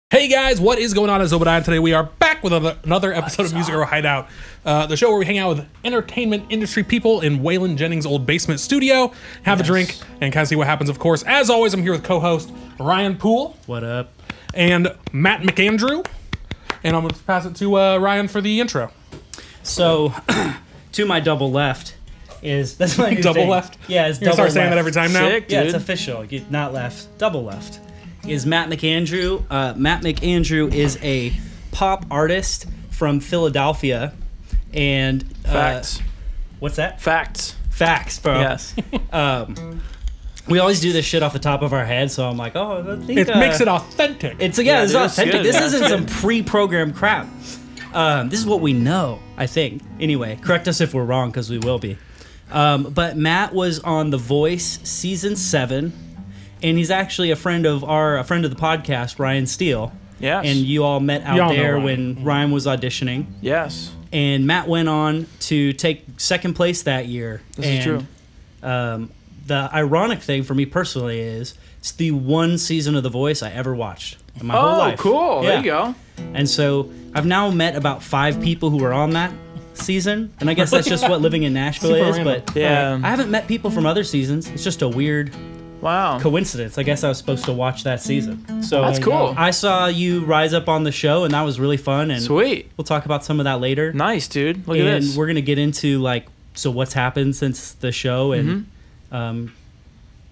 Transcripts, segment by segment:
Hey guys, what is going on? It's Obadiah. Today we are back with another episode of Music or Hideout, the show where we hang out with entertainment industry people in Waylon Jennings' old basement studio, have a drink, and kind of see what happens, of course. As always, I'm here with co-host Ryan Poole. What up? And Matt McAndrew. And I'm going to pass it to Ryan for the intro. So, to my double left is... That's my new Double thing. left? Yeah, it's You're double going to start saying left. that every time now? Sick, Yeah, dude. it's official. Not left. Double left. Is Matt McAndrew. Matt McAndrew is a pop artist from Philadelphia. And... Facts. What's that? Facts. Facts, bro. Yes. We always do this shit off the top of our head, so I'm like, oh, I think... It makes it authentic. It's Yeah, it's dude, it's authentic. good, This man. isn't some pre-programmed crap. This is what we know, I think. Anyway, correct us if we're wrong, because we will be. But Matt was on The Voice season 7, and he's actually a friend of the podcast, Ryan Steele. Yes. And you all met Y'all out know there Ryan. when Ryan was auditioning. Yes. And Matt went on to take second place that year. This is true. The ironic thing for me personally is it's the one season of The Voice I ever watched in my whole life. Cool. Yeah. There you go. And so I've now met about 5 people who were on that season, and I guess that's just what living in Nashville Super is. random. But Yeah. I haven't met people from other seasons. It's just a weird Wow. coincidence. I guess I was supposed to watch that season. So That's cool. I saw you rise up on the show, and that was really fun. And Sweet. we'll talk about some of that later. Nice, dude. Look and at this. we're gonna get into so what's happened since the show, and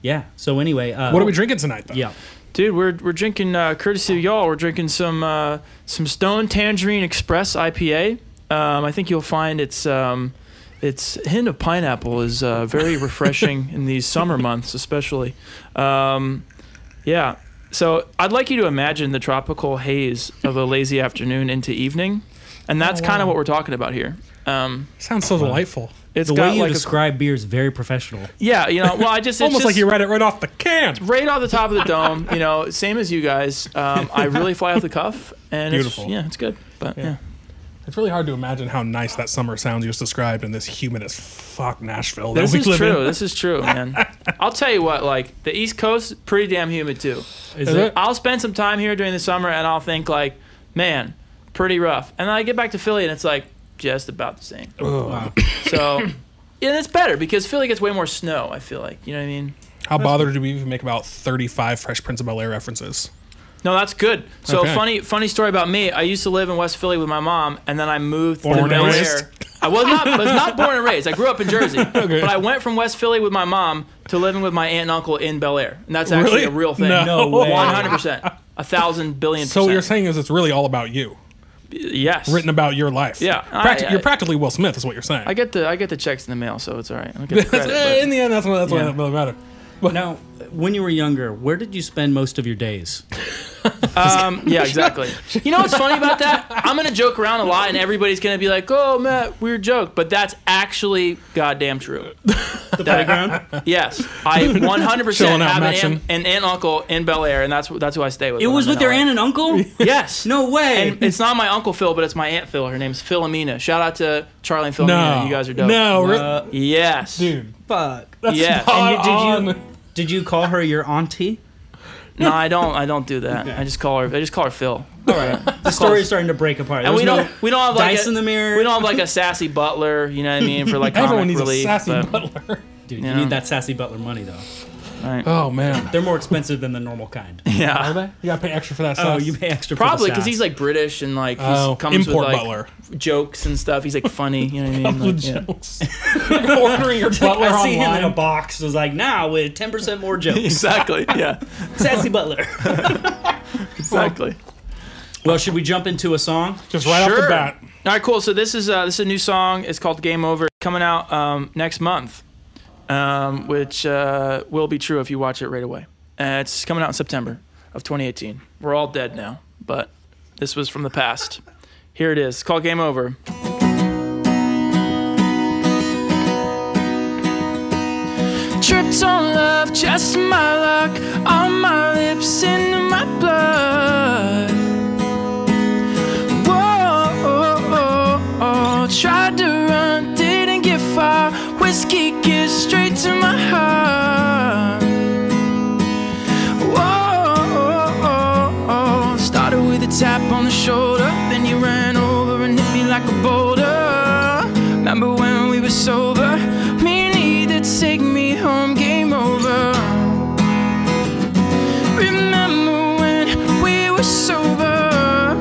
yeah. So anyway, What are we drinking tonight, though? Yeah. Dude, we're drinking, courtesy of y'all, we're drinking some Stone Tangerine Express IPA. I think you'll find its hint of pineapple is very refreshing in these summer months, especially. Yeah. So I'd like you to imagine the tropical haze of a lazy afternoon into evening, and that's kind of what we're talking about here. Sounds so delightful. It's The got way you like describe beer is very professional. yeah, well, it's Almost just, like you read it right off the can. right off the top of the dome, same as you guys. I really fly off the cuff, and Beautiful. it's good. But yeah. It's really hard to imagine how nice that summer sounds you just described in this humid as fuck Nashville that This we is live true. in. This is true, man. I'll tell you what, like the East Coast, pretty damn humid too. Is it? I'll spend some time here during the summer, and I'll think like, man, pretty rough. And then I get back to Philly, and it's like just about the same. Ugh. So, yeah, it's better because Philly gets way more snow. I feel like, you know what I mean? How bothered do we even make about 35 Fresh Prince of Bel-Air references? No, that's good. So Okay. funny story about me. I used to live in West Philly with my mom, and then I moved Born to and Bel-Air. raised? I was not born and raised. I grew up in Jersey, but I went from West Philly with my mom to living with my aunt and uncle in Bel-Air, and that's actually Really? a real thing. No way. 100%, 1,000 billion%. So what you're saying is it's really all about you, Yes, written about your life. Yeah. You're practically Will Smith is what you're saying. I get the checks in the mail, so it's all right. I don't get the credit. In the end, that's what Yeah. really matters. Now, when you were younger, where did you spend most of your days? Yeah, exactly. You know what's funny about that? I'm gonna joke around a lot, and everybody's gonna be like, "Oh, Matt, weird joke," but that's actually goddamn true. The playground? Yes, I 100% Chilling out, have matching. an aunt and uncle in Bel-Air, and that's who I stay with. It when was I'm with in your LA. aunt and uncle? Yes. No way. And it's not my Uncle Phil, but it's my Aunt Phil. Her name's Philomena. Shout out to Charlie and Philomena. No, You guys are dope. No, Yes. dude, Fuck. that's Yeah. spot And on. did you call her your auntie? No, I don't do that. I just call her Phil. All right. The story's starting to break apart. And There's we don't have like dice in the mirror. We don't have like a Sassy Butler, you know what I mean, for like Everyone comic needs relief. a Sassy but- Butler. Dude, Yeah. you need that Sassy Butler money, though. Right. Oh, man. They're more expensive than the normal kind. Are Yeah. they? You gotta pay extra for that Oh, sauce. you pay extra Probably for because he's like British and like he Oh, comes import with like butler. jokes and stuff. He's like funny, you know what I mean? Like, yeah. Jokes. You're ordering your butler I see him in a online. box. Was like, now with 10% more jokes. Exactly. Yeah. Sassy Butler. Exactly. Well, should we jump into a song? Just right off the Sure. bat. All right, cool. So this is a new song. It's called Game Over. Coming out next month, which will be true if you watch it right away. It's coming out in September of 2018. We're all dead now, but this was from the past. Here it is. It's called Game Over. Tripped on love, just my luck, on my lips, into my blood. Whoa, tried to run, didn't get far. Whiskey gets straight to my heart. Whoa, started with the shoulder, then you ran over and hit me like a boulder. Remember when we were sober? Me and you that take me home, game over. Remember when we were sober?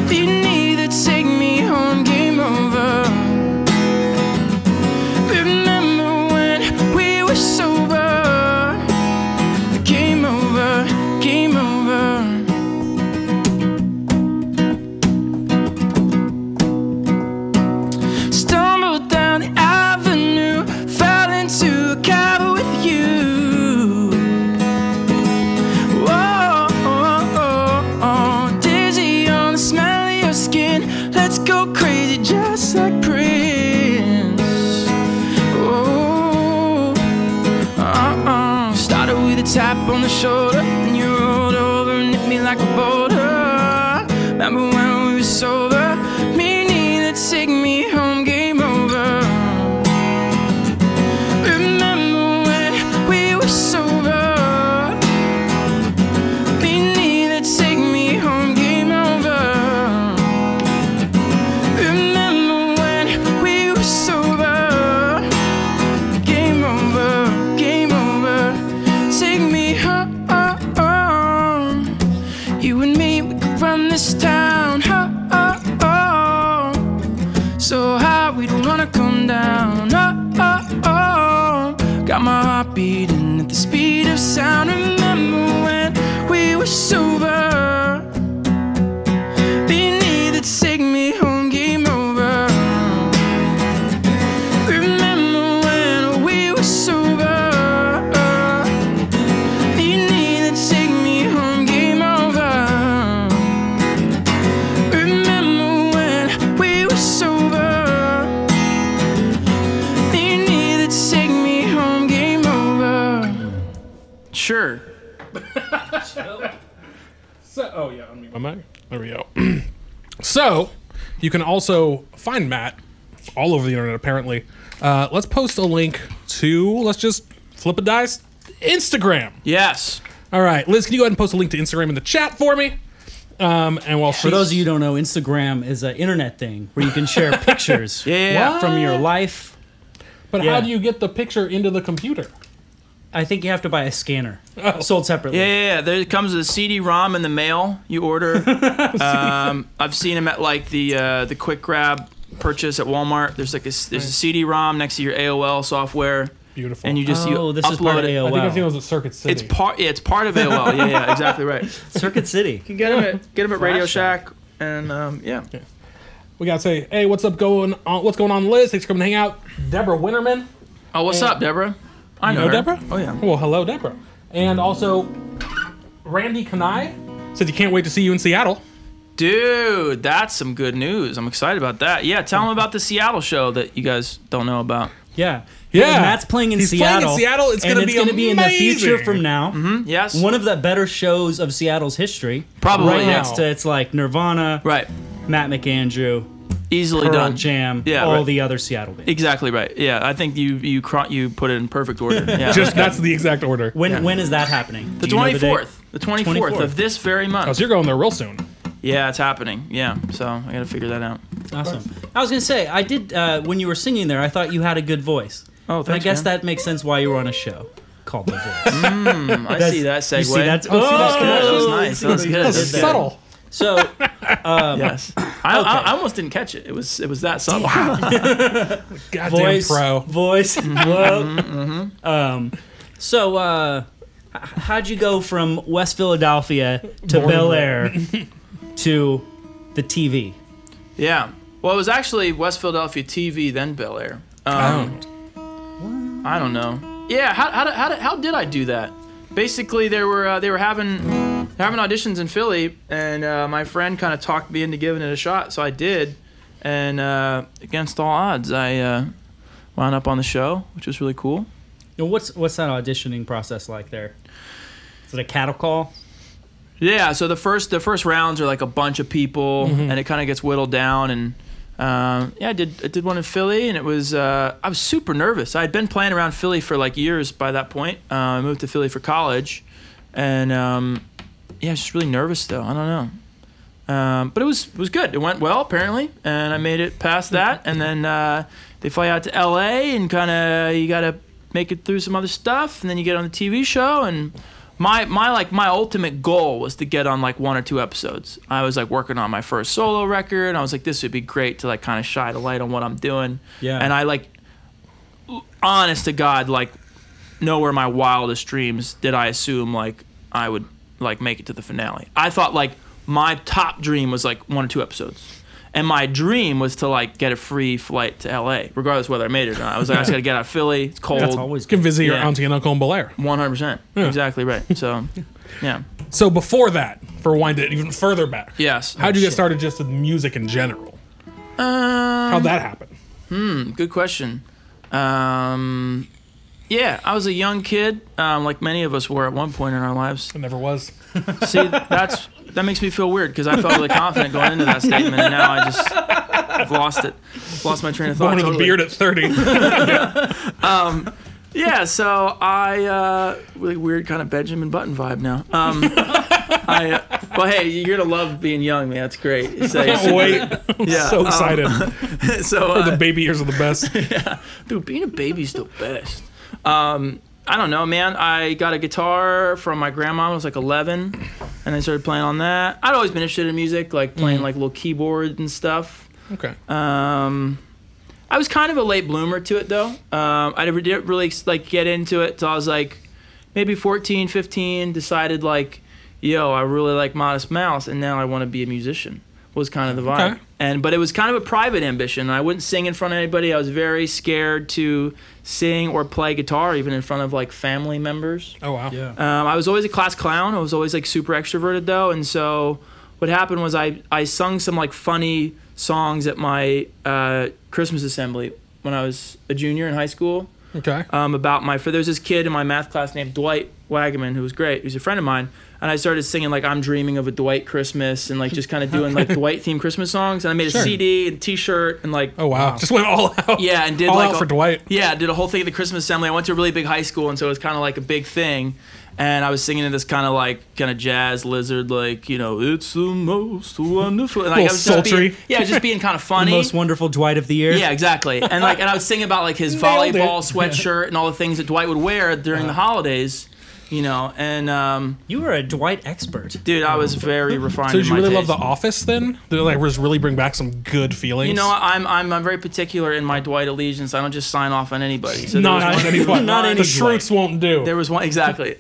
Me and you that take me home, game over. Remember when we were sober? Game over, game over. Stumbled down the avenue, fell into a cab with you. Whoa, dizzy on the smell of your skin. Let's go crazy just like Prince. Whoa, started with a tap on the shoulder, and you rolled over and hit me like a boulder. Remember when we were sober? Me and you that take me home, game over. Remember when we were sober? Me and you that take me home, game over. Remember when we were sober? Game over, game over. Take me home. You and me, we could run this town. So high, we don't wanna come down. Got my heart beating at the speed of sound. Remember when we were sober? Beneath it, take me home, game over. Remember when we were sober? Beneath it, take me home, game over. Remember when we were sober? Beneath it, take me home, game over. Sure. So, oh yeah, unmute my mic. There we go. So, you can also find Matt all over the internet, apparently. Let's post a link to, let's just flip a dice, Instagram. Yes. All right, Liz, can you go ahead and post a link to Instagram in the chat for me? And while For those of you who don't know, Instagram is an internet thing where you can share pictures Yeah. from your life. but yeah. how do you get the picture into the computer? I think you have to buy a scanner, sold separately. Yeah. There comes a CD-ROM in the mail. You order. I've seen them at like the quick grab purchase at Walmart. There's like there's a CD-ROM next to your AOL software, Beautiful. and you just this is upload part of it. AOL. I think I've seen those at Circuit City. It's part. Yeah, it's part of AOL. Yeah, exactly right. You Circuit City. can get them at Radio Flash Shack, and yeah. We gotta say, hey, what's going on, Liz? Thanks for coming to hang out. Deborah Winterman. Oh, what's up, Deborah? I know You know her. Deborah? Oh yeah. Well, hello, Deborah. And also, Randy Kanai said he can't wait to see you in Seattle. Dude, that's some good news. I'm excited about that. Yeah, tell them about the Seattle show that you guys don't know about. Yeah. Yeah. Matt's playing in He's Seattle. playing in Seattle. It's and gonna be gonna be in the future amazing. from now. Yes. One of the better shows of Seattle's history. Probably, Right yeah. next to, it's like Nirvana, Right. Matt McAndrew, Easily Pearl done. Jam, Yeah, all right. the other Seattle bands. Exactly right. Yeah, I think you put it in perfect order. Yeah. Just that's the exact order. When is that happening? the Do you know date? 24th. The 24th 24th. of this very Oh, month. so you're going there real soon. Yeah, it's happening. Yeah, so I got to figure that out. Awesome. I was gonna say, I did when you were singing there. I thought you had a good voice. Oh, And I thanks, guess man. that makes sense why you were on a show called The Voice. I see that segue. You see that? That was good. That was nice. That was good. That's did that. subtle. So Yes. I almost didn't catch it. It was that subtle. Goddamn voice, pro. voice. Whoa. So how'd you go from West Philadelphia to Born and Bel-Air to the TV? Yeah. Well, it was actually West Philadelphia TV, then Bel-Air. I don't know. Yeah. How did I do that? Basically, they were having auditions in Philly, and my friend kind of talked me into giving it a shot, so I did. And against all odds, I wound up on the show, which was really cool. Now, what's that auditioning process like there? Is it a cattle call? Yeah, so the first rounds are like a bunch of people, and it kind of gets whittled down. And I did one in Philly, and it was I was super nervous. I had been playing around Philly for like years by that point. I moved to Philly for college, and I was just really nervous though. I don't know. But it was good. It went well apparently, and I made it past that. And then they fly out to L.A. and kind of you got to make it through some other stuff, and then you get on the TV show. And my ultimate goal was to get on like 1 or 2 episodes. I was like working on my first solo record, and I was like, this would be great to like kind of shine a light on what I'm doing. Yeah. And I like, honest to God, like nowhere in my wildest dreams did I assume like I would like make it to the finale. I thought like my top dream was like 1 or 2 episodes, and my dream was to like get a free flight to LA, regardless whether I made it or not. I was like, I just gotta get out of Philly. It's cold. That's always You can good. visit your Yeah. auntie and uncle in Bel-Air. 100%. Yeah. Exactly right. So, yeah. So before that, for wind it even further back, Yes. how'd you get started just with music in general? How'd that happen? Good question. Yeah, I was a young kid, like many of us were at one point in our lives. It never was. See, that makes me feel weird because I felt really confident going into that statement, and now I've lost it. Lost my train of thought. Born with a beard at 30. Yeah, so I really weird kind of Benjamin Button vibe now. Well, hey, you're gonna love being young, man. That's great. So, Can't wait. I'm Yeah, so excited. so The baby years are the best. dude, being a baby's the best. I don't know, man. I got a guitar from my grandma when I was like 11, and I started playing on that. I'd always been interested in music, like playing like little keyboards and stuff. Okay. I was kind of a late bloomer to it, though. I never did really like get into it till I was like maybe 14, 15. Decided like, yo, I really like Modest Mouse, and now I want to be a musician. Was kind of the vibe. Okay. But it was kind of a private ambition. I wouldn't sing in front of anybody. I was very scared to sing or play guitar, even in front of like family members. Oh, wow. Yeah. I was always a class clown. I was always like super extroverted though, and so what happened was I sung some like funny songs at my Christmas assembly when I was a junior in high school. Okay. About there was this kid in my math class named Dwight Wagaman who was great. He was a friend of mine, and I started singing like I'm Dreaming of a Dwight Christmas and like just kind of doing like Dwight themed Christmas songs. And I made a Sure. CD and T-shirt and like Oh, wow. Just went all out. yeah, and did all like out for Dwight. Yeah, did a whole thing at the Christmas assembly. I went to a really big high school, and so it was kind of like a big thing. And I was singing in this kind of jazz lizard, like, you know, it's the most wonderful. And like, I was just sultry. just being kind of funny. The most wonderful Dwight of the year. Yeah, exactly. And I was singing about like his Nailed it. volleyball sweatshirt and all the things that Dwight would wear during the holidays, you know. And You were a Dwight expert. dude, I was very refined. So did in you my really love taste. The Office then? Did it like just really bring back some good feelings? You know, I'm very particular in my Dwight allegiance. I don't just sign off on anybody. So there Not was on one- anyone. Not any The Shroots won't do. There was one exactly.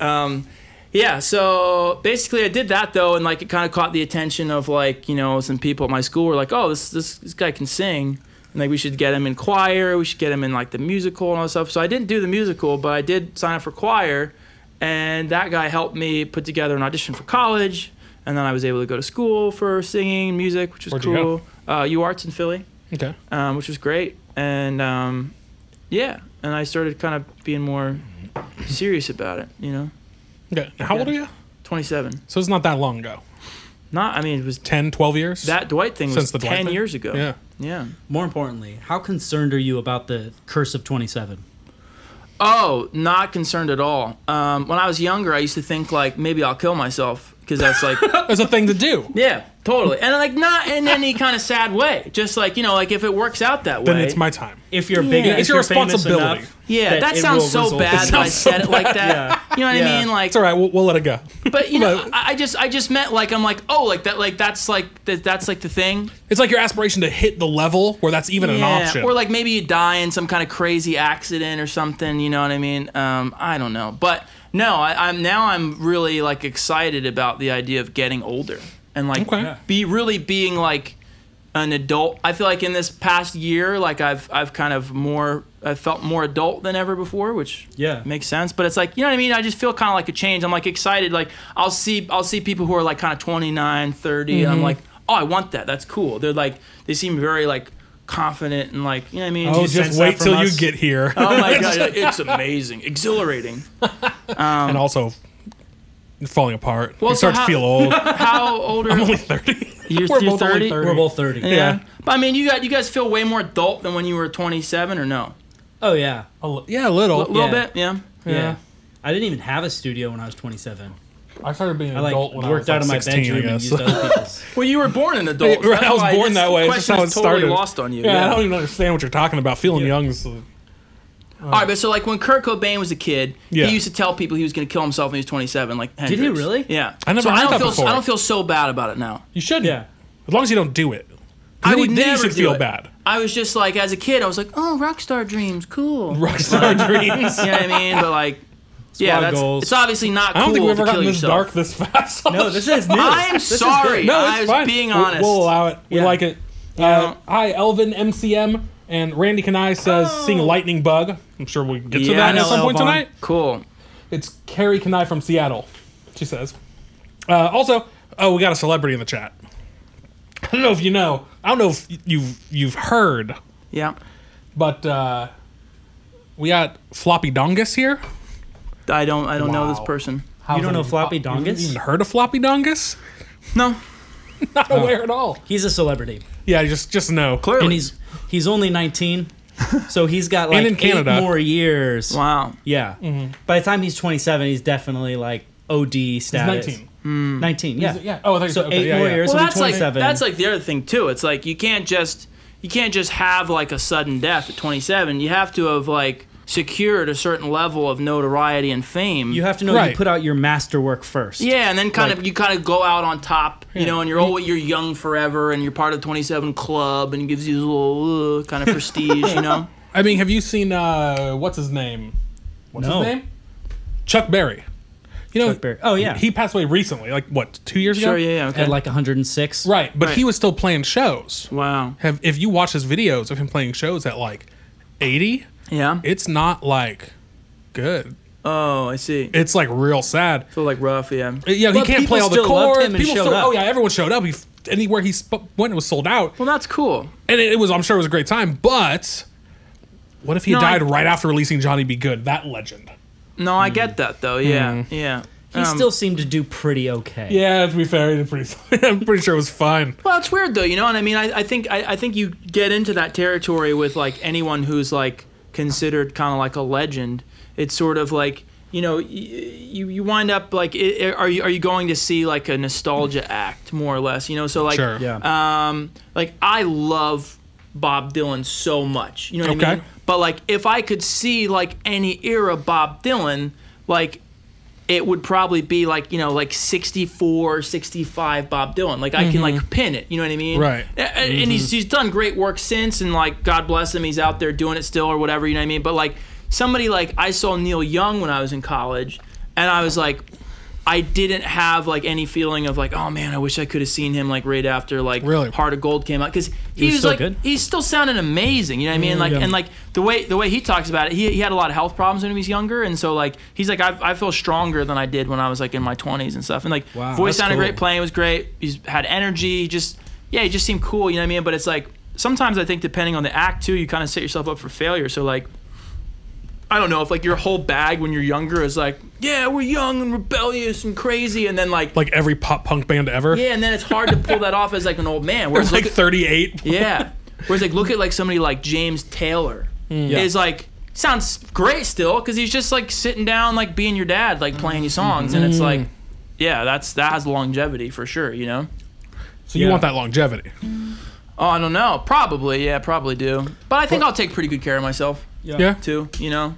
Yeah, so basically I did that though, and like it kind of caught the attention of like, you know, some people at my school were like, oh, this guy can sing, and like we should get him in choir, we should get him in like the musical and all that stuff. So I didn't do the musical, but I did sign up for choir, and that guy helped me put together an audition for college, and then I was able to go to school for singing music, which was Where'd you cool. UArts in Philly, Okay. which was great, and yeah, and I started kind of being more serious about it, you know. Okay. How old are you? 27. So it's not that long ago. It was 10, 12 years? that Dwight thing was Since the Dwight 10 thing? years ago. Yeah. Yeah. More importantly, how concerned are you about the curse of 27? Oh, not concerned at all. When I was younger, I used to think like maybe I'll kill myself because that's like There's a thing to do. yeah, totally, and like not in any kind of sad way. Just like, you know, like if it works out that way. Then it's my time. If you're big, Yeah. if It's your you're famous responsibility. enough yeah, that it sounds will so result- bad that I sounds so said it like that. Yeah. You know what Yeah. I mean? Like, It's all right. We'll let it go. but you know, But- I just meant like I'm like, oh, like that, like that's like that's like the thing. It's like your aspiration to hit the level where that's even an option. Or like maybe you die in some kind of crazy accident or something. You know what I mean? I don't know, but no, I'm really like excited about the idea of getting older and like Okay. Yeah. being like an adult. I feel like in this past year, like I've felt more adult than ever before, which Yeah. makes sense. But it's like, you know what I mean? I just feel kind of like a change. I'm like excited. Like I'll see people who are like kind of 29, 30, and I'm like, oh, I want that. That's cool. They're like, they seem very like confident and like, you know what I mean? Oh, you sense just that wait from till us? you get here. Oh my god, it's amazing, exhilarating. And also falling apart. Well, you so start to feel old. How old are I'm only 30. You're We're both only 30? 30. We're both 30. Yeah. But I mean, you guys feel way more adult than when you were 27, or no? Oh yeah. Yeah, a little. A little Yeah. bit, yeah. Yeah. I didn't even have a studio when I was 27. I started being an I adult when worked I out was of my 16, I bedroom and guess. used other people's. Well, you were born an adult. Right, That's I was why born this that way. It's just question how is it totally started. lost on you. Yeah, I don't even understand what you're talking about. Feeling young is... All right, but so like when Kurt Cobain was a kid, Yeah. he used to tell people he was going to kill himself when he was 27. Like Hendrix. he really? Yeah. I never so heard I don't that feel before. I don't feel so bad about it now. You shouldn't. Yeah. As long as you don't do it. I would then never you should do feel it. bad. I was just like, as a kid, I was like, oh, rockstar dreams, cool. Rockstar dreams. You know what I mean? But like, yeah, Squad goals. it's obviously not I don't cool think we've ever to kill gotten this yourself. dark this fast. No, this is new. I'm This is sorry. good. No, I it's was fine. being We'll- honest. We'll allow it. We Yeah. like it. Yeah. Hi, Elvin MCM and Randy Kanai says seeing Lightning Bug. I'm sure we'll get to Yeah, that I at know, some point Elvon. tonight. Cool. It's Carrie Kanai from Seattle. She says. Also, we got a celebrity in the chat. I don't know if you know. I don't know if you've heard, Yeah. but we got Floppy Dongus here. I don't know Wow. this person. How's don't know it- Floppy You've Dongus? even heard of Floppy Dongus? No. Not aware at all. He's a celebrity, Yeah, just know. Clearly. and he's only 19, so he's got like And in Canada. 8 more years. Wow. Yeah. By the time he's 27, he's definitely like OD status. 19. 19. Yeah. Yeah. Oh, I thought you So said, okay, 8 yeah, more yeah. years. Well, He'll be that's like 27. that's like the other thing too. It's like you can't just have like a sudden death at 27. You have to have like secured a certain level of notoriety and fame. You have to know Right. you put out your masterwork first. Yeah, and then Like- you kind of go out on top, you know, and you're young forever, and you're part of the 27 club, and it gives you this little kind of prestige, you know. I mean, have you seen what's his name? What's No. his name? Chuck Berry. You know, Chuck Berry. Oh, yeah. He passed away recently, like what, 2 years Sure, ago? yeah, okay. At like 106. Right, but Right. he was still playing shows. Wow. If you watch his videos of him playing shows at like 80, Yeah. it's not like good. Oh, I see. It's like real sad. So like rough, yeah. Yeah, he But can't people play all the still loved chords. him and People showed still, up. oh yeah, everyone showed up. Anywhere he went, it was sold out, Well, that's cool. and it was. I'm sure it was a great time. But what if he No, died I- right after releasing Johnny Be Good? That legend. No, I get that though. Yeah, yeah. He still seemed to do pretty okay. Yeah, to be fair, he did pretty. I'm pretty sure it was fine. Well, it's weird though, you know. And I mean, I think you get into that territory with like anyone who's like considered kind of like a legend. It's sort of like, you know, you wind up like, are you going to see like a nostalgia act more or less, you know? So like, Sure. Yeah. like I love Bob Dylan so much, you know what I Okay. mean? But like, if I could see like any era Bob Dylan, like it would probably be like, you know, like 64, 65 Bob Dylan. Like I can like pin it, you know what I mean? Right. And he's done great work since, and like God bless him, he's out there doing it still or whatever, you know what I mean? But like somebody like, I saw Neil Young when I was in college, and I was like, I didn't have like any feeling of like, oh man, I wish I could have seen him like right after like Really? Heart of Gold came out, because he was was still like good? he's still sounding amazing, you know what I mean? Like yeah. and like the way he talks about it, he had a lot of health problems when he was younger, and so like he's like I feel stronger than I did when I was like in my 20s and stuff, and like Wow, voice that's sounded cool. great, playing was great, he's had energy, he just seemed cool, you know what I mean? But it's like sometimes I think depending on the act too, you kind of set yourself up for failure. So like, I don't know if like your whole bag when you're younger is like, yeah, we're young and rebellious and crazy, and then like Like every pop punk band ever. yeah, and then it's hard to pull that off as like an old man. Whereas There's like look at, 38. yeah, whereas like look at like somebody like James Taylor is like sounds great still, because he's just like sitting down like being your dad, like playing you songs, and it's like, yeah, that has longevity for sure, you know. So you Yeah. want that longevity. Oh, I don't know, probably do, but I think I'll take pretty good care of myself Yeah. too, you know.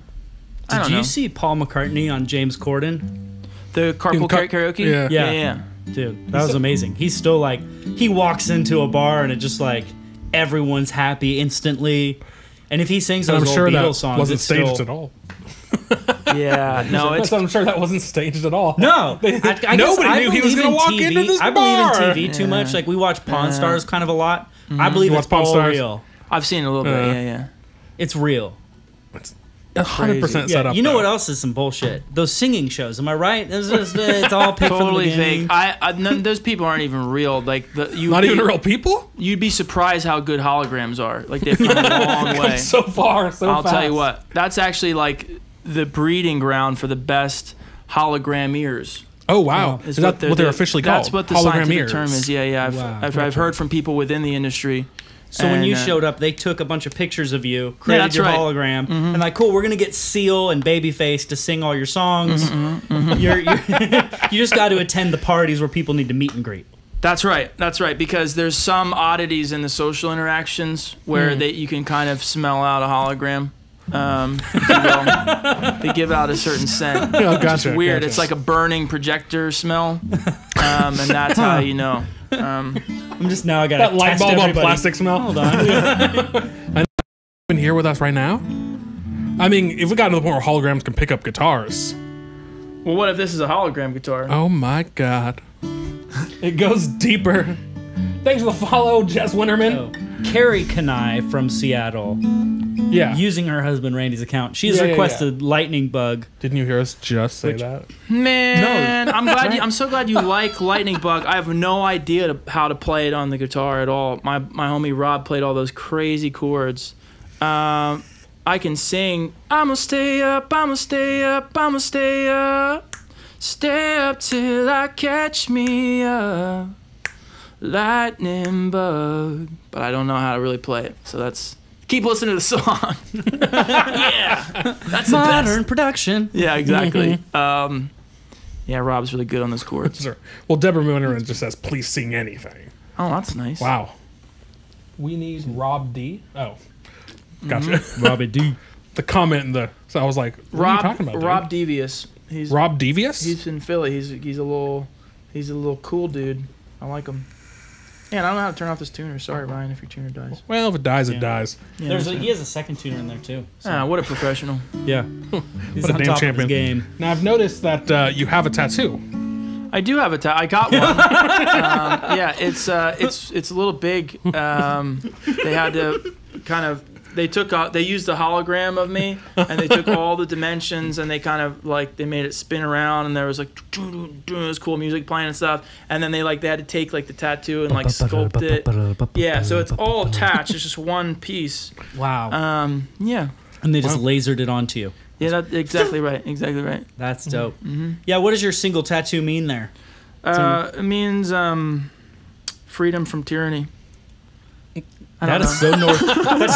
I Did don't you know. see Paul McCartney on James Corden? The carpool karaoke? Yeah. Yeah. Dude, that was amazing. He's still like, he walks into a bar and it just like, everyone's happy instantly. And if he sings And those I'm sure old that Beatles songs, wasn't it's staged still, at all. Yeah, no, it's I'm sure that wasn't staged at all. No, I guess Nobody I knew he was believe going to in walk TV. into this I bar. believe in TV too much. Like we watch Pawn Stars kind of a lot. I believe You it's watch Pawn all Stars? real. I've seen it a little bit. Yeah. It's real. 100% set up. You know though. what else is some bullshit? Those singing shows. Am I right? It's all picked Totally from the beginning. fake. None, those people aren't even real. Like Not even real people? You'd be surprised how good holograms are. Like they've come a long way. So far, so I'll fast. tell you what. That's actually like the breeding ground for the best hologram ears. Oh, wow. Is that what they're officially called? That's what the Hologram scientific ears. term is. Yeah. Wow. I've heard from people within the industry So when you And, showed up, they took a bunch of pictures of you, created that's your right. hologram, and like, cool, we're gonna get Seal and Babyface to sing all your songs. You're you just got to attend the parties where people need to meet and greet. That's right. That's right. Because there's some oddities in the social interactions where you can kind of smell out a hologram. If you will. They give out a certain scent. Oh, It's weird. It's like a burning projector smell, and that's how you know. I'm just now I got That light bulb on plastic smell. Hold on. Been here with us right now. I mean, if we got to the point where holograms can pick up guitars. Well, what if this is a hologram guitar? Oh my God. It goes deeper. Thanks for the follow, Jess Winterman. Carrie Kanai from Seattle, Yeah. using her husband Randy's account. She has Yeah, yeah, requested Lightning Bug. Didn't you hear us just say that? Man, I'm so glad you like Lightning Bug. I have no idea how to play it on the guitar at all. My homie Rob played all those crazy chords. I can sing. I'ma stay up. I'ma stay up. I'ma stay up. Stay up till I catch me up. Lightning Bug. But I don't know how to really play it. So that's. Keep listening to the song. Yeah, that's the Modern best. production. Yeah, exactly. Yeah, Rob's really good on those chords. Well, Deborah Winterman just says, please sing anything. Oh, that's nice. Wow. We need Rob D. Oh. Gotcha. Robbie D. The comment in the. So I was like, what are you talking about, dude? Rob Devious. He's Rob Devious? He's in Philly. He's a little cool dude. I like him. Man, I don't know how to turn off this tuner. Sorry, Ryan, if your tuner dies. Well, if it dies, it dies. Yeah, He has a second tuner in there too. So. what a professional. Yeah. He's What a on damn top champion. of his game. Now, I've noticed that you have a tattoo. I do have a I got one. Yeah, it's a little big. They had to kind of. They used the hologram of me, and they took all the dimensions, and they kind of they made it spin around, and there was this cool music playing and stuff, and then they had to take the tattoo and sculpt it. Yeah, so it's all attached. It's just one piece. Wow. Yeah. And they just lasered it onto you. Yeah, that's exactly right. Exactly right. That's dope. Yeah, what does your single tattoo mean there? It means freedom from tyranny. That's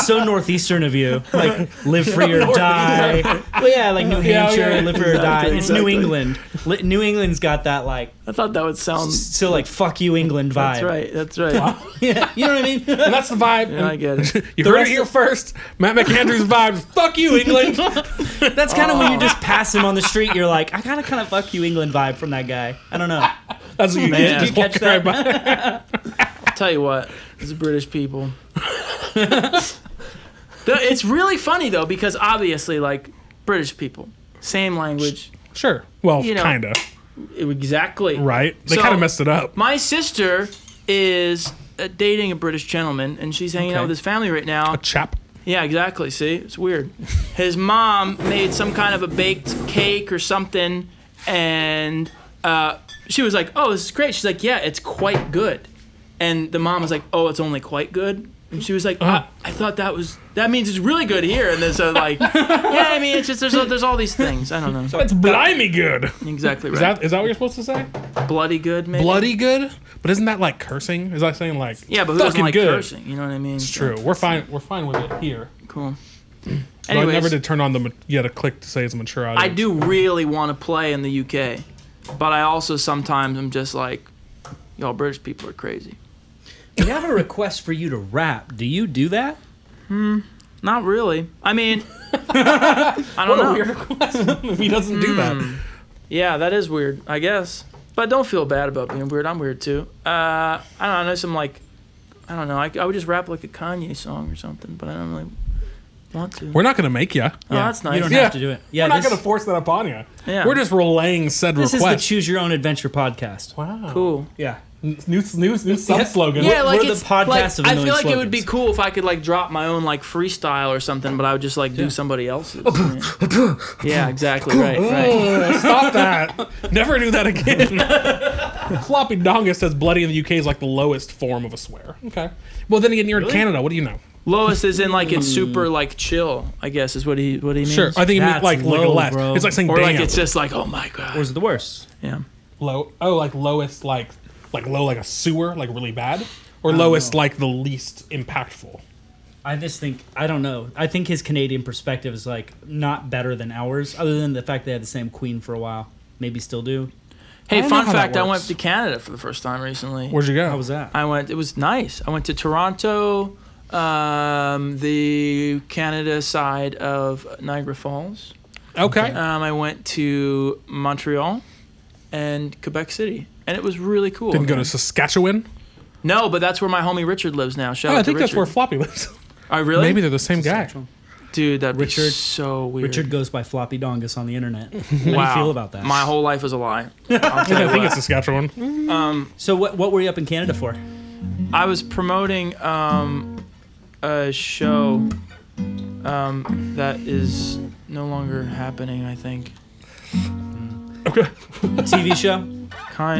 so northeastern of you. Like live free or die. Well, yeah, like New Hampshire, live free or die. It's New England. New England's got that I thought that would sound so fuck you England vibe. That's right. Wow. Yeah, you know what I mean? And that's the vibe. Yeah, I get it. You heard it here first. Matt McAndrew's vibe. Fuck you, England. That's kind of when you just pass him on the street. You're like, I got a kind of fuck you England vibe from that guy. I don't know. That's what you Man. just Did you catch walk right that? by. I'll tell you what, it's British people. It's really funny though because obviously British people, same language. Sure. Well, You know. kind of. Exactly. Right? They So- kind of messed it up. My sister is dating a British gentleman, and she's hanging out with his family right now. A chap. Yeah, exactly. See, it's weird. His mom made some kind of a baked cake or something, and she was like, "Oh, this is great." She's like, "Yeah, it's quite good." And the mom was like, "Oh, it's only quite good." And she was like, I thought that means it's really good here. And there's yeah, I mean, it's just there's all these things. I don't know. It's blimey good. Exactly right. Is that what you're supposed to say? Bloody good, maybe. Bloody good? But isn't that cursing? Is that saying Yeah, but who doesn't fucking like good? cursing? You know what I mean? It's true. We're fine with it here. Cool. But I Anyways, never did turn on you had to click to say it's a mature audience. I do really want to play in the UK, but I also sometimes am just like, y'all British people are crazy. We have a request for you to rap. Do you do that? Not really. I mean, I don't know. Weird request if he doesn't do that. Yeah, that is weird, I guess. But don't feel bad about being weird. I'm weird too. I don't know. I know some I don't know. I would just rap a Kanye song or something, but I don't really want to. We're not going to make you. Oh, that's nice. You don't have to do it. Yeah, We're not going to force that upon you. Yeah. We're just relaying said This request. is the Choose Your Own Adventure podcast. Wow. Cool. Yeah. New sub-slogan. Yeah, We're the it's podcast of a I million feel like it would be slogans. cool if I could drop my own freestyle or something, but I would just do somebody else's. Yeah, exactly. Right. Oh, stop that. Never do that again. Floppy Dongus says bloody in the UK is the lowest form of a swear. Okay. Well, then again, you're in Canada. What do you know? Lowest is in it's super chill, I guess is what he means. Sure. I think it means That's like low, less. bro. It's like saying Or damn. it's just oh my god. Or is it the worst? Yeah. Low. Oh, lowest, like low, like a sewer, like really bad, or lowest like the least impactful? I just think, I don't know. I think his Canadian perspective is like not better than ours, other than the fact they had the same queen for a while. Maybe still do. Hey, don't know fun how that fact, I went works. to Canada for the first time recently. Where'd you go? How was that? It was nice. I went to Toronto, the Canada side of Niagara Falls. Okay. I went to Montreal and Quebec City, and it was really cool. Didn't go man. to Saskatchewan? No, but that's where my homie Richard lives now. Shout out I to think that's Richard. where Floppy lives. Oh, really? Maybe they're the same guy. Dude, that'd Richard- be so weird. Richard goes by Floppy Dongus on the internet. How do you Wow. feel about that? My whole life is a lie. I'll tell I you think what. it's Saskatchewan. So what were you up in Canada for? I was promoting a show that is no longer happening, I think. Okay. TV show?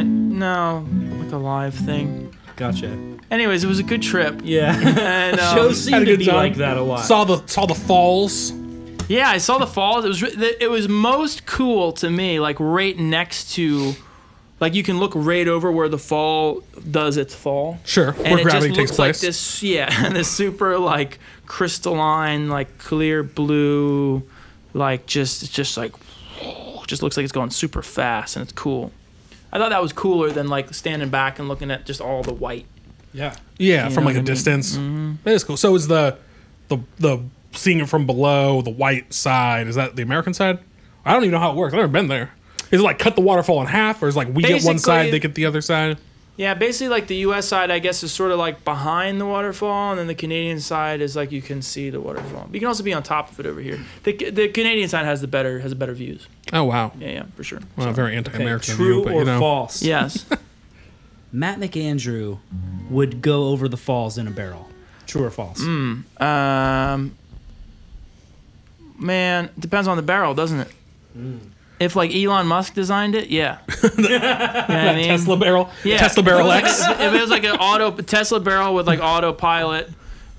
No, like a live thing. Gotcha. Anyways, it was a good trip. Yeah. And Shows Had seem a to good be time. like that a lot. Saw the falls. yeah, I saw the falls. It was most cool to me, like right next to, like you can look right over where the fall does its fall. Sure, And where it gravity just takes looks like place. this, this super like crystalline, like clear blue, like just looks like it's going super fast and it's cool. I thought that was cooler than like standing back and looking at just all the white. Yeah. Yeah, You from know like a what I mean? distance. That is cool. So is the seeing it from below, the white side, is that the American side? I don't even know how it works. I've never been there. Is it like cut the waterfall in half, or is it like we get one Basically- side, they get the other side? Yeah, basically like the U.S. side, I guess, is sort of like behind the waterfall, and then the Canadian side is like you can see the waterfall. But you can also be on top of it over here. The Canadian side has better views. Oh wow, Yeah, for sure. well, very anti-American of True you, but or you know. false? Yes. Matt McAndrew would go over the falls in a barrel. True or false? Man, depends on the barrel, doesn't it? If like Elon Musk designed it, yeah. You know what I mean? Tesla barrel, Yeah. Tesla barrel X. If it was like an Tesla barrel with like autopilot,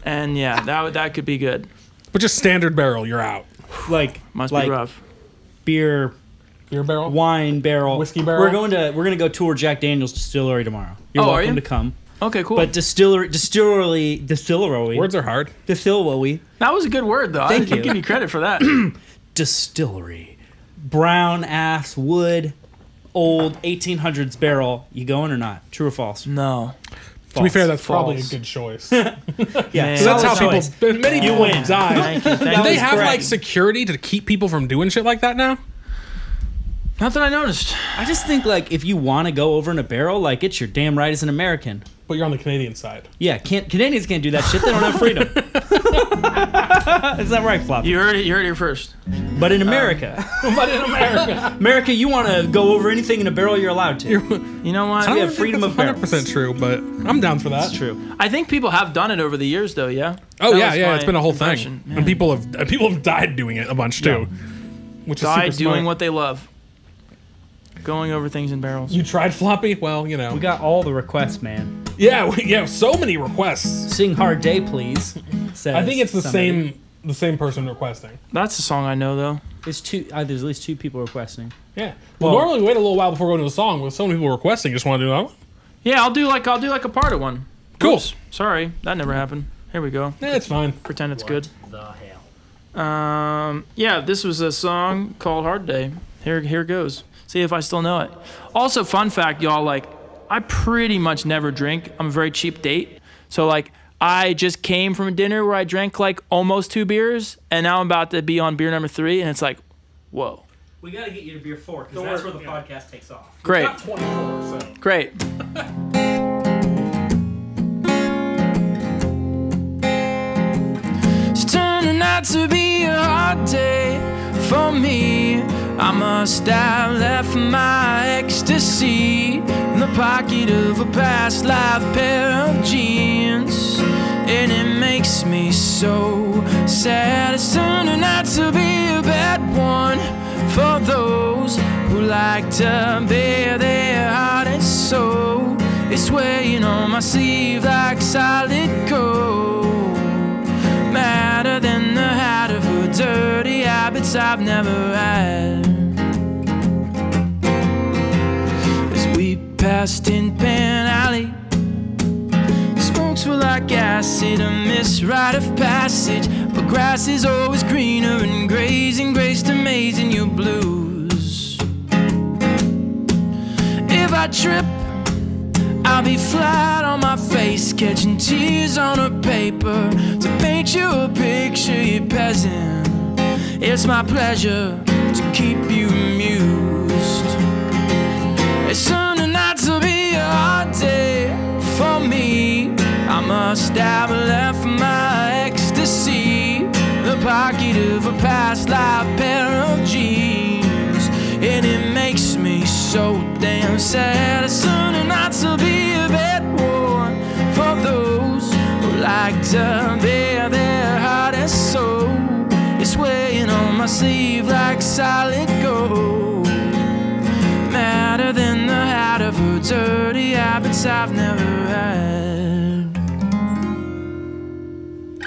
and yeah, that could be good. But just standard barrel, you're out. Like Must like be rough. beer, Beer barrel, wine barrel, Whiskey barrel? We're gonna go tour Jack Daniel's distillery tomorrow. You're Oh, are welcome you? to come. Okay, cool. But distillery. Words are hard. Distillery. That was a good word, though. Thank I'll you. give you credit for that. Distillery. Brown ass wood, old 1800s barrel. You going or not? True or false? No. To be fair, that's probably a False. good choice. Yeah. Man. So that's how solid people. choice. Many people win. die. Thank you. Do Thank they you. have like correct. security to keep people from doing shit like that now? Not that I noticed. I just think like if you want to go over in a barrel, like it's your damn right as an American. But you're on the Canadian side. Yeah, Canadians can't do that shit. They don't have freedom. Is that right, Floppy? You heard it here first. But in America, But in America, America, you want to go over anything in a barrel, you're allowed to. You know what? I don't have think freedom that's of barrels. 100% true, but I'm down for that. That's true. I think people have done it over the years, though. Yeah. Oh That yeah, was yeah, my it's been a whole impression. thing, Yeah. and people have died doing it a bunch too, which is Die super doing smart. what they love. Going over things in barrels. You tried floppy? Well, you know. We got all the requests, man. Yeah, so many requests. Sing Hard Day, please. Says I think it's the somebody. same person requesting. That's a song I know, though. There's there's at least two people requesting. Yeah. Well, Well- normally we wait a little while before going to the song. With so many people requesting, just want to do that one. Yeah, I'll do like a part of one. Cool. Oops, sorry, that never happened. Here we go. Yeah, it's fine. Pretend it's good. The hell. Yeah, this was a song called Hard Day. Here goes. See if I still know it. Also, fun fact, y'all, like, I pretty much never drink. I'm a very cheap date. So, like, I just came from a dinner where I drank, like, almost 2 beers, and now I'm about to be on beer number 3, and it's like, whoa. We got to get you to beer 4 because Don't that's worry, where the yeah. podcast takes off. Great, Not 24, so. great. It's turning out to be a hard day for me. I must have left my ecstasy in the pocket of a past life pair of jeans, and it makes me so sad. It's turning out to be a bad one for those who like to bear their heart and soul. It's weighing on my sleeve like solid gold, madder than the hat of her dirty habits I've never had. As we passed in Pan Alley, acid, a misrite of passage. But grass is always greener and grazing grace to amazing your blues. If I trip, I'll be flat on my face, catching tears on a paper to paint you a picture, you peasant. It's my pleasure to keep you amused. It's soon not to be a hard day for me. I must have left my ecstasy, the pocket of a past life pair of jeans, and it makes me so damn sad. It's soon not to be a bed worn for those who like to bear their heart and soul. It's weighing on my sleeve like solid gold, madder than the hat of her dirty habits I've never had.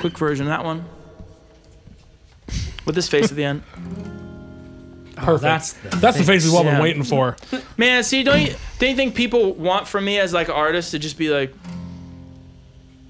Quick version of that one, with this face at the end. Perfect. That's the face we've all been waiting for. Man, see, don't you think people want from me as like an artist to just be like,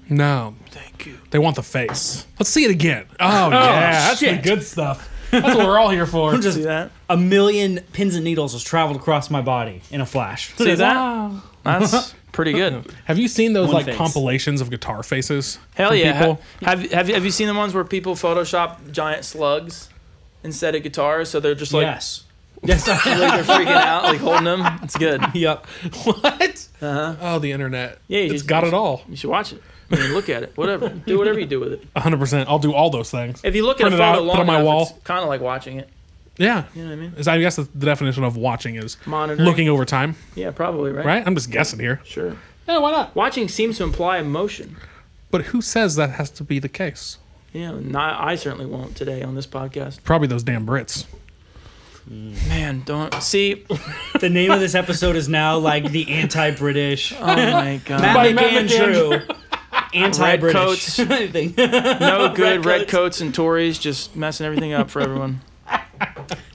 no. thank you. They want the face. Let's see it again. Oh, yeah. That's the good stuff. That's what we're all here for. Just See that? a million pins and needles has traveled across my body in a flash. See that? Wow. That's pretty good. Have you seen those One like face. compilations of guitar faces? Hell from yeah. people? Have you seen the ones where people Photoshop giant slugs instead of guitars? So they're just like, Yes. Yes. like they're freaking out, like holding them. It's good. Yep. What? Uh-huh. Oh, the internet. Yeah, you It's just- got it all. You should watch it. I mean, look at it. Whatever. Do whatever you do with it. 100%. I'll do all those things. If you look at Print a it out, photo put it long on my enough, wall. it's kind of like watching it. Yeah. You know what I mean? I guess the definition of watching is Monitoring. looking over time, Yeah, probably, right? right? I'm just guessing here. Sure. Yeah, why not? Watching seems to imply emotion. But who says that has to be the case? Yeah, I certainly won't today on this podcast. Probably those damn Brits. Man, don't see. The name of this episode is now like the anti-British. Oh my god. Matt By Matt McAndrew. Anti-British. Red No good red coats and Tories just messing everything up for everyone.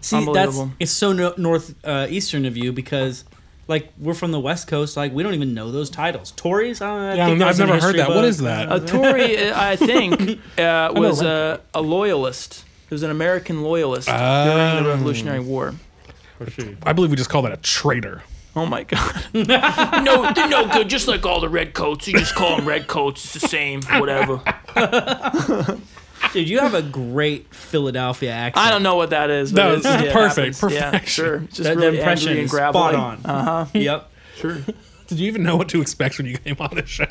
See, Unbelievable. it's so northeastern of you because, like, we're from the West Coast. Like, we don't even know those titles. Tories? Yeah, I've never heard that. What is that? A Tory, I think, was a loyalist. He was an American loyalist during the Revolutionary War. I believe we just call that a traitor. Oh my god. No, they're no good. Just like all the red coats. You just call them red coats. It's the same. Whatever. Dude, you have a great Philadelphia accent. I don't know what that is. But No, it's it perfect. happens. Yeah, Perfection. sure. It's just That really impression angry and is gravelly. spot on. Uh-huh. Yep. Sure. Did you even know what to expect when you came on this show?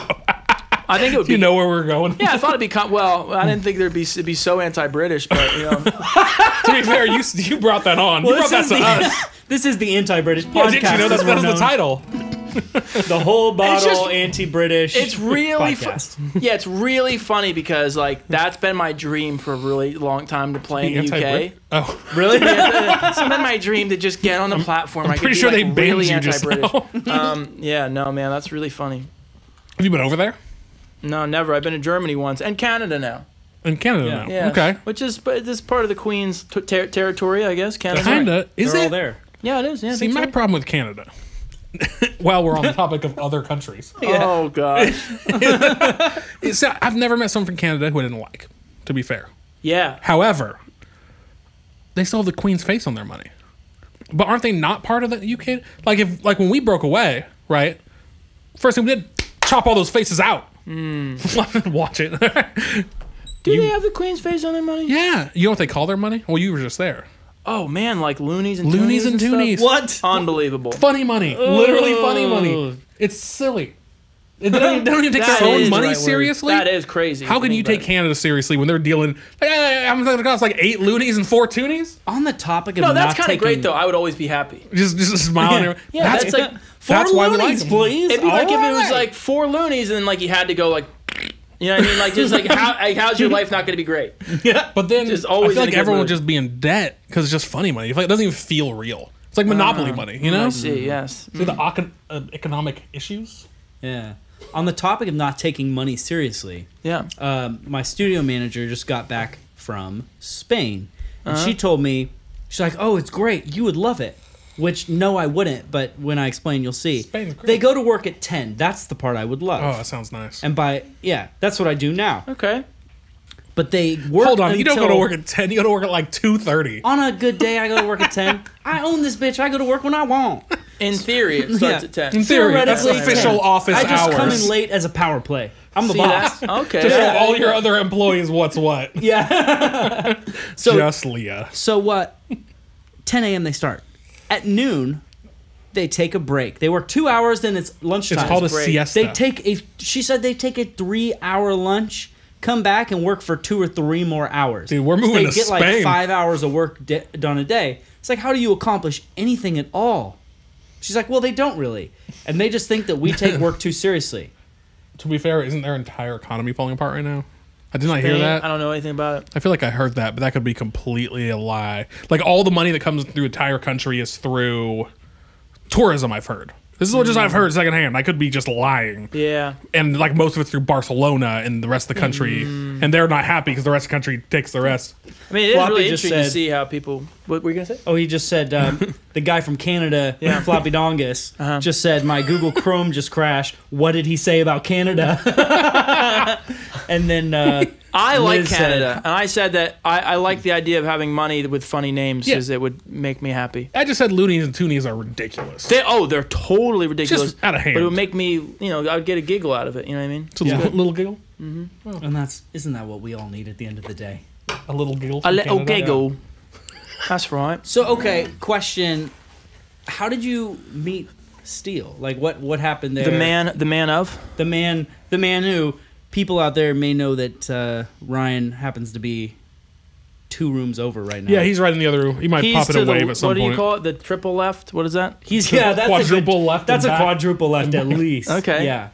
I think it would Do you be. know where we're going? Yeah, I thought it'd be. Well, I didn't think it'd be so anti-British, but you know. To be fair, you brought that on. You brought that to us. This is the anti-British Yeah, podcast. did you know as that we're was the known. title? The whole bottle just- anti-British. It's really podcast. Yeah, it's really funny because like that's been my dream for a really long time to play in the UK. Anti-Brit? Oh, Really? It's been my dream to just get on the platform. I could pretty be, sure like, they banned really you just anti-British. now. Yeah, no, man, that's really funny. Have you been over there? No, never. I've been to Germany once and Canada now. In Canada Yeah. now. Yeah, Okay. Which is, but this is part of the Queen's territory, I guess. Canada. Kinda. Is They're all it? there. Yeah, it is. Yeah. I See, think my so. problem with Canada, while we're on the topic of other countries, Oh god. is that I've never met someone from Canada who I didn't like, to be fair. Yeah. However, they still have the Queen's face on their money. But aren't they not part of the UK? Like when we broke away, right? First thing we did, chop all those faces out. Watch it. Do they have the Queen's face on their money? Yeah. You know what they call their money? Well, you were just there. Oh man, like loonies and Loonies and stuff? toonies. What? Unbelievable. Funny money. Literally funny money. It's silly. They don't even take That their own is the money right word. seriously. That is crazy. How can you take Canada seriously when they're dealing? Like, I'm going to cost like 8 loonies and 4 toonies. On the topic of No, not that's kind of taking... great though. I would always be happy. Just smiling. Yeah, that's like that's why we like loonies, them. please. it'd be like if it was Alright. like 4 loonies and then like you had to go like, you know what I mean? Like just like how's your life not going to be great? But then Just I always feel in a like good everyone would mood. just be in debt because it's just funny money. It doesn't even feel real. It's like Monopoly money, you know? I see. Yes. See the economic issues? Yeah. On the topic of not taking money seriously, Yeah. my studio manager just got back from Spain. And Uh-huh. she told me, she's like, oh, it's great. You would love it. Which, no, I wouldn't, but when I explain, you'll see. Spain's great. They go to work at 10. That's the part I would love. Oh, that sounds nice. And that's what I do now. Okay. But they work Hold on, you don't go to until- work at 10. You go to work at like 2:30. On a good day, I go to work at 10. I own this bitch. I go to work when I want. In theory, it starts Yeah. at 10. In theory, that's Theoretically, official 10. office I just hours. come in late as a power play. I'm the See boss. that? Okay. To show Yeah. all your other employees what's what. Yeah. Just Leah. So what? 10 a.m. they start. At noon, they take a break. They work 2 hours, then it's lunchtime. It's called a break. siesta. She said they take a 3-hour lunch, come back and work for 2 or 3 more hours. Dude, we're moving they to get like Spain. 5 hours of work done a day. It's like, how do you accomplish anything at all? She's like, well, they don't really. And they just think that we take work too seriously. To be fair, isn't their entire economy falling apart right now? I did not hear I that. don't know anything about it. I feel like I heard that, but that could be completely a lie. Like all the money that comes through the entire country is through tourism, I've heard. This is what just I've heard secondhand. I could be just lying. Yeah. And like most of it's through Barcelona and the rest of the country. And they're not happy because the rest of the country takes the rest. I mean, it is Floppy really just interesting to said- see how people. What were you gonna say? Oh, he just said, the guy from Canada, Floppy Dongus, just said, my Google Chrome just crashed. What did he say about Canada? And then I like Liz said- Canada, and I said that I like the idea of having money with funny names Yeah. because it would make me happy. I just said loonies and toonies are ridiculous. They're totally ridiculous. Just out of hand. But it would make me, I'd get a giggle out of it. You know what I mean? It's a little giggle. and isn't that what we all need at the end of the day? A little giggle. A from little Canada. giggle. That's right. So, okay, question. How did you meet Steele? Like, what happened there? The man of. The man who, people out there may know that Ryan happens to be 2 rooms over right now. Yeah, he's right in the other room. He might pop in to a wave at some what point. do you call it? The triple left? What is that? He's that's quadruple a good, left That's and a back. quadruple left at least. Okay. Yeah.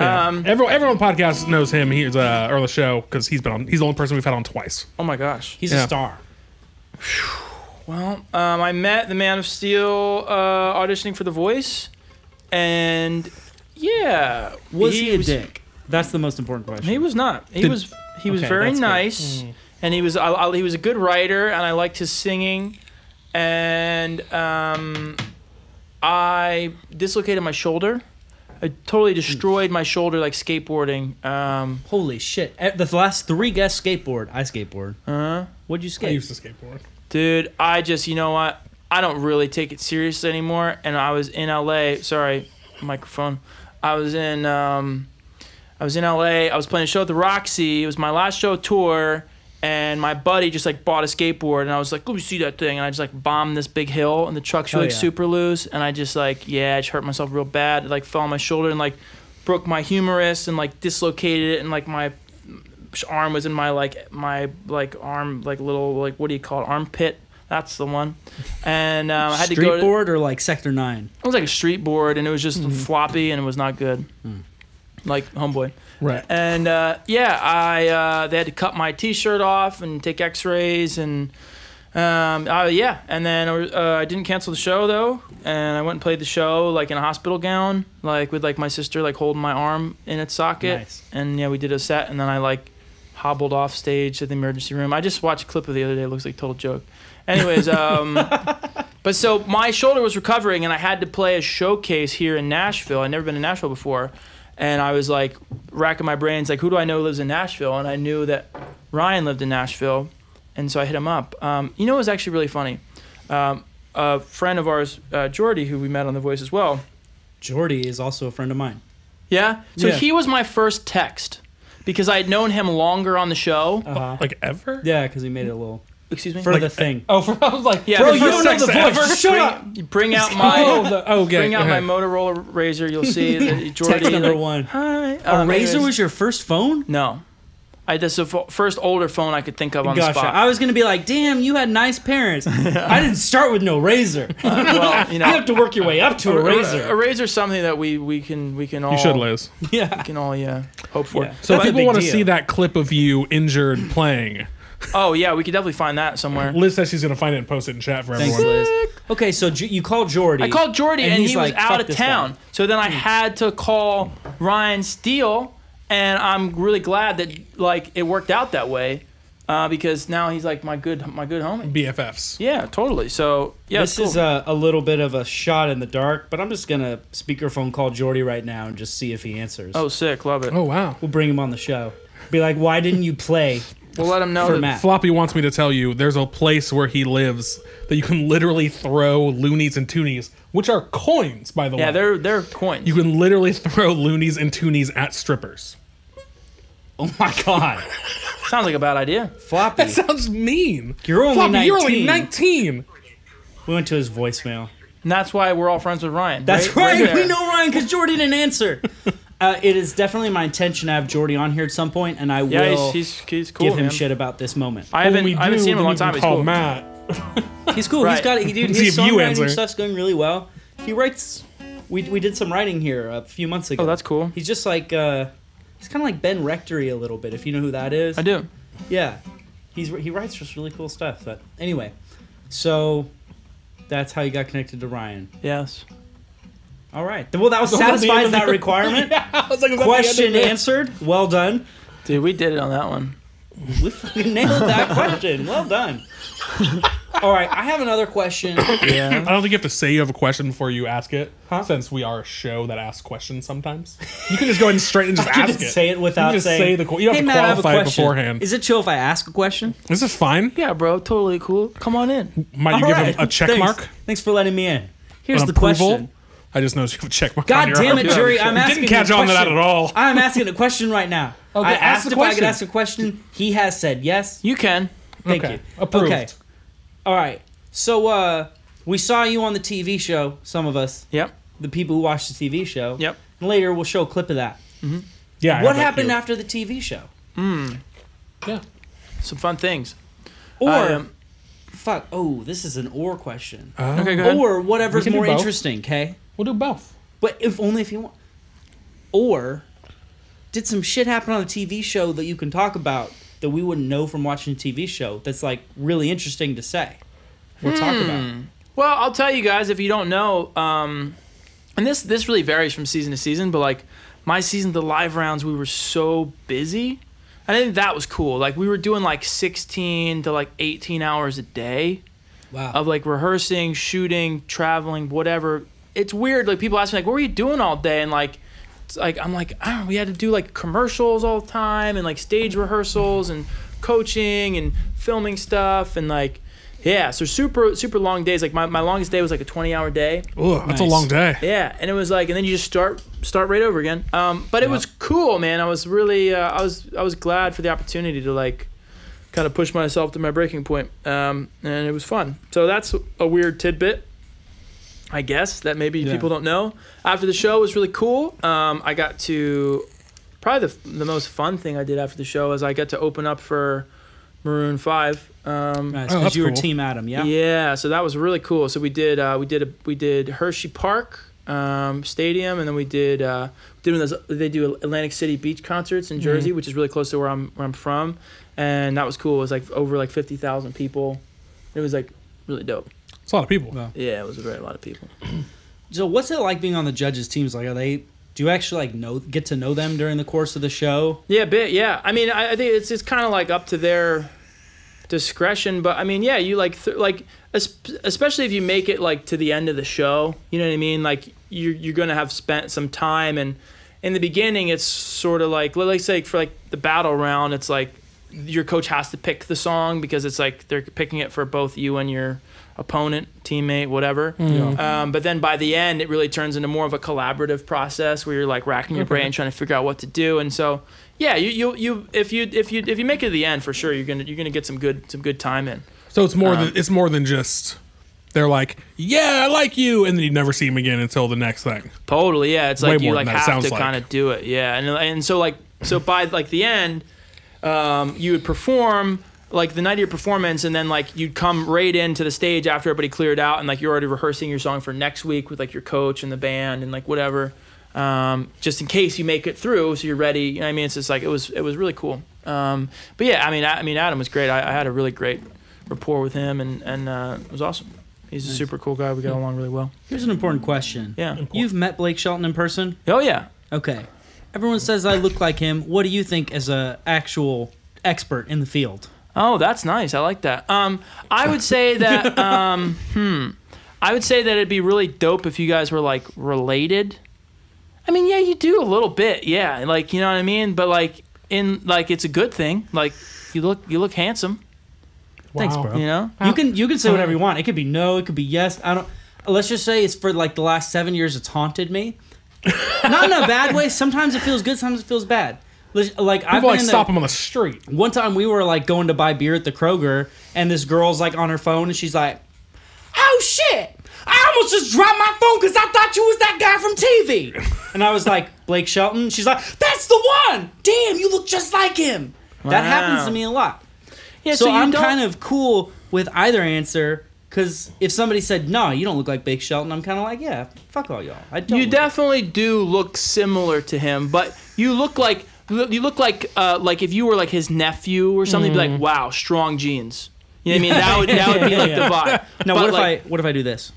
Everyone on the podcast knows him. He's or the show because he's the only person we've had on twice. Oh my gosh. He's Yeah. a star. Well, I met the Man of Steel auditioning for The Voice, and yeah, Was he a dick? That's the most important question. He was not. He was Okay, very that's good. nice, and he was a good writer, and I liked his singing, and I dislocated my shoulder. I totally destroyed my shoulder like skateboarding. Holy shit. The last 3 guests skateboard. I skateboard. What'd you I skate? used to skateboard. Dude, I just, you know what? I don't really take it seriously anymore. And I was in LA. Sorry, microphone. I was in LA. I was playing a show at the Roxy. It was my last show tour. And my buddy just like bought a skateboard. And I was like, let me see that thing. And I just like bombed this big hill. And the truck's really super loose. And I just like, I just hurt myself real bad. It like fell on my shoulder and like broke my humerus and like dislocated it. And like my arm was in my arm little what do you call it, armpit. That's the one. And I had to go Street board or like Sector 9? It was like a street board, and it was just floppy, and it was not good. Like Homeboy. Right. And they had to cut my T-shirt off and take X-rays, and and then I didn't cancel the show though, and I went and played the show like in a hospital gown, like with like my sister like holding my arm in its socket. Nice. And we did a set, and then I like hobbled off stage to the emergency room. I just watched a clip of the other day. It looks like a total joke. Anyways, but so my shoulder was recovering, and I had to play a showcase here in Nashville. I'd never been to Nashville before, and I was like racking my brains, like, who do I know lives in Nashville? And I knew that Ryan lived in Nashville, and so I hit him up. It was actually really funny. A friend of ours, Jordy, who we met on The Voice as well. Jordy is also a friend of mine. Yeah? So Yeah. he was my first text, because I had known him longer on the show. Like ever? Yeah, because he made it a little Excuse me? for the thing. Oh, I was like, Yeah, Bro, the you first don't know sex the ever? voice. Shut up. Bring out my... Bring my Motorola Razor. You'll see that Jordy. Text number like, 1. Hi. A Razor anyways. was your first phone? No. That's the first older phone I could think of on the Gotcha. spot. I was gonna be like, damn, you had nice parents. I didn't start with no Razor. Well, You have to work your way up to a A Razor. Razor's something that we can all... You should, Liz. Yeah. We can all, hope for. Yeah. So if That's a people big want to deal. see that clip of you injured playing, Oh, yeah, we could definitely find that somewhere. Liz says she's going to find it and post it in chat for Thanks, everyone. Liz. Okay, so you called Jordy. I called Jordy, and he's he was like, out "Fuck of this town. guy." So then I had to call Ryan Steele, and I'm really glad that, like, it worked out that way. because now he's like my good homie. BFFs. Yeah, totally. So yeah, This is a little bit of a shot in the dark, but I'm just gonna speakerphone call Jordy right now and just see if he answers. Oh, sick, love it. Oh wow. We'll bring him on the show. Be like, why didn't you play We'll let him know for that. Matt? Floppy wants me to tell you there's a place where he lives that you can literally throw loonies and toonies, which are coins, by the way. Yeah, they're coins. You can literally throw loonies and toonies at strippers. Oh my god, Sounds like a bad idea. Floppy! That sounds mean. You're only Floppy, 19. you're only 19. We went to his voicemail. And that's why we're all friends with Ryan. That's right. there. We know Ryan because Jordy didn't answer. It is definitely my intention to have Jordy on here at some point, and I Yeah, will he's cool. give him man. shit about this moment. I When we haven't do, seen him in a long then time. you He's can call cool. Matt. He's cool. Right. He's got dude. See His if you songwriting answer. stuff's going really well. He writes. We did some writing here a few months ago. Oh, that's cool. He's just like he's kind of like Ben Rectory a little bit, if you know who that is. I do. Yeah, he writes just really cool stuff. But anyway, so that's how you got connected to Ryan. Yes. All right. Well, that Was that the end satisfies of that the- requirement. Yeah, I was like, is that the end of Question it? answered. Well done. Dude, we did it on that one. We fucking nailed that question. Well done. All right, I have another question. I Yeah. don't think you have to say you have a question before you ask it, Huh? since we are a show that asks questions sometimes. You can just go ahead and straight and just You ask just it. say it without you just saying. say the you don't Hey, have to Matt, I have a qualify it question. beforehand. Is it chill if I ask a question? This is fine. Yeah, bro. Totally cool. Come on in. Might you All give right, him a check thanks. mark? Thanks for letting me in. Here's An the approval? question. I just noticed you have a check mark. God on your damn arm. it, jury! I'm asking Didn't catch you a on to that question. at all. I'm asking a question right now. Okay, I ask asked the if I could question. ask a question. He has said yes. You can. Thank Okay, you. approved. Okay. All right. So we saw you on the TV show. Some of us, Yep. the people who watched the TV show. Yep. And later we'll show a clip of that. Yeah. I What have that happened here. after the TV show? Yeah. Some fun things. Or fuck. Oh, this is an or question. Okay, go ahead. Or whatever's We can do more both. interesting. Okay. We'll do both. But if you want. Or did some shit happen on a TV show that you can talk about that we wouldn't know from watching a TV show that's like really interesting to say? We'll talk about it. Well, I'll tell you guys if you don't know, and this really varies from season to season, but like my season, the live rounds, we were so busy. I think that was cool. Like we were doing like 16 to like 18 hours a day Wow. of like rehearsing, shooting, traveling, whatever. It's weird. Like people ask me like, what were you doing all day? And like, it's like I'm like, I don't know, we had to do like commercials all the time and like stage rehearsals and coaching and filming stuff and like. Yeah, so super long days. Like my longest day was like a 20-hour day. Ugh, that's a Nice. long day. Yeah, and it was like, and then you just start right over again. But it was cool, man. I was really, I was glad for the opportunity to like, kind of push myself to my breaking point. And it was fun. So that's a weird tidbit, I guess, that maybe people don't know. After the show was really cool. I got to probably the most fun thing I did after the show is I got to open up for Maroon 5. Nice, Oh, because that's you were cool. Team Adam, yeah? Yeah, so that was really cool. So we did Hershey Park Stadium, and then we did they do Atlantic City beach concerts in Jersey, which is really close to where I'm from, and that was cool. It was like over like 50,000 people. It was like really dope. It's a lot of people. Wow. Yeah, it was a very lot of people. So what's it like being on the judges' teams? Like, do you actually like get to know them during the course of the show? Yeah, a bit. Yeah, I mean, I think it's kind of like up to their discretion, but I mean, yeah, you like especially if you make it like to the end of the show, you know what I mean? Like you're gonna have spent some time, and in the beginning, it's sort of like, let's say for like the battle round, it's like your coach has to pick the song because it's like they're picking it for both you and your opponent, teammate, whatever. But then by the end, it really turns into more of a collaborative process where you're like racking your brain trying to figure out what to do. And so, yeah, you if you make it to the end, for sure, you're gonna get some good time in. So it's more than just they're like, yeah, I like you, and then you never see him again until the next thing. Totally, yeah. It's Way like you more like than that, it have sounds to like. kind of do it, yeah. And so by like the end, you would perform like the night of your performance, and then like you'd come right into the stage after everybody cleared out, and like you're already rehearsing your song for next week with like your coach and the band and like whatever, just in case you make it through, so you're ready. You know what I mean? It's just like it was really cool. But yeah, I mean Adam was great. I had a really great rapport with him, and it was awesome. He's a super cool guy. We got along really well. Here's an important question. Yeah. You've met Blake Shelton in person? Oh yeah. Okay. Everyone says I look like him. What do you think as a actual expert in the field? Oh, that's nice. I like that. I would say that. I would say that it'd be really dope if you guys were like related. I mean, yeah, you do a little bit, yeah. Like, you know what I mean? But like, it's a good thing. Like, you look handsome. Thanks, Wow. bro. You know? You can say whatever you want. It could be no, it could be yes. I don't. Let's just say it's for like the last 7 years. It's haunted me. Not in a bad way. Sometimes it feels good. Sometimes it feels bad. Like People like stop him on the street. One time we were like going to buy beer at the Kroger, and this girl's like on her phone, and she's like, "Oh shit! I almost just dropped my phone because I thought you was that guy from TV." And I was like, "Blake Shelton." She's like, "That's the one! Damn, you look just like him." Wow. That happens to me a lot. Yeah, So you I'm don't- kind of cool with either answer. Because if somebody said, "No, you don't look like Blake Shelton," I'm kind of like, "Yeah, fuck all y'all." I don't. You look definitely do look similar to him, but you look like if you were like his nephew or something. You'd be like, wow, strong genes. You know what I mean? That would be like the vibe. No, But, what if I do this?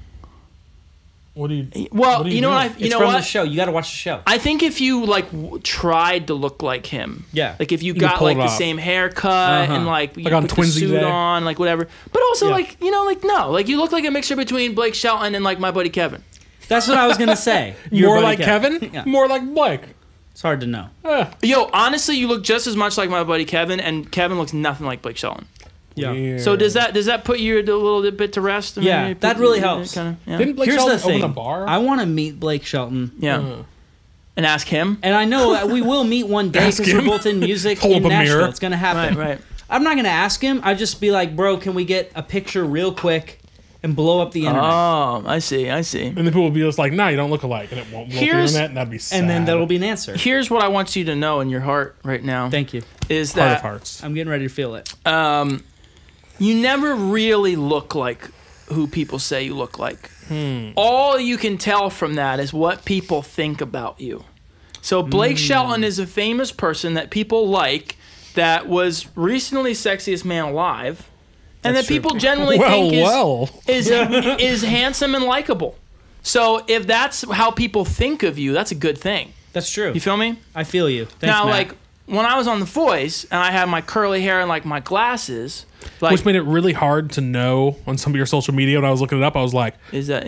What do you? Well, what do you know do? what? You It's know from what? the show. You got to watch the show. I think if you like tried to look like him, Yeah. like if you could got pull like it the off. same haircut and like you Like on put the Twinsy suit Day. on, like whatever. But also Yeah. like no, like you look like a mixture between Blake Shelton and like my buddy Kevin. That's what I was gonna say. Your More buddy like Kevin? Yeah. More like Blake. It's hard to know. Yo, honestly, you look just as much like my buddy Kevin, and Kevin looks nothing like Blake Shelton. Yeah. Weird. So does that put you a little bit to rest? I mean, Yeah, it that put really you- helps. Kinda, yeah. Didn't Blake Here's Shelton the thing. open a bar? I want to meet Blake Shelton. Yeah. And ask him. And I know that we will meet one day Ask because we're him? both in music Hold in up a Nashville. mirror. It's gonna happen. Right. I'm not gonna ask him. I just be like, "Bro, can we get a picture real quick and blow up the internet?" Oh, I see. And then people will be just like, "Nah, you don't look alike," and it won't blow up the Here's- internet, and that'd be sad. And then that'll be an answer. Here's what I want you to know in your heart right now. Thank you. Is heart of that hearts. I'm getting ready to feel it. you never really look like who people say you look like. All you can tell from that is what people think about you. So Blake Shelton is a famous person that people like that was recently sexiest man alive. And That's that people true. generally Well, think is handsome and likable. So if that's how people think of you, that's a good thing. That's true. You feel me? I feel you. Thanks, now, Matt. like when I was on The Voice and I had my curly hair and like my glasses, like Which made it really hard to know on some of your social media. When I was looking it up, I was like, is that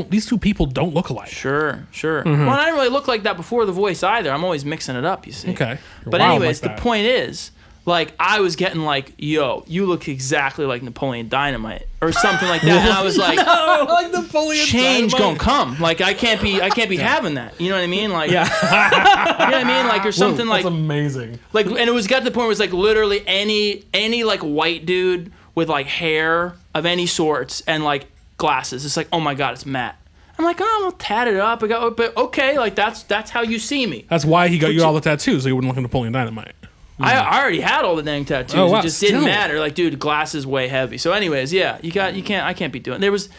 these two people don't look alike. Sure. Well, I didn't really look like that before The Voice either. I'm always mixing it up, you see. Okay. You're But wild anyways, like the that. point is, like, I was getting like, yo, you look exactly like Napoleon Dynamite or something like that. And I was like, like Napoleon change Dynamite. gonna come. Like, I can't be having that. You know what I mean? Like, yeah. you know what I mean? Like, or something That's like, amazing. like, and it was got to the point where it was like literally any like white dude with like hair of any sorts and like glasses. It's like, oh my God, it's Matt. I'm like, oh, I'm all tatted up. I go, but okay, like that's how you see me. That's why he got you all the tattoos, so you wouldn't look like Napoleon Dynamite. I already had all the dang tattoos. Oh, wow, It just didn't still. matter. Like, dude, glasses way heavy. So, anyways, yeah, I can't be doing. There was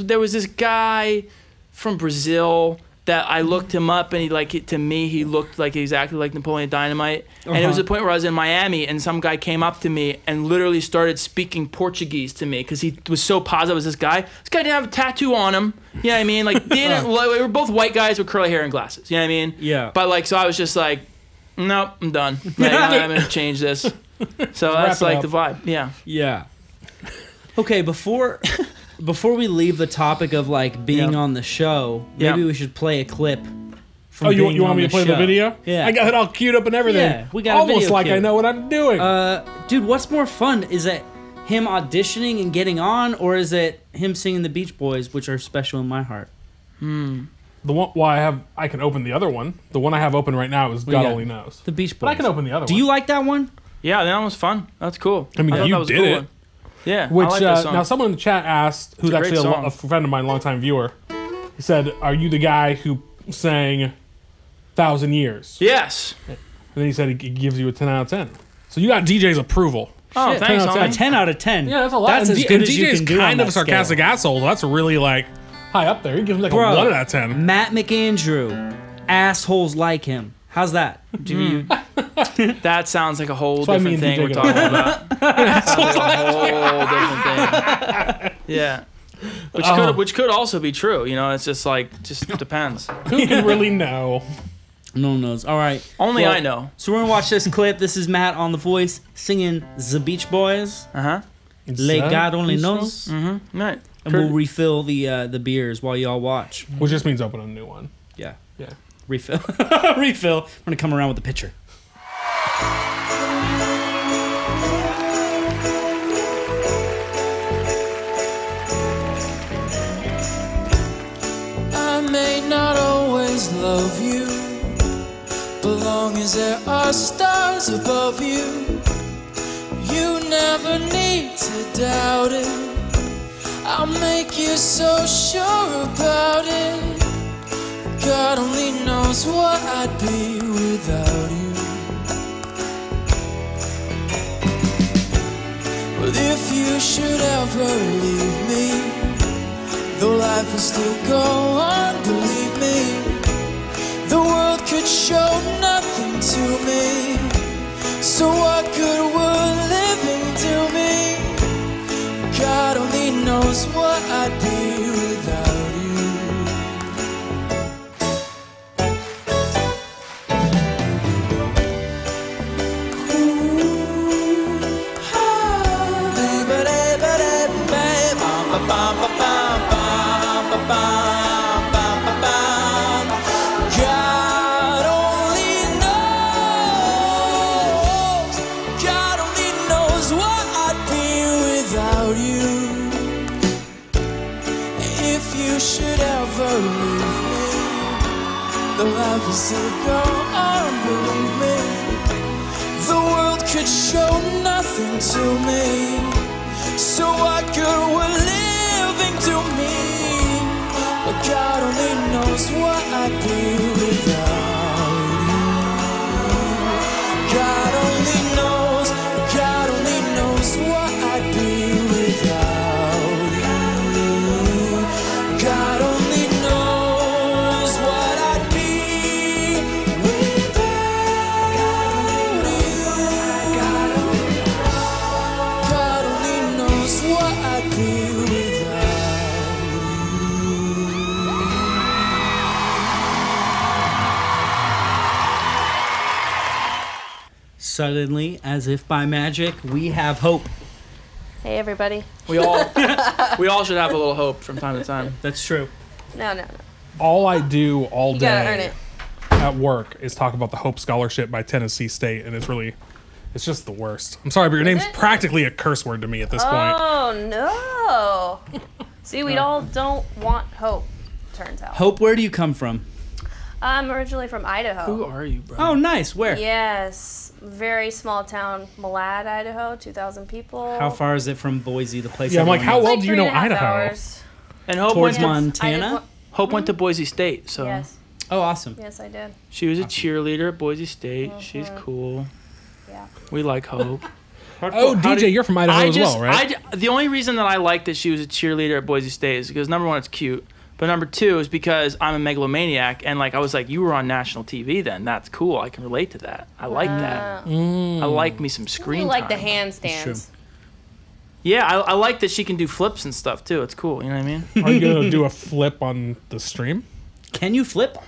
this guy from Brazil that I looked him up, and to me he looked like exactly like Napoleon Dynamite. And it was a point where I was in Miami, and some guy came up to me and literally started speaking Portuguese to me because he was so positive. It was this guy. This guy didn't have a tattoo on him. You know what I mean? Like, we were both white guys with curly hair and glasses. You know what I mean? Yeah. But like, so I was just like, nope, I'm done. Like, I'm gonna change this. So that's it like up. the vibe. Yeah. Yeah. Okay, before we leave the topic of like being Yeah. on the show, Yeah. maybe we should play a clip. From Oh, you being want on me to play the show. video? Yeah. I got it all queued up and everything. Yeah, we got a almost video like I queued. know what I'm doing. Dude, what's more fun? Is it him auditioning and getting on, or is it him singing the Beach Boys, which are special in my heart? The one, well, I can open the other one. The one I have open right now is God got? Only Knows. The Beach Boys. But I can open the other Do one. you like that one? Yeah, that was fun. That's cool. I mean, thought you that was a did cool it. one. Yeah, Which I like that song. now someone in the chat asked, who's a great actually song. a friend of mine, longtime viewer. He said, "Are you the guy who sang 1,000 Years?" Yes. And then he said he gives you a 10 out of 10. So you got DJ's approval. Oh, Shit, thanks, 10 out of homie. 10. 10 out of 10. Yeah, that's a lot. That's and as good and as you DJ's can do on kind of that a sarcastic scale. asshole. So that's really like high up there. He gives him like Bro, a 1 out of 10. Matt McAndrew. Assholes like him. How's that? Do you? That sounds like a whole So I different mean, thing we're DJ talking about. That sounds like a whole different thing. Yeah. Which could also be true. You know, it's just like, just depends. Who can really know? No one knows. All right. Only I know. So we're going to watch this clip. This is Matt on The Voice singing The Beach Boys. Uh-huh. Le God Only Knows. Mm-hmm. Right. And we'll refill the beers while y'all watch. Which just means open a new one. Yeah. Yeah. Refill. Refill. We're going to come around with the pitcher. I may not always love you, but long as there are stars above you, you never need to doubt it. I'll make you so sure about it. God only knows what I'd be without you. But if you should ever leave me, though life will still go on, believe me, the world could show nothing to me. So what good would living do me? God only knows what I'd be without you. God only knows what I'd be without you. If you should ever leave me, the life will still go on, believe me. The world could show nothing to me. So what good would living do me? But God only knows what I'd be without you. God only knows what I'd be without you. God only knows what I'd be without you. God only knows what I'd be without you. Suddenly, as if by magic, we have hope. Hey, everybody. We all should have a little hope from time to time. That's true. No. All I do all You gotta earn day it. at work is talk about the Hope Scholarship by Tennessee State, and it's just the worst. I'm sorry, but your name's it? practically a curse word to me at this point. Oh, no. See, we all don't want hope, turns out. Hope, where do you come from? I'm originally from Idaho. Who are you, bro? Oh, nice. Where? Yes. Very small town, Malad, Idaho, 2,000 people. How far is it from Boise, the place? Yeah, I'm like, everyone how knows? well do you know 3.5 Idaho? hours. And Hope Towards went to, Montana? Hope went to Boise State, so Yes. Oh, awesome. Yes, I did. she was a cheerleader at Boise State. She's cool. Yeah. We like Hope. Oh, DJ, you're from Idaho as well, right? The only reason that I like that she was a cheerleader at Boise State is because, number one, it's cute. But number two is because I'm a megalomaniac, and I was like, you were on national TV then. That's cool. I can relate to that. I like that. I like me some screen You like the time. handstands. Yeah, I like that she can do flips and stuff too. It's cool. You know what I mean? Are you going to do a flip on the stream? Can you flip?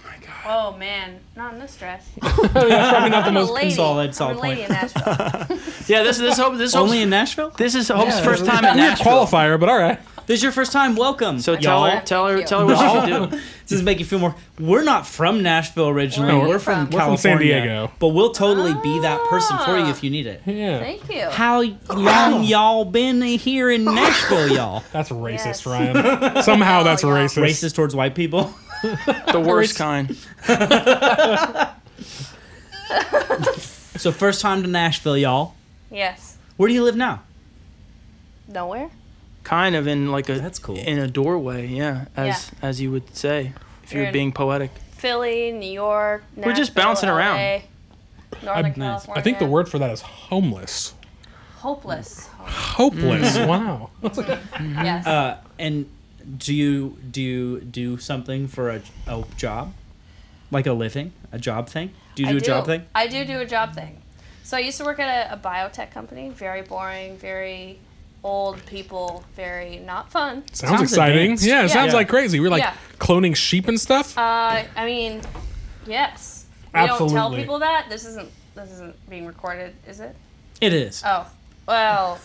Oh, man. Not in this dress. Probably not the I'm a most... lady. solid I'm a lady point. in Nashville. Yeah, this Hope's, Only in Nashville? this is Hope's first time Weird in Nashville. qualifier, but all right. This is your first time. Welcome. So tell y'all. her, tell her Thank you. what she should do. Does this make you feel more? We're not from Nashville originally. Where are you We're from from? We're from California. San Diego. But we'll totally be that person for you if you need it. Yeah. Thank you. How long y'all been here in Nashville, y'all? That's racist, Yes. Ryan. Somehow that's Oh, yeah. racist. Racist towards white people? The worst kind. So first time to Nashville, y'all. Yes. Where do you live now? Nowhere? Kind of in like a That's cool. in a doorway, yeah, as you would say if You're you're in- being poetic. Philly, New York, We're just Nashville, bouncing around. LA, Northern Nice. California. I think the word for that is homeless. Hopeless. Hopeless. Wow. Yes. And do you do something for a job? Like a living? A job thing? Do you do a job thing? I do a job thing. So I used to work at a biotech company. Very boring, very old people, very not fun. Sounds exciting. advanced. Yeah, it sounds Yeah. like crazy. We're like Yeah. cloning sheep and stuff. I mean, yes. You don't tell Absolutely. people that. This isn't being recorded, is it? It is. Oh, well.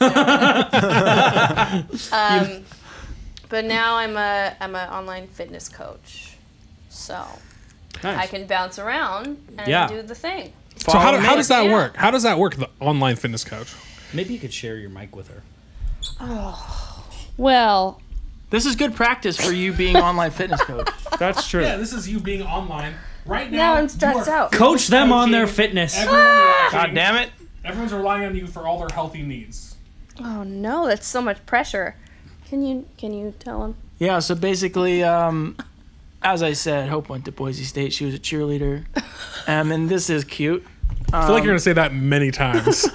But now I'm an online fitness coach, so Nice. I can bounce around and Yeah. do the thing. So how does that Yeah. work? How does that work? The online fitness coach. Maybe you could share your mic with her. Well, This is good practice for you being online fitness coach. That's true. Yeah, this is you being online right now. now I'm stressed out. Coach them on their fitness. God damn it. Everyone's relying on you for all their healthy needs. Oh no, that's so much pressure. Can you tell him? Yeah, so basically, as I said, Hope went to Boise State. She was a cheerleader. And this is cute. I feel like you're gonna say that many times.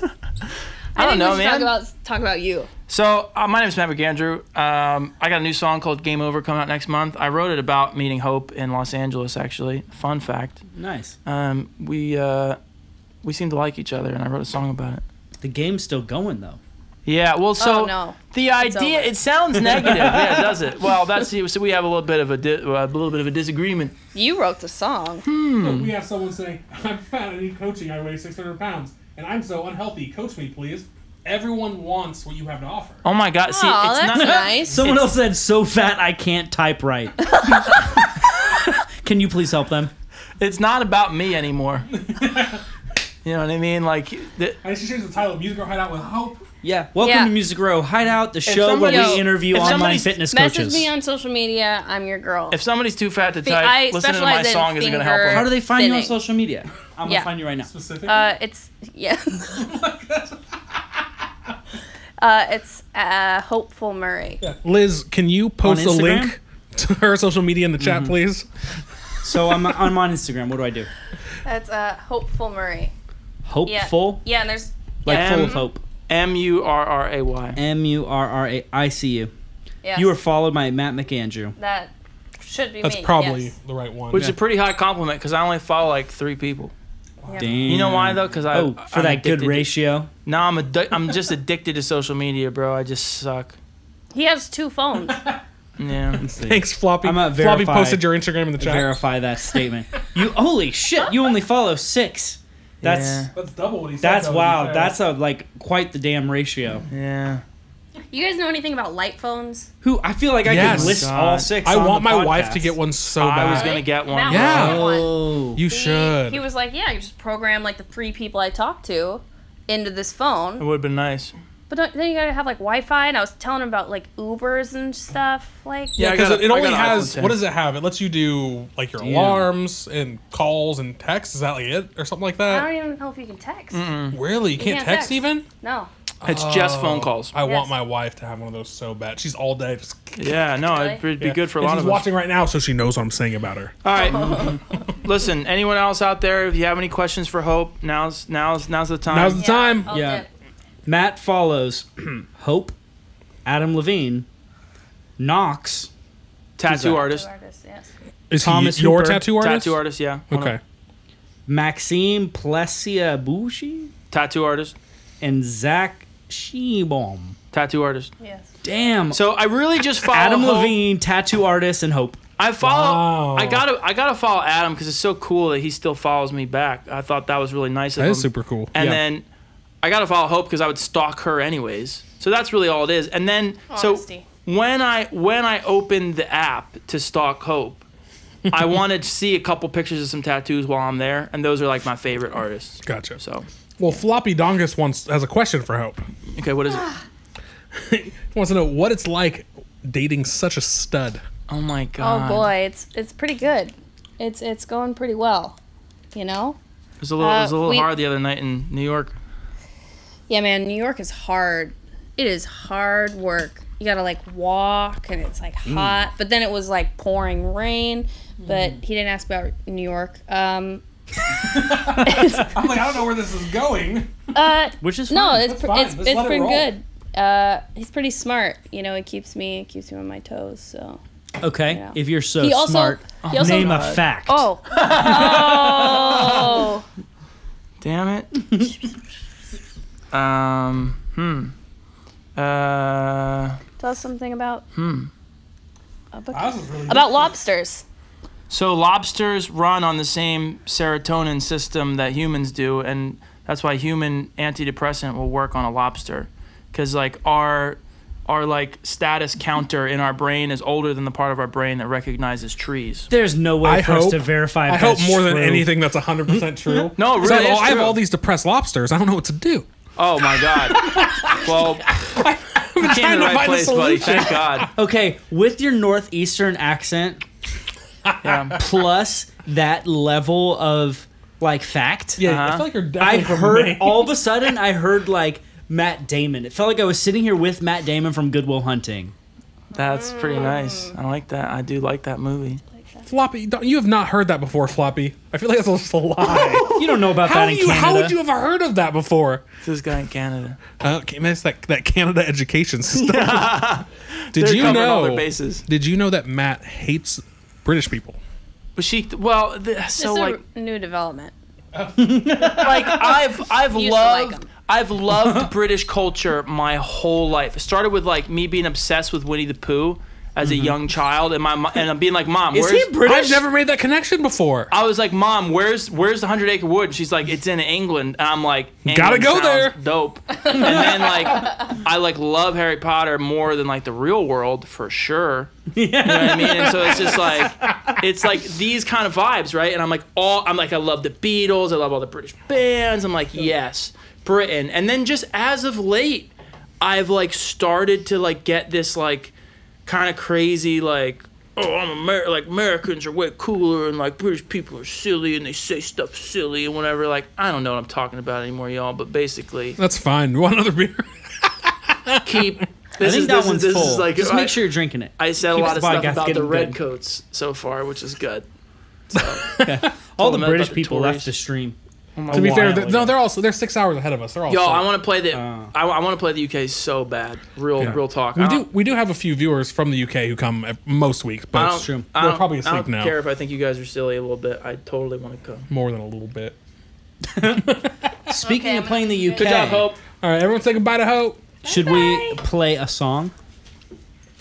I don't know, man. Talk about you. So, my name is Matt McAndrew. I got a new song called Game Over coming out next month. I wrote it about meeting Hope in Los Angeles, actually. Fun fact. Nice. We seem to like each other, and I wrote a song about it. The game's still going though. Yeah, well, so Oh, no. the idea, over. it sounds negative, yeah, does it? Well, so we have a little bit of a disagreement. You wrote the song. We have someone saying, "I'm fat. I need coaching. I weigh 600 pounds, and I'm so unhealthy. Coach me, please." Everyone wants what you have to offer. Oh my God! See, Oh, it's that's not. nice. Someone else said, "So fat I can't type right." Can you please help them? It's not about me anymore. You know what I mean? Like, I should change the title of Music Row Hideout with Hope. Yeah. Welcome Yeah. to Music Row Hideout, the show where somebody- we Yo, interview if online somebody's- fitness Message coaches. me on social media. I'm your girl. if somebody's too fat to I type, listening to my specialize in song isn't gonna help finger- them. How do they find you on Thinning. social media? I'm gonna Yeah. find you right now. Specifically. It's yeah. It's Hopeful Murray. Liz, can you post a On Instagram? link to her social media in the chat, please? So I'm on Instagram. What do I do? That's Hopeful Murray. Yeah. Hopeful, Yeah, and there's like yeah, full of hope. Murray. Murray. I see you. yes, You are followed by Matt McAndrew. that should be That's me. probably yes. the right one. Which is a pretty high compliment because I only follow like 3 people. Yeah. Damn. You know why though? Because Oh, for I'm that good addicted to- ratio. No, I'm just addicted to social media, bro. I just suck. He has 2 phones. Yeah. Thanks, Floppy. I'm at Floppy verify. posted your Instagram in the chat. Verify that statement. You holy shit! You only follow 6. That's Yeah. That's double what he said. that's though, to be wow. fair. That's like quite the damn ratio. Yeah. You guys know anything about light phones? Who I feel like I Yes. could list God. all 6. I on want the my wife podcast. to get one so I bad. was gonna get one. Matt Yeah. wanted one. Oh, You should. He was like, yeah, you just program like the 3 people I talk to into this It phone. would have been nice. But then you gotta have like Wi-Fi, and I was telling him about like Ubers and stuff. Like, Yeah, I because got a- it I only got an has. iPhone 10. What does it have? It lets you do like your Damn. alarms and calls and texts. Is that like it or something like I that? don't even know if you can text. Really? You can't can't text text. even? No. It's just phone calls. I want Yes. my wife to have one of those so bad. She's all day. Just Yeah, no, it'd be Yeah. good for a And lot she's of us. watching right now, so she knows what I'm saying about her. All right. Listen, anyone else out there, if you have any questions for Hope, now's the time. Now's the time. I'll Yeah. dip. Matt follows Hope, Adam Levine, Knox, Tattoo that? artist. Artist, yes. Is Thomas he your Hooper. tattoo artist? Tattoo artist, yeah. Okay. Maxime Plessiabushi, Tattoo artist. and Zach Shebaum. Tattoo artist. Yes. Damn. So I really just follow Adam Hope. Levine, tattoo artist, and Hope. I follow. Wow. I gotta follow Adam because it's so cool that he still follows me back. I thought that was really nice of That him. is super cool. And Yeah. then I gotta follow Hope because I would stalk her anyways. So that's really all it is. And then Honesty. so when I opened the app to stalk Hope, I wanted to see a couple pictures of some tattoos while I'm there, and those are like my favorite artists. Gotcha. So Well, Floppy Dongus has a question for Hope. okay, what is it? He wants to know what it's like dating such a stud. Oh my god. Oh boy, it's pretty good. It's going pretty well. You know? It was a little we- hard the other night in New York. Yeah, man, New York is hard. It is hard work. You gotta like walk, and it's like hot. But then it was like pouring rain. But he didn't ask about New York. I'm like, I don't know where this is going. Which is No, fine. it's That's fine. it's Let's let it been roll. good. He's pretty smart. You know, he keeps me on my toes. So. Okay, Yeah. if you're so He also- smart, he also- name a fact. Oh. Oh. Damn it. Tell us something about. Wow, this is really About lobsters. So lobsters run on the same serotonin system that humans do, and that's why human antidepressant will work on a lobster, because like our like status counter in our brain is older than the part of our brain that recognizes trees. There's no way for us to verify. I hope more than anything that's 100% true. No, really, I have all these depressed lobsters. I don't know what to do. Oh my God. Well, you came in the right place, buddy. Thank God. Okay, with your northeastern accent, plus that level of like fact. Yeah, I feel like you're definitely from heard Maine. all of a sudden. I heard like Matt Damon. It felt like I was sitting here with Matt Damon from Good Will Hunting. That's pretty nice. I like that. I do like that movie. Floppy, you have not heard that before, Floppy. I feel like that's just a lie. You don't know about that in Canada. How would you have heard of that before? This guy in Canada. Okay, man, it's that Canada education stuff. Did They're you covering know? all their bases. Did you know that Matt hates British people? But so It's like a new development. like I've Used to like loved 'em. I've loved British culture my whole life. It started with like me being obsessed with Winnie the Pooh as a young child, and I'm being like, Mom, Is where's he British? I've never made that connection before. I was like, Mom, where's the 100 Acre Wood? And she's like, it's in England. And I'm like, Gotta England go sounds there. Dope. And then like, I like love Harry Potter more than like the real world for sure. You know what I mean? And so it's like these kind of vibes, right? And I'm like, I love the Beatles. I love all the British bands. I'm like, yes, Britain. And then just as of late, I've like started to like get this like kind of crazy like, oh, like Americans are way cooler and like British people are silly and they say stuff silly and whatever. Like, I don't know what I'm talking about anymore, y'all. But basically, That's fine. You want another beer? keep. I think that one's full. Is like, Just make sure you're drinking it. I said a Keeps lot the of stuff podcast about the getting red good. coats so far, which is good. All Told the them British about the people Tories. left the stream. To be fair, while ago. they're 6 hours ahead of us. They're all Yo, sick. I want to play the. I want to play the UK so bad. Real talk. We do have a few viewers from the UK who come most weeks, but I it's don't, true. I They're don't- probably I asleep don't now. care if I think you guys are silly a little bit. I totally want to come. More than a little bit. Speaking of playing the UK, Good job, Hope. All right, everyone say goodbye to Hope. should we play a song?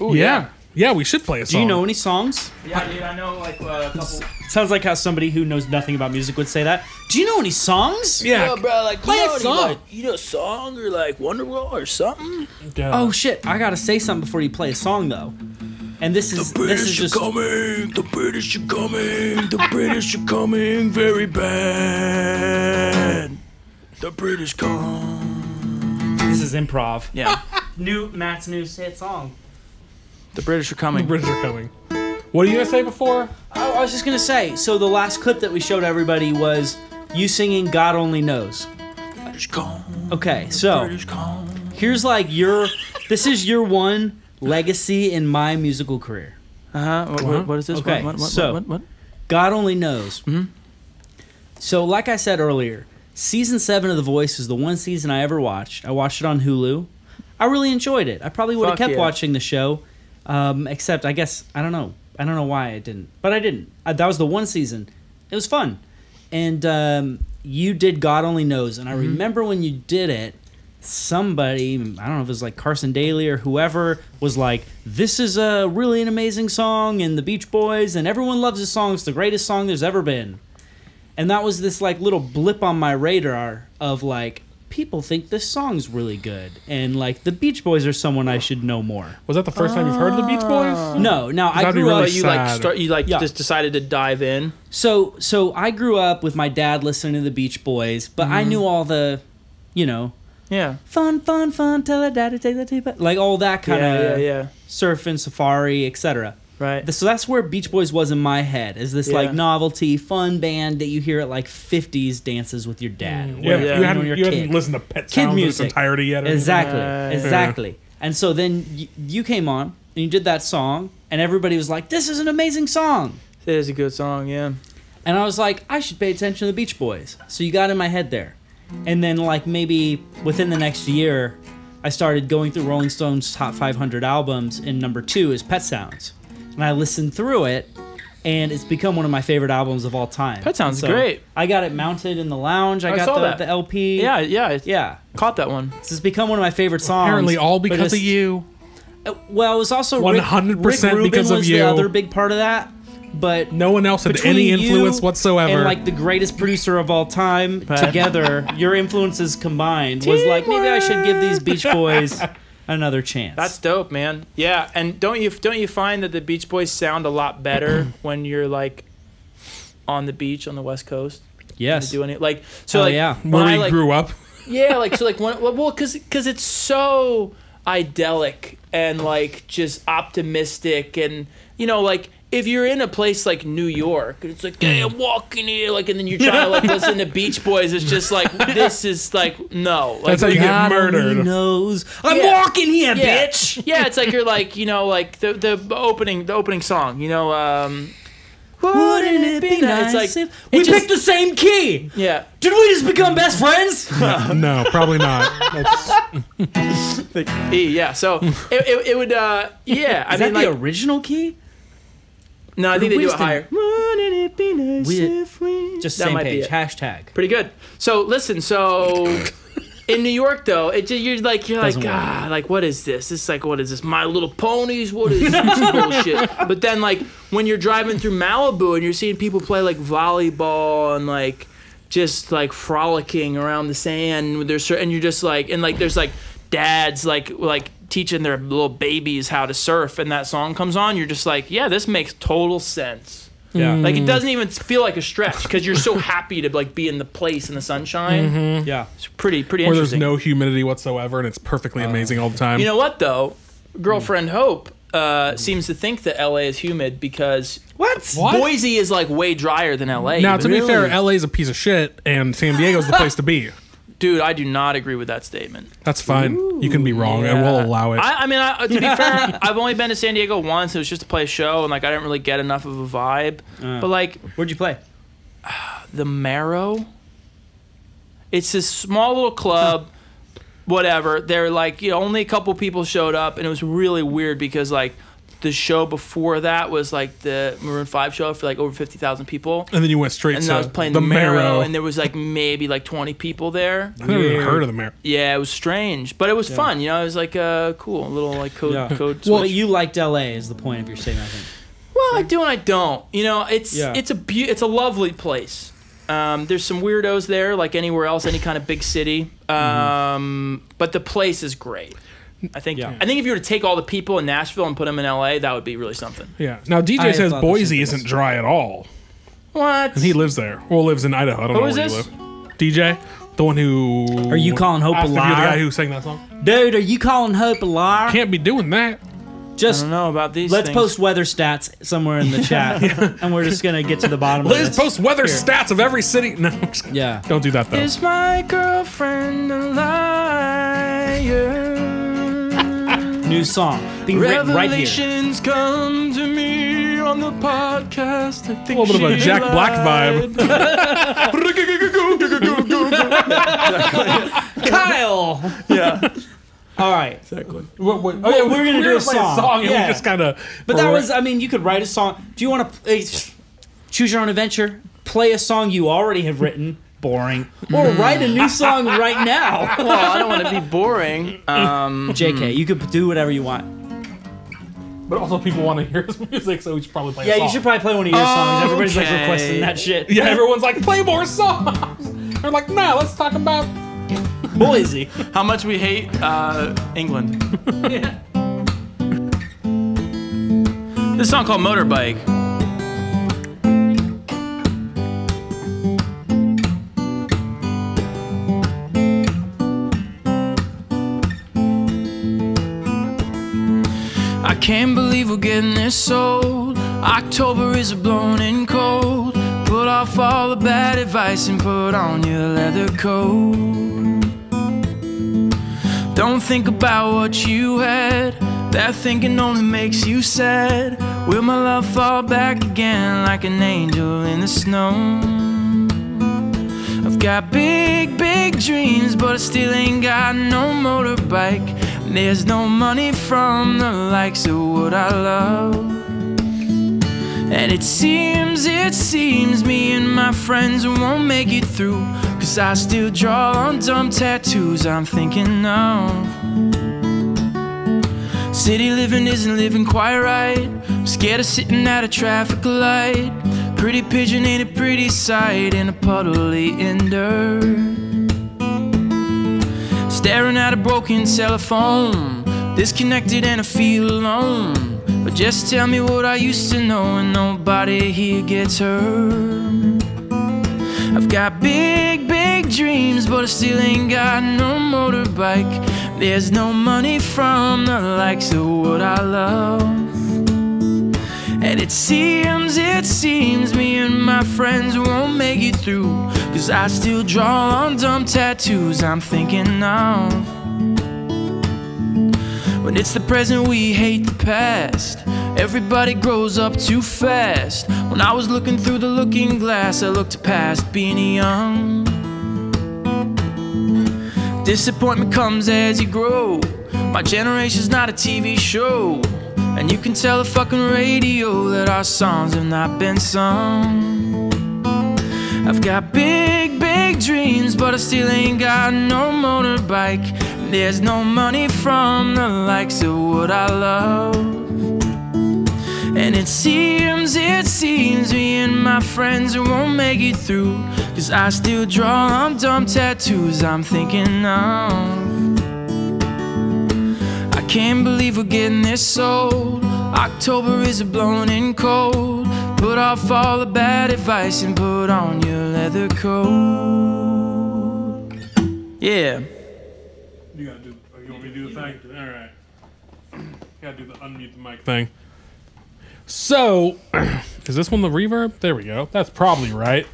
Ooh, Yeah, we should play a Do song. you know any songs? Yeah, dude, I know like a couple. Sounds like how somebody who knows nothing about music would say that. Do you know any songs? Yeah. bro, like Play a song. you know, a song or like Wonderwall or something. Yeah. Oh shit! I gotta say something before you play a song though. And this is just coming. The British are coming. The British are coming very bad. The British come. this is improv. Yeah, Matt's new hit song. the British are The coming. British are coming. What are you gonna say before? I was just gonna say. So the last clip that we showed everybody was you singing "God Only Knows." British come. Okay, so British come. here's like this is your one legacy in my musical career. What is this? Okay, so- what? God Only Knows. Mm-hmm. So, like I said earlier, season 7 of The Voice is the one season I ever watched. I watched it on Hulu. I really enjoyed it. I probably would have Fuck kept yeah. watching the show, except I guess I don't know. I don't know why I didn't, but I didn't. That was the one season. It was fun, and you did God Only Knows, and I Mm-hmm. remember when you did it. Somebody, I don't know if it was like Carson Daly or whoever, was like, this is a really an amazing song, and the Beach Boys, and everyone loves this song. It's the greatest song there's ever been. And that was this like little blip on my radar of like, people think this song's really good. And like, the Beach Boys are someone I should know more. Was that the first time you've heard of the Beach Boys? No, I That'd be grew really up. You sad. Yeah. just decided to dive in. So I grew up with my dad listening to the Beach Boys, but I knew all the, Yeah. fun, tell her daddy take the tea, like all that kind of Yeah. surfing, safari, etc. Right. So that's where Beach Boys was in my head, is this like Yeah. novelty, fun band that you hear at like 50s dances with your dad. Yeah, when Yeah. you hadn't, you're a you hadn't kid. listened to Pet Kid Sounds in its music. entirety yet. or Exactly, Right. exactly. And so then you came on and you did that song, and everybody was like, "This is an amazing song." It is a good song, yeah. And I was like, I should pay attention to the Beach Boys. So you got in my head there. And then, like, maybe within the next year, I started going through Rolling Stone's top 500 albums, and number 2 is Pet Sounds. And I listened through it, and it's become one of my favorite albums of all time. Pet Sounds is So great. I got it mounted in the lounge. I I got saw that. the LP. Yeah. Yeah. Caught that one. This has become one of my favorite songs. Apparently, all but because of it's- you. Well, it was also 100% Rick Rubin because of was you. the other big part of that. but No one else had between any you influence whatsoever. And like the greatest producer of all time together, your influences combined was like, maybe I should give these Beach Boys another chance. That's dope, man. Yeah, and don't you find that the Beach Boys sound a lot better when you're like on the beach on the West Coast? yes. Doing it like so, Oh, like yeah. when where I, we like, grew up. Yeah, like so, like well, because it's so idyllic and like just optimistic, and you know, like if you're in a place like New York, it's like, hey, I'm walking here, like, and then you're trying to like listen to Beach Boys. It's just like this is like no, like, That's how you get God only murdered. knows. I'm Yeah. walking here, yeah. bitch. Yeah, it's like you're like, you know, like the opening song, you know, Wouldn't it be nice It's like if we it just- picked the same key? yeah. Did we just become best friends? No, probably not. That's, E, yeah. So it would yeah. I Is mean, that the like, original key? no, I think they do it Winston- higher. Wouldn't it be nice We- if we Just that same might be page. it. Hashtag. Pretty good. So listen, so in New York though, it just, you're like Doesn't work. God, like what is this? It's like what is this? My Little Ponies? What is this bullshit? But then like when you're driving through Malibu and you're seeing people play like volleyball and like just like frolicking around the sand with their and you're just like and like there's like dads like teaching their little babies how to surf and that song comes on, you're just like, yeah, this makes total sense. Yeah. Like it doesn't even feel like a stretch because you're so happy to like be in the place in the sunshine. Yeah. It's pretty where there's interesting. no humidity whatsoever, and it's perfectly amazing all the time. You know what though? Girlfriend Hope seems to think that LA is humid because What? Boise is like way drier than LA. now, even. to be fair, LA's a piece of shit, and San Diego's the place to be. Dude, I do not agree with that statement. That's fine. You can be wrong, and we'll allow it. I mean, to be fair, I've only been to San Diego once. It was just to play a show, and like I didn't really get enough of a vibe. But like Where'd you play? the Marrow, it's this small little club. Whatever. They're like, you know, only a couple people showed up, and it was really weird because like the show before that was like the Maroon 5 show for like over 50,000 people. and then you went straight And to then I was playing the the Marrow, Marrow. and there was like maybe like 20 people there. I've never even heard of the Marrow. Yeah, it was strange, but it was fun. You know, it was like cool, a little like code. Yeah. Code Well, switch. you liked LA is the point of your statement, I think. Well, I do and I don't. You know, it's Yeah. it's a lovely place. There's some weirdos there, like anywhere else, any kind of big city. But the place is great. I think. Yeah. I think if you were to take all the people in Nashville and put them in LA, that would be really something. Yeah. Now, DJ I says thought the Boise same isn't thing. dry at all. What? And he lives there. Well, lives in Idaho. I don't know is where this? you live. DJ? The one who... Are you calling Hope a asked if you're the liar? guy who sang that song? Dude, are you calling Hope a liar? Can't be doing that. I Just don't know about these. let's things. post weather stats somewhere in the chat, and we're just gonna get to the bottom of Liz this. posts weather stats of every city. No, I'm just kidding. Yeah. Don't do that, though. Is my girlfriend a liar? New song being written right here. Revelations come to me on the podcast. I think A little bit of a she Jack Black lied. Kyle. Yeah, All right. exactly. We're gonna do a play song. and Yeah. we just kind of... But that was, I mean, you could write a song. Do you want to choose your own adventure? Play a song you already have written. Boring. Or write a new song right now. Well, I don't want to be boring. JK, you could do whatever you want. But also people want to hear his music, so we should probably play a Yeah, song. you should probably play one of your songs. Everybody's like Okay. requesting that shit. Yeah, everyone's like, play more songs! They're like, no, let's talk about... Boise. How much we hate England. This song called Motorbike. I can't believe we're getting this sold. October is a blowing in cold. Put off all the bad advice and put on your leather coat. Don't think about what you had. That thinking only makes you sad. Will my love fall back again like an angel in the snow? I've got big, big dreams, but I still ain't got no motorbike. There's no money from the likes of what I love. And it seems me and my friends won't make it through, 'cause I still draw on dumb tattoos I'm thinking of. City living isn't living quite right. I'm scared of sitting at a traffic light. Pretty pigeon ain't a pretty sight in a puddle eating dirt. Staring at a broken telephone, disconnected and I feel alone. But just tell me what I used to know and nobody here gets hurt. I've got big, big dreams, but I still ain't got no motorbike. There's no money from the likes of what I love. And it seems me and my friends won't make it through, 'cause I still draw on dumb tattoos I'm thinking of. When it's the present we hate the past. Everybody grows up too fast. When I was looking through the looking glass, I looked past being young. Disappointment comes as you grow. My generation's not a TV show, and you can tell the fucking radio that our songs have not been sung. I've got big, big dreams, but I still ain't got no motorbike. There's no money from the likes of what I love. And it seems me and my friends won't make it through, 'cause I still draw on dumb tattoos I'm thinking of. I can't believe we're getting this old. October is blowing in cold. Put off all the bad advice and put on your leather coat. Yeah. You gotta do. You want me to do the thing? All right. Gotta do the unmute the mic thing. So, is this one the reverb? There we go. That's probably right.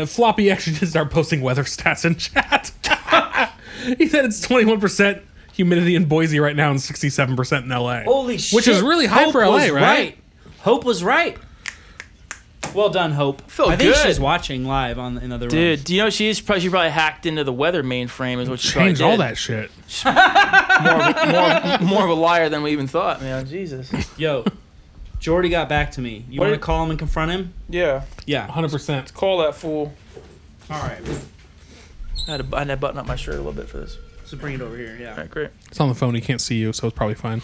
Floppy actually did start posting weather stats in chat. He said it's 21% humidity in Boise right now and 67% in LA. Holy shit. Which is really high for LA, right? Hope was right. Well done, Hope. I think she's watching live in other rooms. Dude, do you know she probably hacked into the weather mainframe is what she Changed probably all did. that shit. more of a liar than we even thought, man. Jesus. Yo, Jordy got back to me. You want to call him and confront him? Yeah. Yeah. 100%. Call that fool. All right. I had to button up my shirt a little bit for this. So bring it over here, yeah. All right, great. It's on the phone. He can't see you, so it's probably fine.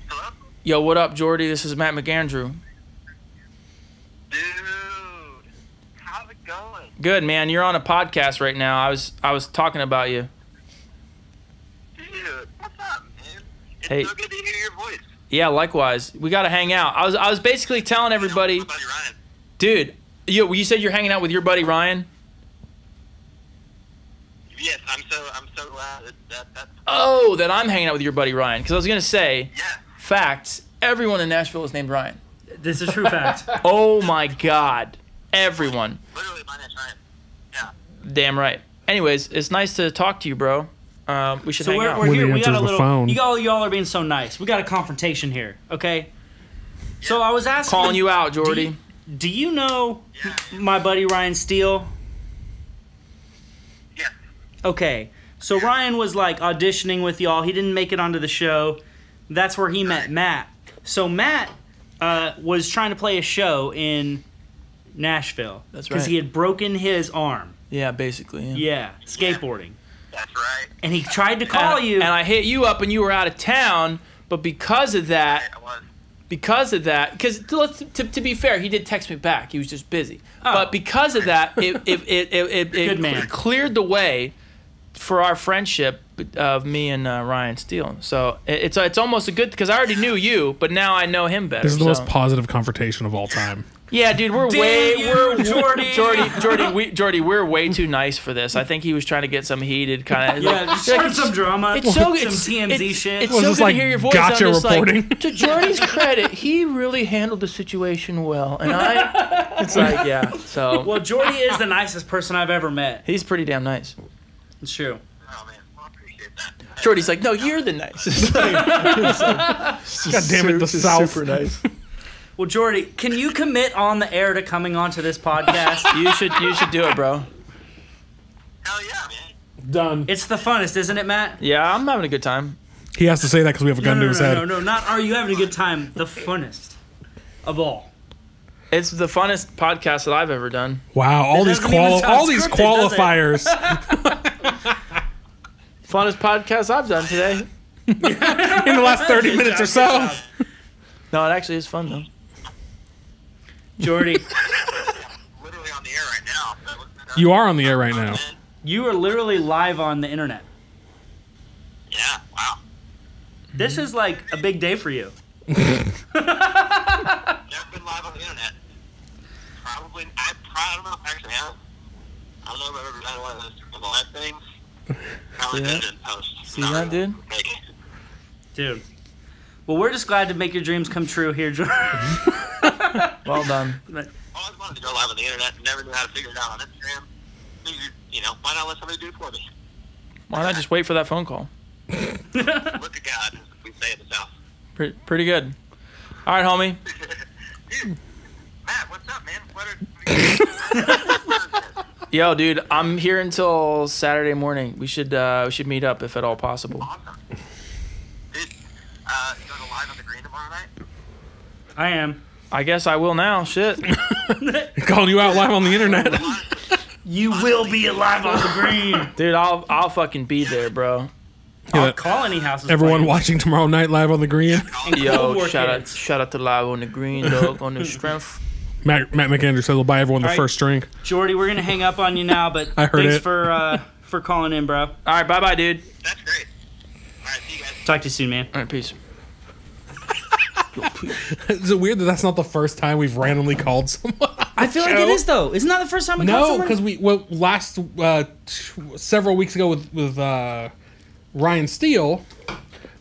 Hello? Yo, what up, Jordy? This is Matt McAndrew. Dude, how's it going? Good, man. You're on a podcast right now. I was talking about you. Dude, what's up, man? It's Hey. so good to hear your voice. Yeah, likewise. We got to hang out. I was basically telling everybody, My buddy Ryan. dude. You said you're hanging out with your buddy Ryan. Yes, I'm so glad that Oh, that I'm hanging out with your buddy Ryan. Because I was gonna say, yeah. facts. Everyone in Nashville is named Ryan. This is true fact. Oh my God, everyone. Literally, my name's Ryan. Yeah. Damn right. Anyways, it's nice to talk to you, bro. We should So hang out. we're When here. he We got a answers the little. phone. Y'all are being so nice. We got a confrontation here, okay? So I was asking. Calling you out, Jordy. Do you know Yeah. my buddy Ryan Steele? Yeah. Okay, so Ryan was like auditioning with y'all. He didn't make it onto the show. That's where he met Matt. So Matt was trying to play a show in Nashville. That's Because right. he had broken his arm. Yeah, basically. Yeah. Yeah, skateboarding. That's right. And he tried to call you. And I hit you up, and you were out of town. But because of that, I was. because to be fair, he did text me back. He was just busy. Oh. But because of that, it Good man. cleared the way for our friendship of me and Ryan Steele. So it's almost a good, because I already knew you, but now I know him better. This is the so. most positive confrontation of all time. Yeah, dude, we're Jordy. Jordy, we're way too nice for this. I think he was trying to get some heated kind of. Yeah, just start some drama. It's so some TMZ shit. It's Was so this good like to hear your voice. gotcha I'm just reporting? Like, to Jordy's credit, he really handled the situation well, and it's like, yeah. So Well, Jordy is the nicest person I've ever met. he's pretty damn nice. It's true. Oh man, I appreciate that. Jordy's like, no, you're the nicest. God damn it, the South. Super nice. Well, Jordy, can you commit on the air to coming onto this podcast? You should do it, bro. Hell yeah, man. Done. It's the funnest, isn't it, Matt? Yeah, I'm having a good time. He has to say that because we have a gun to his head. No, not are you having a good time? The funnest of all. It's the funnest podcast that I've ever done. Wow, all It these doesn't even sound all these scripted, does it? qualifiers. Funnest podcast I've done today. In the last 30 minutes or so. No, it actually is fun though. Jordy, Literally on the air right now. You are on the air right now. you are literally live on the internet. Yeah, wow. This is like a big day for you. Never been live on the internet. Probably, I don't know if I actually have. I don't know if I've ever done one of those live things. Probably did it in post. See that, dude? Make it. Dude. Well, we're just glad to make your dreams come true here, Jordy. Well done. I always wanted to go live on the internet and never knew how to figure it out on Instagram. Figured, why not let somebody do it for me? Why not just wait for that phone call? Look at God, as we say in the South. Pretty good. All right, homie. Dude, Matt, what's up, man? Yo, dude, I'm here until Saturday morning. We should meet up if at all possible. Awesome. Dude, you going to live on the green tomorrow night? I am. I guess I will now. Shit. Calling you out live on the internet. You will be alive on the green. Dude, I'll fucking be there, bro. Yeah, Colony House is everyone playing. watching tomorrow night live on the green. Yo, War shout kids. out to live on the green, dog, on the strength. Matt McAndrew said he'll buy everyone the All right. first drink. Jordy, we're gonna hang up on you now, but I heard thanks it. for calling in, bro. All right, bye, dude. That's great. All right, see you guys. Talk to you soon, man. All right, peace. Is it weird that that's not the first time we've randomly called someone? I feel like it is though. Isn't that the first time we called No, someone? because last several weeks ago with Ryan Steele,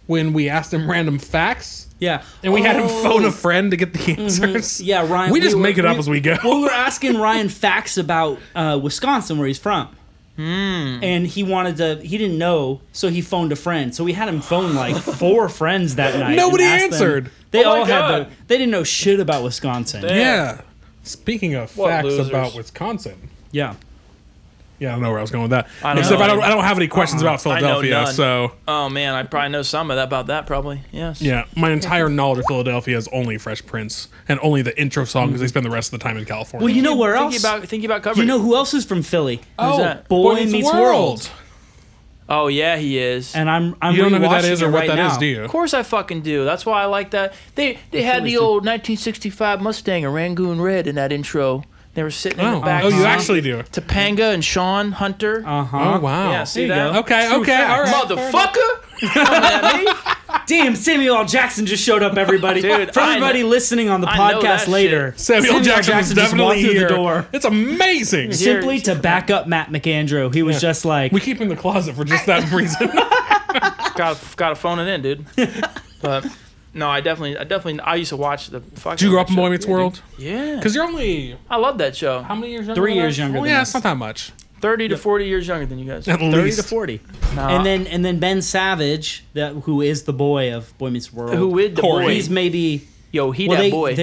when we asked him random facts, Yeah. and we had him phone a friend to get the answers. Yeah, Ryan. We just make it up as we go. We were asking Ryan facts about Wisconsin, where he's from. And he didn't know, so he phoned a friend. So we had him phone like 4 friends that night. Nobody and asked them- answered. They Oh my all had God. they didn't know shit about Wisconsin. Yeah. Speaking of What facts losers. about Wisconsin. Yeah. Yeah, I don't know where I was going with that. I don't Except know. I don't have any questions about Philadelphia, none. so Oh man, I probably know some of that about that. Probably, yes. yeah, my entire knowledge of Philadelphia is only Fresh Prince and only the intro song because they spend the rest of the time in California. Well, you know where else? Thinking about covering. You know who else is from Philly? oh, that? Boy Meets World. Oh yeah, he is. And I'm You don't know who that rewatching is or it what right that is, now. do you? Of course I fucking do. That's why I like that. They had the old 1965 Mustang, a Rangoon Red, in that intro. They were sitting in the back. Oh, you seat. actually do. Topanga and Sean Hunter. Uh-huh. Oh, wow. Yeah, see There you that? go. Okay, True okay, fact. all right. Motherfucker! Coming at me? Damn, Samuel L. Jackson just showed up, everybody. Dude, For I everybody know- listening on the I know podcast that later, Samuel Jackson is just walked definitely through here. the door. It's amazing. Simply to back up Matt McAndrew. He was just like, We keep him in the closet for just that reason. Gotta phone it in, dude. But no, I used to watch the fucking. Did you grow up in show. Boy Meets World? Yeah. Because you're only I love that show. how many years younger? 3 than years us? younger Oh, than yeah, us. it's not that much. 30 to 40 years younger than you guys. At 30 least. to 40. Nah. And then Ben Savage, who is the boy of Boy Meets World. Who is the Corey. boy? He's maybe Yo, that boy.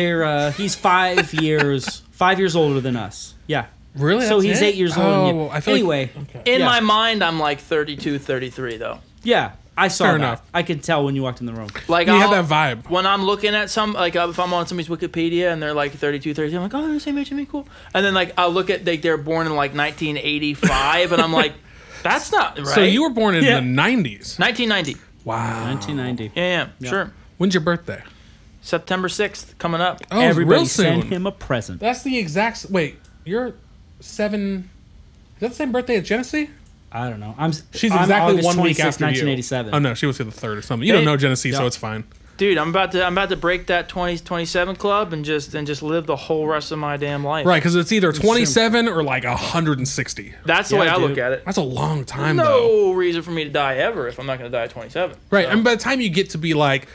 he's 5 years older than us. Yeah. Really? So That's he's it? 8 years older than you. Oh, I feel Anyway, In yeah. my mind, I'm like 32, 33 though. yeah, I saw Fair that. enough. I could tell when you walked in the room. Like You have I'll- that vibe. When I'm looking at if I'm on somebody's Wikipedia and they're like 32, 33, I'm like, oh, they're the same age as me, cool. And then like I'll look at they're born in like 1985, and I'm like, that's not right. So you were born in Yeah. the 90s. 1990. Wow. 1990. Yeah, sure. When's your birthday? September 6th coming up. Oh, Everybody real soon. send him a present. That's the exact. Wait, you're 7. Is that the same birthday as Genesee? I don't know. She's I'm exactly August 1 week 26th, after 1987. you. Oh no, she was here the 3rd or something. You don't Hey, know Genesee, so yeah. it's fine. Dude, I'm about to break that 27 club and just live the whole rest of my damn life. Right, because it's either 27 or like 160. That's the Yeah, way I dude. look at it. That's a long time, No though. reason for me to die ever if I'm not going to die at 27. Right, So- and by the time you get to be like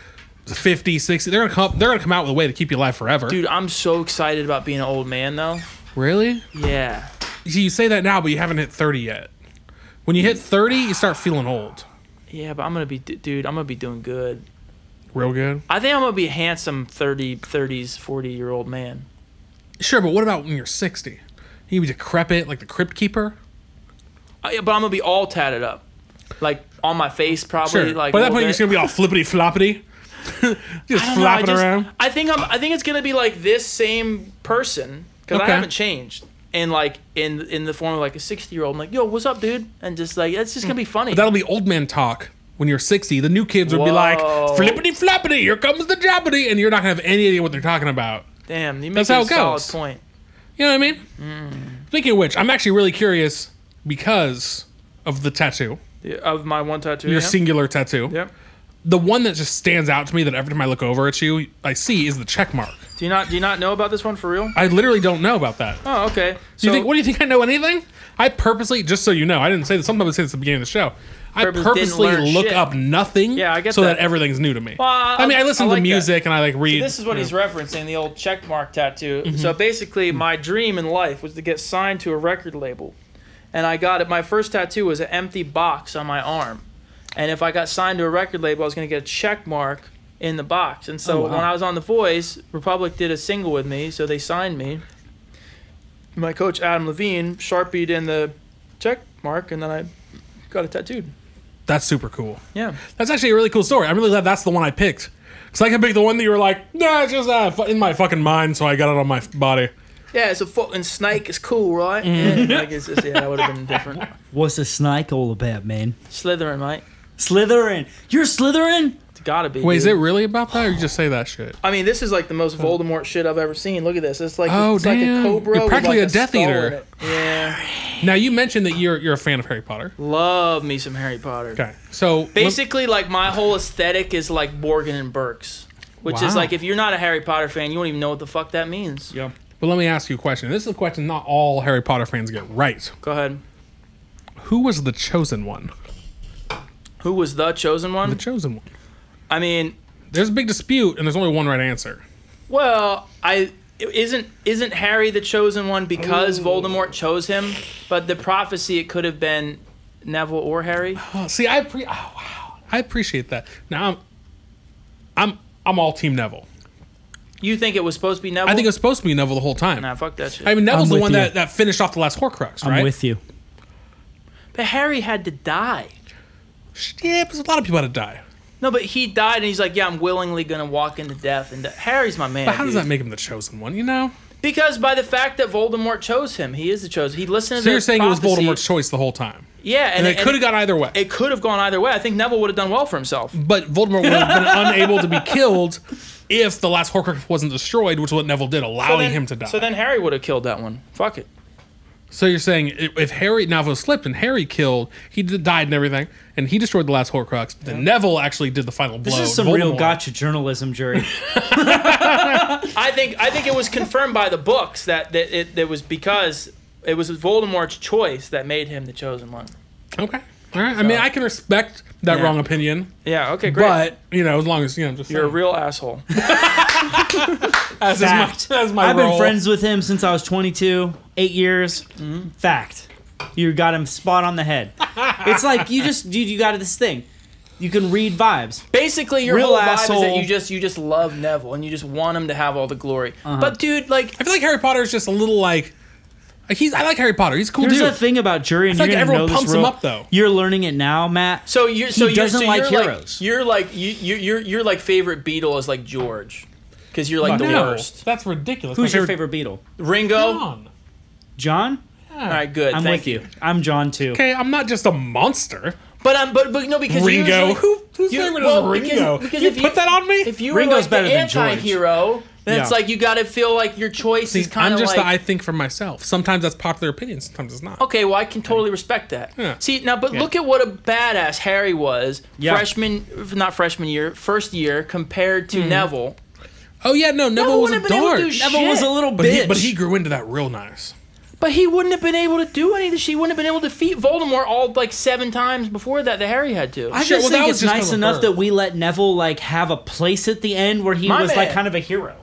50, 60, they're gonna come out with a way to keep you alive forever. Dude, I'm so excited about being an old man though. Really? Yeah. You say that now, but you haven't hit 30 yet. When you hit 30, you start feeling old. Yeah, but I'm going to be doing good. Real good. I think I'm going to be a handsome 30s, 40-year-old man. Sure, but what about when you're 60? You be decrepit like the Crypt Keeper? But I'm going to be all tatted up. Like on my face probably. Sure. Like By a that point, little you're just gonna be all flippity floppity, just I don't know, flopping around. I think it's going to be like this same person because Okay. I haven't changed. in the form of like a 60-year-old. I'm like, yo, what's up, dude? And just like, it's just gonna be funny. But that'll be old man talk. When you're 60, the new kids would be like, flippity floppity, here comes the joppity, and you're not gonna have any idea what they're talking about. Damn, you make That's how a it solid goes. point. You know what I mean? Speaking of which, I'm actually really curious because of the tattoo, Of my one tattoo. your singular tattoo. Yep. The one that just stands out to me that every time I look over at you, I see is the check mark. Do you not know about this one for real? I literally don't know about that. Oh, okay. Do you think I know anything? I purposely, just so you know, I didn't say this. Sometimes I say this at the beginning of the show. I purposely didn't learn look shit. up nothing Yeah, I get so that. that everything's new to me. Well, I mean, I listen to like music and I like read. This is what he's referencing, the old check mark tattoo. So basically, my dream in life was to get signed to a record label. And I got it. My first tattoo was an empty box on my arm. And if I got signed to a record label, I was going to get a check mark in the box. And so when I was on The Voice, Republic did a single with me, so they signed me. My coach, Adam Levine, Sharpied in the check mark, and then I got it tattooed. That's super cool. Yeah. That's actually a really cool story. I'm really glad that's the one I picked. Because I could pick the one that you were like, nah, it's just in my fucking mind, so I got it on my body. Yeah, it's a fucking snake. It's cool, right? Yeah, like it's just, that would have been different. What's a snake all about, man? Slytherin, mate. Slytherin. You're Slytherin? It's gotta be. Wait, is dude. it really about that, or you just say that shit? I mean, this is like the most Voldemort shit I've ever seen. Look at this. It's like it's damn. like a cobra. You're practically with like a Death skull Eater. in it. Yeah. Now, you mentioned that you're a fan of Harry Potter. Love me some Harry Potter. Okay, so Basically, like my whole aesthetic is like Borgin and Burke's, which is Wow. like if you're not a Harry Potter fan, you won't even know what the fuck that means. Yeah. But let me ask you a question. This is a question not all Harry Potter fans get right. Go ahead. Who was the chosen one? Who was the chosen one? The chosen one. I mean, There's a big dispute, and there's only one right answer. well, isn't Harry the chosen one because Voldemort chose him? But the prophecy, it could have been Neville or Harry. Oh, see, I appreciate that. Now, I'm all Team Neville. You think it was supposed to be Neville? I think it was supposed to be Neville the whole time. Nah, fuck that shit. I mean, Neville's I'm the with one you. that finished off the last Horcrux, right? I'm with you. But Harry had to die. Yeah, because a lot of people had to die. No, but he died, and he's like, yeah, I'm willingly going to walk into death. And Harry's my man. But how does dude. that make him the chosen one, you know? Because by the fact that Voldemort chose him, he is the chosen. He listened to So the you're saying it was prophecy. Voldemort's choice the whole time. Yeah, And it could have gone either way. It could have gone either way. I think Neville would have done well for himself. But Voldemort would have been unable to be killed if the last Horcrux wasn't destroyed, which is what Neville did, allowing him to die. So then Harry would have killed that one. Fuck it. So you're saying if Harry Neville slipped and Harry killed, died and everything, and he destroyed the last Horcrux, then Neville actually did the final blow. This is some real gotcha journalism, jury. I think it was confirmed by the books that it was because it was Voldemort's choice that made him the chosen one. Okay. All right. I mean, I can respect that Yeah. wrong opinion, Yeah. Okay. Great. but as long as just You're a saying. real asshole. as Fact. my I've role. been friends with him since I was 22, 8 years. Fact. You got him spot on the head. It's like you got this thing. You can read vibes. Basically, your Real whole asshole. vibe is that you just love Neville and you just want him to have all the glory. But dude, like, I feel like Harry Potter is just a little like I like Harry Potter. He's a cool Here's dude. the thing about jury, and I feel you're like gonna everyone know this pumps him real- up, though. You're learning it now, Matt. so you're doesn't like heroes. You're like your like favorite Beatle is like George, because you're like the No, worst. that's ridiculous. Who's My your favorite Beatle? Ringo. John. John? All right, good. I'm Thank with you. I'm John too. Okay, I'm not just a monster. But no, because Ringo. usually, Whose favorite is Ringo? Because you if put that on me? If you were Ringo's like better the than George. anti-hero, then it's Yeah. like you got to feel like your choice is kind I'm of just like. I think for myself. Sometimes that's popular opinion. Sometimes it's not. Okay, well, I can totally respect that. Yeah. See, now, but look at what a badass Harry was Yeah. first year compared to Neville. Oh yeah, no, Neville was a wouldn't have been able to dart. do Neville was a little But bitch. he grew into that real nice. But he wouldn't have been able to do any of this. He wouldn't have been able to defeat Voldemort all like 7 times before that Harry had to. I Sure, just well, that think was it's just nice kind of enough birth. that we let Neville like have a place at the end where he My was like man. kind of a hero.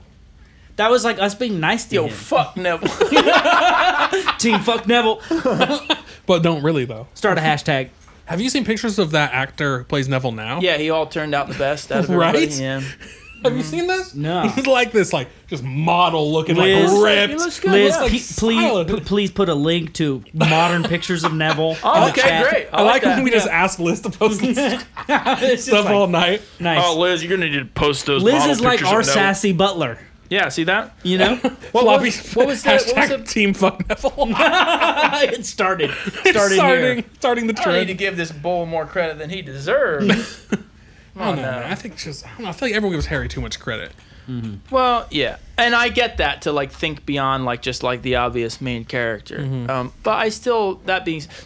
That was like us being nice to Yo, him. fuck Neville. Team fuck Neville. But don't really though. Start a hashtag. Have you seen pictures of that actor who plays Neville now? Yeah, he all turned out the best out of Right? everybody. Yeah. Have you seen this? No. He's like this, like just model looking, Liz. like He ripped. looks good. Liz, yeah. please put a link to modern pictures of Neville. Oh, in the okay, chat. great. I like that. when we just ask Liz to post this It's just stuff like, all night. nice. Liz, you're gonna need to post those. Liz is like our Sassy Butler. Yeah, see that? You know? Floppy. What was that? What was Hashtag Team Fuck Neville. it started. Here. Starting the I don't need to trend. give this bull more credit than he deserves. I don't know, man. I think I don't know. I feel like everyone gives Harry too much credit. Well, yeah, and I get that to like think beyond like just like the obvious main character. But I still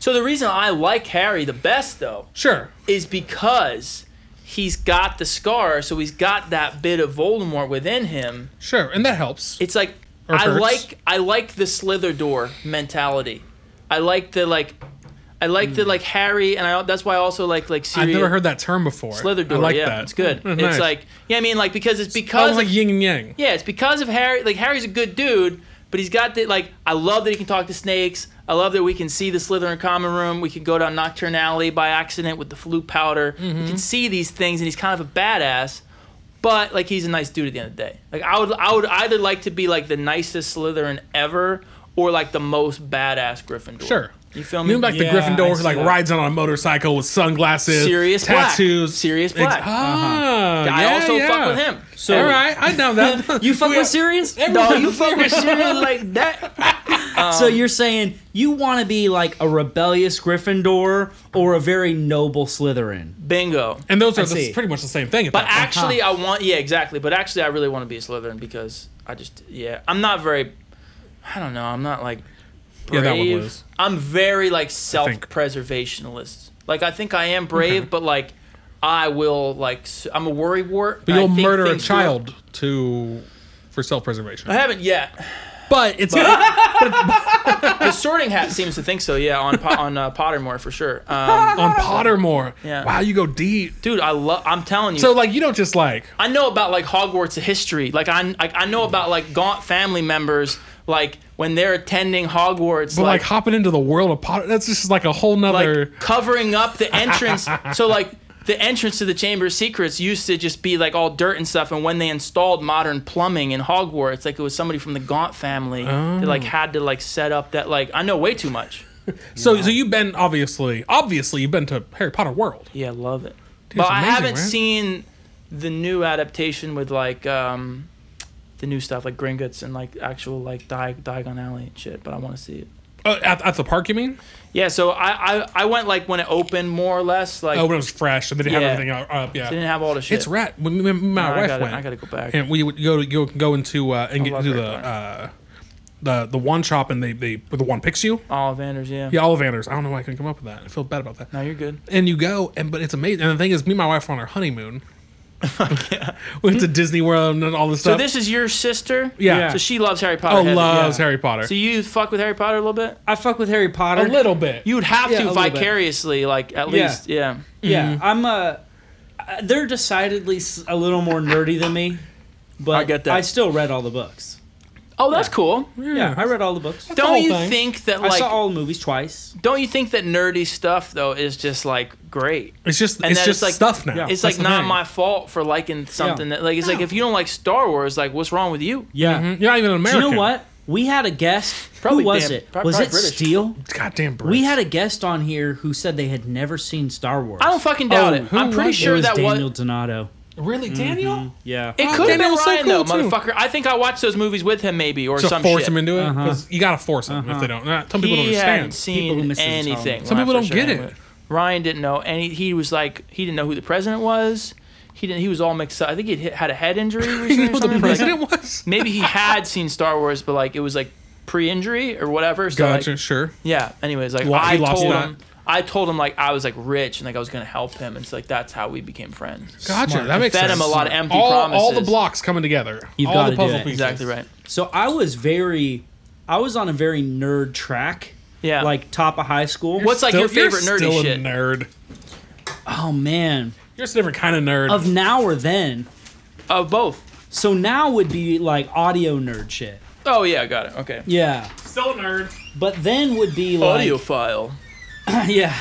so the reason I like Harry the best though Sure. is because he's got the scar, so he's got that bit of Voldemort within him. Sure, and that helps. It's like Or I hurts. like the Slither door mentality. I like the Harry, and that's why I also like Sirius. I've never heard that term before. Slither door. I like yeah, that. it's good. Nice. It's like I mean like because it's I because was like of, yin and yang. yeah, it's because of Harry. Like Harry's a good dude, but he's got the like. I love that he can talk to snakes. I love that we can see the Slytherin common room. We can go down Nocturne Alley by accident with the flute powder. We can see these things, and he's kind of a badass. But like he's a nice dude at the end of the day. Like I would either like to be like the nicest Slytherin ever, or like the most badass Gryffindor. Sure. You feel You me? mean like the Yeah, I Gryffindor who see like that. rides on a motorcycle with sunglasses, Sirius tattoos, Black. Sirius Black. I I also fuck with him. So All right, I know that. You fuck with Sirius? No, you fuck with Sirius like that. So you're saying you want to be like a rebellious Gryffindor or a very noble Slytherin? Bingo. And those are see. pretty much the same thing. At But that point. actually, I want exactly. But actually, I really want to be a Slytherin because I'm not very. I don't know. I'm not like brave. Yeah, that one was. I'm very like self-preservationalist. Like I think I am brave, but like I will like I'm a worrywart. But I you'll think murder a things child for self-preservation. I haven't yet. But it's The Sorting Hat seems to think so. Yeah, on Pottermore for sure. on Pottermore. Yeah. Wow, you go deep. Dude, I'm telling you. So like you don't just like I know about like Hogwarts history. Like I know about like Gaunt family members. Like when they're attending Hogwarts. but like hopping into the world of Potter. That's just like a whole nother. like covering up the entrance. So like the entrance to the Chamber of Secrets used to just be like all dirt and stuff. And when they installed modern plumbing in Hogwarts, like it was somebody from the Gaunt family that like had to like set up that. Like I know way too much. So you've been obviously you've been to Harry Potter World. Yeah, love it. Dude, But it's I amazing, haven't right? seen the new adaptation with like the new stuff like Gringotts and like actual like Diagon Alley and shit. But I want to see it. At the park, you mean? Yeah, so I went like when it opened more or less. Like Oh, when it was fresh and they didn't have Yeah. everything up. Yeah, they didn't have all the shit. it's rat. When my No, wife I went, gotta go back. and we would go into and get love to Harry the wand shop, and they where the wand picks you. Ollivanders, yeah. Yeah, Ollivanders. I don't know why I couldn't come up with that. I feel bad about that. No, you're good. And you go, but it's amazing. And the thing is, me and my wife were on our honeymoon. We went to Disney World and all this So stuff. this is your sister? Yeah. So she loves Harry Potter. Oh, heavy. loves Yeah. Harry Potter. So you fuck with Harry Potter a little bit? I fuck with Harry Potter. A little bit. You would have Yeah, a to little bit. vicariously, like at Yeah. least, yeah. Yeah, I'm they're decidedly a little more nerdy than me, but I get that. I still read all the books. Oh, that's cool. Yeah, I read all the books. the Don't whole you thing. think that I like? saw all the movies twice. Don't you think that nerdy stuff though is just like great? It's just And it's then just it's like- stuff now. Yeah. It's That's like the not thing. my fault for liking something that like it's like if you don't like Star Wars, like what's wrong with you? Yeah. Mhm. You're not even an Do American. you know what? We had a guest. Probably who was damn- it? probably Was it British. Steele? Goddamn Brits. We had a guest on here who said they had never seen Star Wars. I don't fucking doubt Oh, it. who I'm pretty was it? sure it was that Daniel was. Donato. really Daniel. Yeah. It Oh, could have been Daniel was so Ryan though, cool, too. motherfucker. I think I watched those movies with him maybe or So some force shit. them into it because you gotta force them if they don't. Some people don't He hadn't understand. People who seen miss his anything. Some when I people first don't get started it. with Ryan didn't know any. He was like he didn't know who the president was. He was all mixed up. I think he had a head injury recently. You or know who something. the Like, president was? maybe he had seen Star Wars, but like it was like pre-injury or whatever. So Gotcha. like, sure. yeah. Anyways, like He I lost told that. him. I told him like I was like rich and like I was gonna help him. And it's like that's how we became friends. Gotcha. Smart. That makes Fed sense. him a lot of empty all promises. the blocks coming together. You've all gotta the do puzzle it. pieces. Exactly right. So I was on a very nerd track. Yeah. Like top of high school. What's like your favorite you're nerdy still shit? A nerd. Oh man. You're just a different kind of nerd. Of now or then. Of both. So now would be like audio nerd shit. Oh yeah, got it. Okay. Yeah. still a nerd. But then would be like Audiophile. yeah.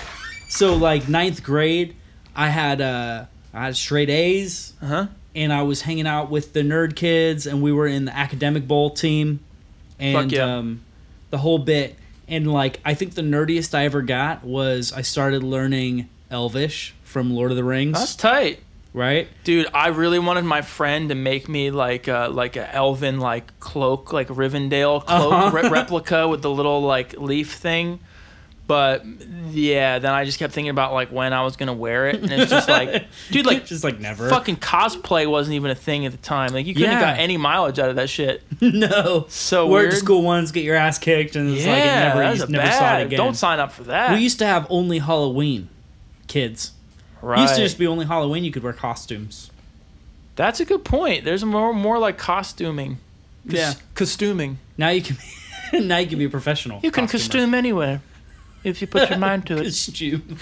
So like 9th grade, I had straight A's. Uh-huh. And I was hanging out with the nerd kids, and we were in the academic bowl team, and Fuck yeah. the whole bit. And like, I think the nerdiest I ever got was I started learning Elvish from Lord of the Rings. That's tight. right? Dude, I really wanted my friend to make me like a elven like cloak, like Rivendell cloak replica with the little like leaf thing. But yeah, then I just kept thinking about like when I was gonna wear it, and it's just like, dude, like just like never. fucking cosplay wasn't even a thing at the time. Like you couldn't have got any mileage out of that shit. No. So wear weird. to school once, get your ass kicked, and it's like it never, that you was just a never saw it bad. again. Don't sign up for that. We used to have only Halloween kids. right. It used to just be only Halloween you could wear costumes. That's a good point. There's more like costuming. Yeah. Costuming. Now you can now you can be a professional. You can costumer. costume anywhere if you put your mind to it. Costume.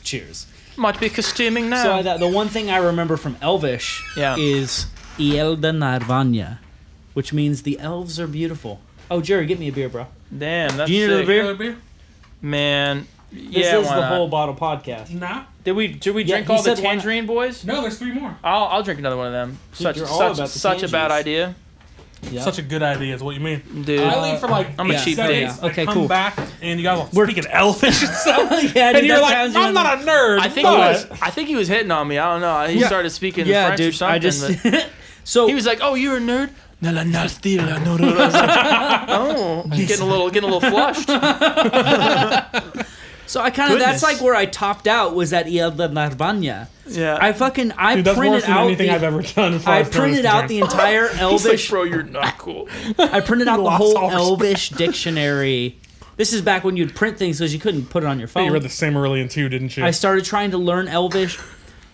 Cheers. Might be costuming now. So the one thing I remember from Elvish Yeah. is Ielda Narvanya, which means the elves are beautiful. Oh, Jerry, get me a beer, bro. Damn, that's Do you need sick. another beer? Man. This Yeah, is why the not? whole bottle podcast. Nah. Did we Yeah, drink he all the said why not. tangerine boys? No, there's 3 more. I'll drink another one of them. Such you're all about the such a bad tangies. idea, Yeah. Such a good idea is what you mean. dude. I leave for like I'm a 8 cheap seconds, date. I Okay, come cool. back, and you guys are speaking Elvish and stuff. Yeah, dude, and you're that like, sounds I'm not a nerd. I think but I think he was hitting on me. I don't know. He Yeah. started speaking yeah, French dude. or something. I just but so he was like, "Oh, you're a nerd." No, no, no, still, no, no, no. I was like, oh, getting a little flushed. So I kind of Goodness. that's like where I topped out was at Ielda Narvanya. Yeah. I Dude, that's worse printed than out anything I've ever done. As far I as nerd printed is out the concerned. entire He's like, Elvish. bro, you're not cool. I printed out the lost whole all respect. Elvish dictionary. This is back when you'd print things because you couldn't put it on your phone. You read the Silmarillion too, didn't you? I started trying to learn Elvish,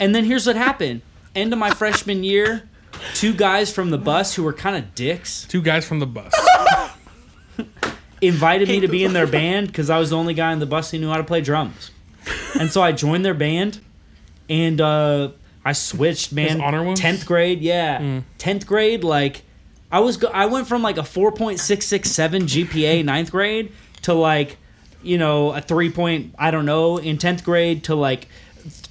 and then here's what happened. End of my freshman year, 2 guys from the bus who were kind of dicks 2 guys from the bus. invited me to be in their band because I was the only guy in the bus who knew how to play drums. And so I joined their band, and I switched, man. His honor wounds? 10th grade, yeah. 10th grade, like, I went from like a 4.667 GPA 9th grade to like, you know, a 3 point, I don't know, in 10th grade to like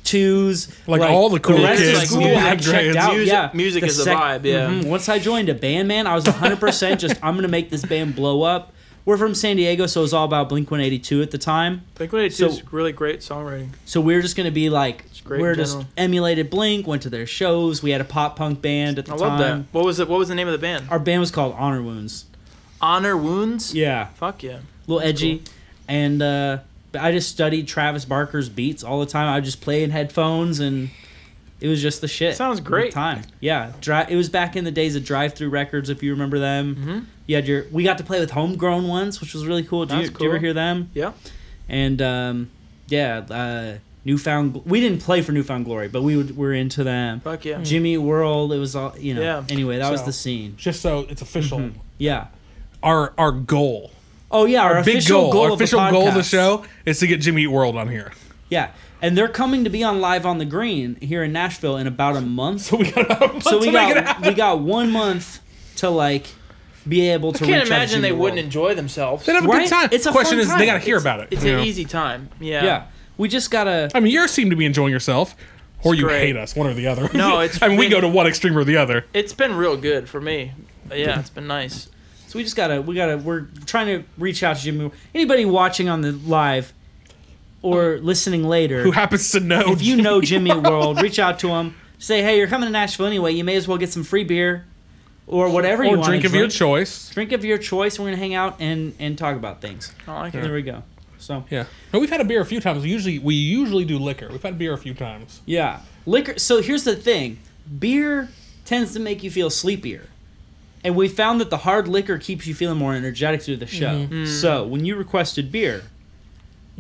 2s. Like all the cool rest of kids, school, music I checked grades. out. Music is the vibe, yeah. Once I joined a band, man, I was 100% just, I'm going to make this band blow up. We're from San Diego, so it was all about Blink-182 at the time. Blink-182 is really great songwriting. So we were just going to be like, great we're in just general. emulated Blink, went to their shows. We had a pop punk band at the I time. love that. What was it? What was the name of the band? Our band was called Honor Wounds. Honor Wounds. Yeah, Fuck yeah. a little edgy. And I just studied Travis Barker's beats all the time. I would just play in headphones, and it was just the shit. Sounds at the great. time. Yeah, it was back in the days of Drive-Thru Records, if you remember them. Mm-hmm. You had we got to play with Homegrown ones, which was really cool. Did you ever hear them? Yeah. And Newfound. We didn't play for Newfound Glory, but were into them. Fuck yeah. Jimmy Eat World. It was all, you know. Yeah. Anyway, that was So- the scene. Just so it's official. Yeah. Our goal, Oh yeah, our big official goal, our of the official goal of the podcast. show is to get Jimmy Eat World on here. Yeah, and they're coming to be on Live on the Green here in Nashville in about a month. So we got about a month So to make it happen. we got 1 month to like be able to. I can't reach out to imagine they Jimmy wouldn't World. enjoy themselves. They'd have a Right? good time. It's a Question fun is, time. they got to hear about it. It's you an know? easy time. Yeah. Yeah, we just gotta. I mean, you seem to be enjoying yourself, or you great. hate us, one or the other. No, it's I mean, we been- go to one extreme or the other. It's been real good for me. But yeah, it's been nice. So we just gotta. We're trying to reach out to Jimmy. Anybody watching on the live or listening later, Who happens to know? if you know Jimmy World, reach out to him. Say, hey, you're coming to Nashville anyway. You may as well get some free beer or whatever you or want. drink of your choice. Drink of your choice. We're gonna hang out and talk about things. I like There it. we go. So Yeah, no, we've had a beer a few times. We usually do liquor. We've had beer a few times. yeah, liquor. So here's the thing: beer tends to make you feel sleepier, and we found that the hard liquor keeps you feeling more energetic through the show. So when you requested beer,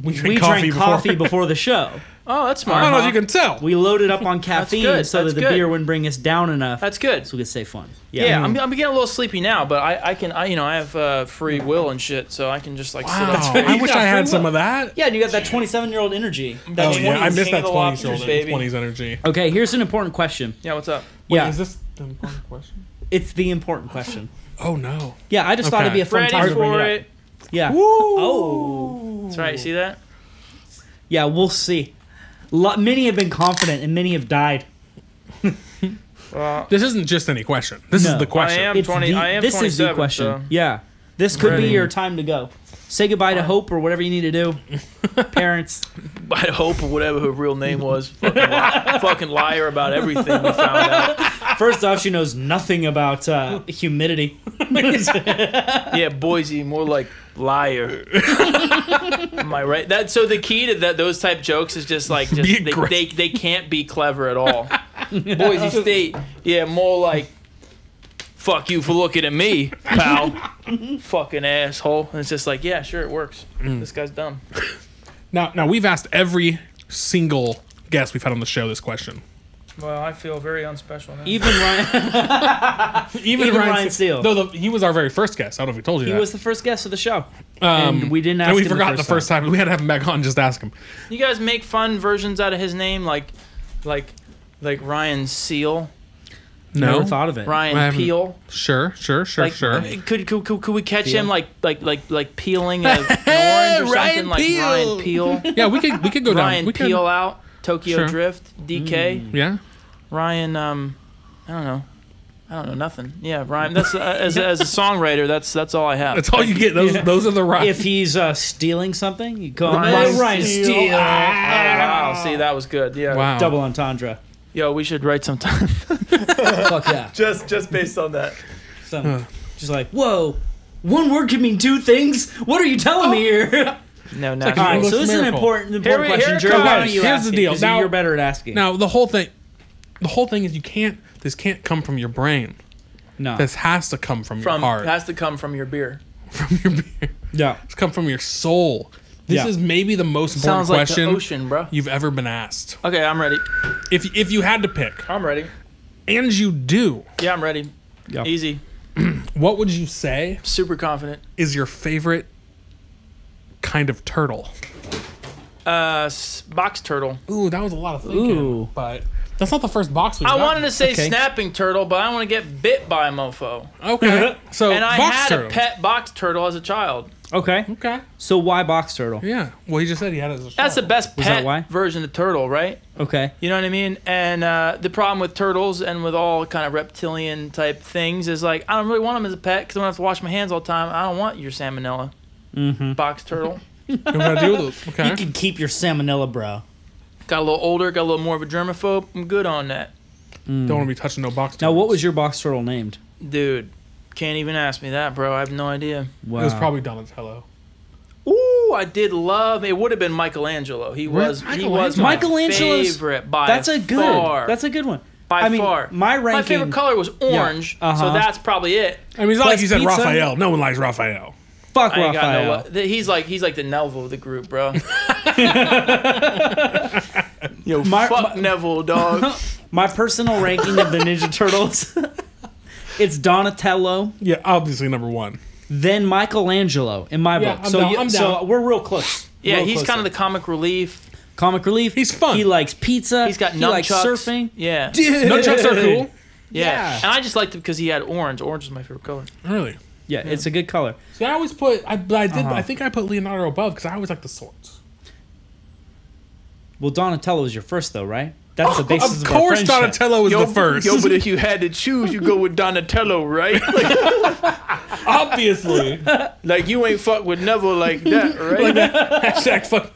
We we drank coffee before the show. Oh, that's I smart. don't know if huh? you can tell. We loaded up on caffeine good, so that that's the good. beer wouldn't bring us down enough. That's good. So we could stay fun. Yeah, I'm getting a little sleepy now, but I have free will and shit, so I can just like sit Wow, up. I wish got I had free some will. of that. Yeah, and you got that 27-year-old energy. Oh yeah, I 20s missed King that of the 20s Lobsters, baby. 20s energy. Okay, here's an important question. Yeah, what's up? Wait, Yeah, is this the important question? it's the important question. Oh no. Yeah, I just thought it'd be a fun Ready time to bring for it up. it? Yeah. Oh. That's right. You see that? Yeah, we'll see. Many have been confident and many have died. Well, This isn't just any question. This No. is the question. I am It's 20. I am this is the 27, question. so- Yeah. This could be Ready. your time to go. Say goodbye to Hope or whatever you need to do. Parents. By Hope or whatever her real name was. Fucking liar about everything we found out. First off, she knows nothing about humidity. Yeah, Boise, more like liar. Am I right? So the key to those type jokes is just like they can't be clever at all. Boise State, yeah, more like fuck you for looking at me, pal. Fucking asshole. And it's just like, yeah, sure, it works. This guy's dumb. Now we've asked every single guest we've had on the show this question. Well, I feel very unspecial now. Even Ryan. Even Ryan Steele. No, he was our very first guest. I don't know if we told you that. He was the first guest of the show. And we didn't ask him. And we forgot the first time. We had to have him back on just ask him. You guys make fun versions out of his name, like Ryan Seal. No. Never thought of it. Ryan Peel. Sure. Could we catch him like peeling an orange or something like Ryan Peel? Yeah, we could go down. Ryan Peel out. Tokyo Drift. DK. Yeah. Ryan. I don't know nothing. Yeah, Ryan. That's as a songwriter. That's all I have. That's all you get. Those are the rhymes. If he's stealing something, you call him Ryan Steele. Wow. See, that was good. Yeah. Wow. Double entendre. Yo, we should write sometime. Fuck yeah. Just based on that. So, just like, whoa, one word can mean two things? What are you telling me here? No, All right, so this is an important question. Jerry, why don't you Here's ask the it, deal. 'cause Now, you're better at asking. Now the whole thing is this can't come from your brain. No. This has to come from your heart. Has to come from your beer. From your beer. Yeah. It's come from your soul. This is maybe the most important Sounds like question the ocean, bro. you've ever been asked. Okay, I'm ready. If you had to pick, I'm ready. and you do, Yeah, I'm ready. Yep. Easy. what would you say Super confident. is your favorite kind of turtle? Box turtle. Ooh, that was a lot of thinking. Ooh. But that's not the first box we I got. wanted to say Okay. snapping turtle, but I don't want to get bit by a mofo. Okay. So And I box had turtle. a pet box turtle as a child. Okay. Okay. So why box turtle? Yeah. Well, he just said he had it as a That's the child. best Was that why? pet version of turtle, right? Okay. You know what I mean? And the problem with turtles and with all kind of reptilian type things is like, I don't really want them as a pet because I don't have to wash my hands all the time. I don't want your salmonella. Box turtle. What do I do with it? Okay. You can keep your salmonella, bro. Got a little older, got a little more of a germaphobe. I'm good on that. Don't want to be touching no box Now, turtles. what was your box turtle named? Dude, can't even ask me that, bro. I have no idea. Wow. It was probably Donatello. Ooh, I did love. It would have been Michelangelo. He was my Michelangelo's- favorite by That's a good. far. That's a good one. By I mean, far. my ranking. My favorite color was orange, so that's probably it. I mean, it's not like Plus you said pizza. Raphael. No one likes Raphael. Fuck I ain't got no Raphael. He's like the Neville of the group, bro. Yo, fuck Neville, dog. My personal ranking of the Ninja Turtles. It's Donatello, Yeah, obviously number one. then Michelangelo in my Yeah, book. I'm So, down, I'm so down. we're real close. Yeah, Real he's close kind of there. the comic relief. comic relief. He's fun. He likes pizza. He's got He likes nunchucks. surfing. Yeah. Nunchucks are cool. Yeah. And I just liked it because he had orange. Orange is my favorite color. Really? Yeah, it's a good color. See, I always put. I think I put Leonardo above because I always like the swords. Well, Donatello was your first, though, right? That's the basis Of of our course, friendship. Donatello was the first. Yo, but if you had to choose, you go with Donatello, right? Obviously. Like you ain't fuck with Neville like that, right? Hashtag fuck.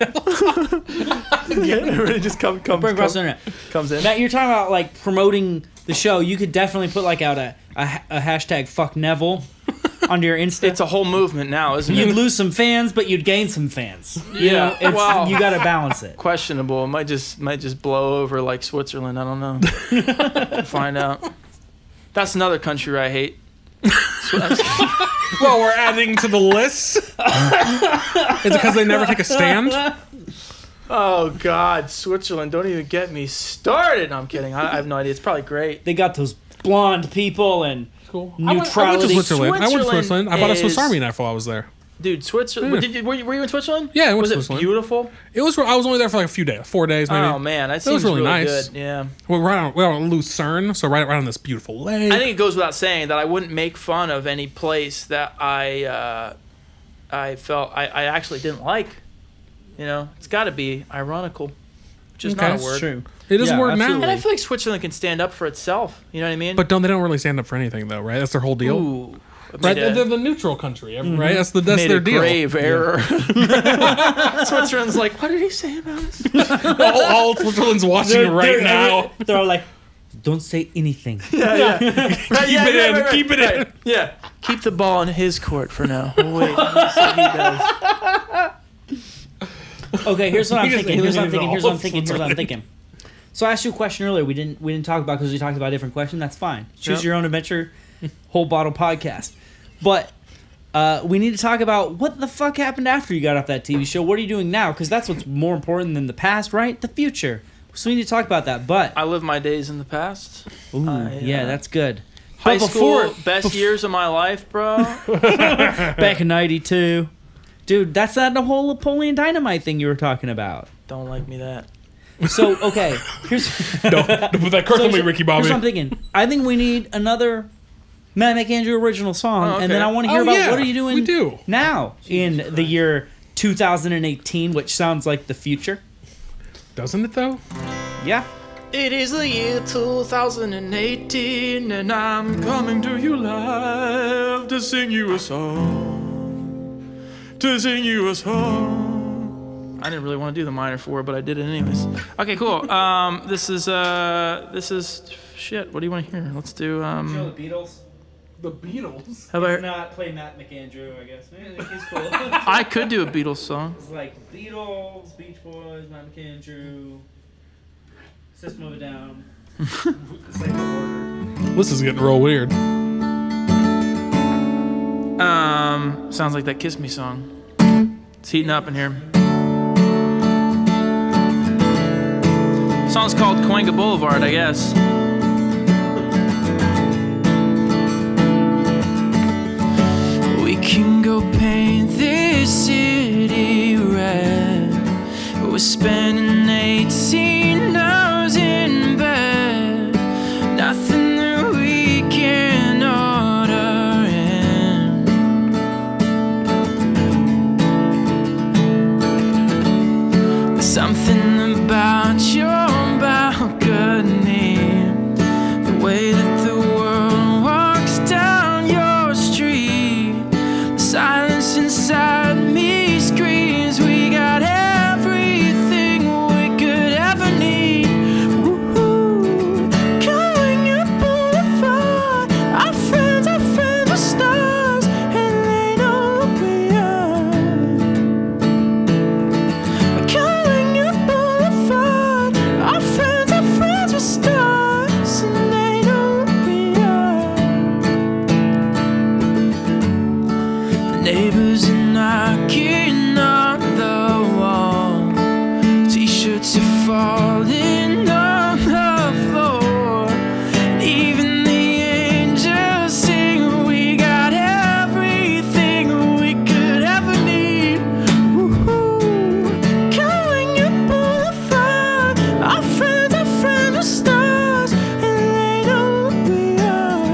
Yeah, it really just comes Bring across the internet. comes in. Matt, you're talking about like promoting the show. You could definitely put like out a hashtag fuck Neville onto your Insta. It's a whole movement now, isn't You'd it? lose some fans, but you'd gain some fans. You know, Yeah, it's, wow. you got to balance it. Questionable. It might just blow over like Switzerland. I don't know. Find out. That's another country I hate. Well, we're adding to the list. Is it because they never take a stand? Oh God, Switzerland! Don't even get me started. No, I'm kidding. I have no idea. It's probably great. They got those blonde people and Cool. neutrality. I went to Switzerland. I bought a Swiss is- Army knife while I was there. Dude, Switzerland. Yeah. Were you in Switzerland? Yeah, I went Was to it Switzerland. beautiful? It was. I was only there for like a few days, 4 days maybe. Oh man, that seems was really nice. good. Yeah. We're we're on Lucerne, so right on this beautiful lake. I think it goes without saying that I wouldn't make fun of any place that I felt I actually didn't like. You know, it's got to be ironical, which is Okay. not a That's word. True. It is Yeah, a word now. And I feel like Switzerland can stand up for itself. You know what I mean? But they don't really stand up for anything though, right? That's their whole deal. Ooh, Right, they're the neutral country, right? That's Made their a deal. grave error. Switzerland's like, what did he say about us? all Switzerland's watching right now. They're all like, don't say anything. Keep it in. Yeah, keep the ball in his court for now. We'll wait. We'll see what he does. Okay, here's what I'm thinking. Here's what I'm Switzerland. thinking. So I asked you a question earlier. We didn't talk about because we talked about a different question. That's fine. Choose your own adventure. Whole bottle podcast. But we need to talk about what the fuck happened after you got off that TV show. What are you doing now? Because that's what's more important than the past, right? The future. So we need to talk about that. But I live my days in the past. yeah, that's good. High But school, best years of my life, bro. back in '92, dude, that's that whole Napoleon Dynamite thing you were talking about. Don't like me that. So okay, here's Don't put that curse on me, Ricky Bobby. Here's what I'm thinking. I think we need another Matt McAndrew original song, and then I want to hear about what are you doing now in the year 2018, which sounds like the future. Doesn't it though? Yeah. It is the year 2018, and I'm coming to you live to sing you a song. To sing you a song. I didn't really want to do the minor 4, but I did it anyways. Okay, cool. This is shit. What do you want to hear? Let's do the Beatles. The Beatles. How about Not play Matt McAndrew, I guess. He's cool. I could do a Beatles song. It's like Beatles, Beach Boys, Matt McAndrew, System of a Down. It's like the order. This is getting real weird. Sounds like that Kiss Me song. It's heating up in here. The song's called Cahuenga Boulevard, I guess. We can go paint this city red. We're spending 18 hours in bed. Nothing that we can order in. There's something about your balcony, the way that the world walks down your street. The silence inside me screams, we got everything we could ever need. Woo-hoo. Cahuenga Boulevard, our friends are stars, and they know we are. Cahuenga Boulevard, our friends are stars, and they know we are. The neighbors are knocking on the wall. T-shirts are falling on the floor. And even the angels sing, we got everything we could ever need. Woo-hoo. Cahuenga Boulevard, our friends are stars, and they know we are.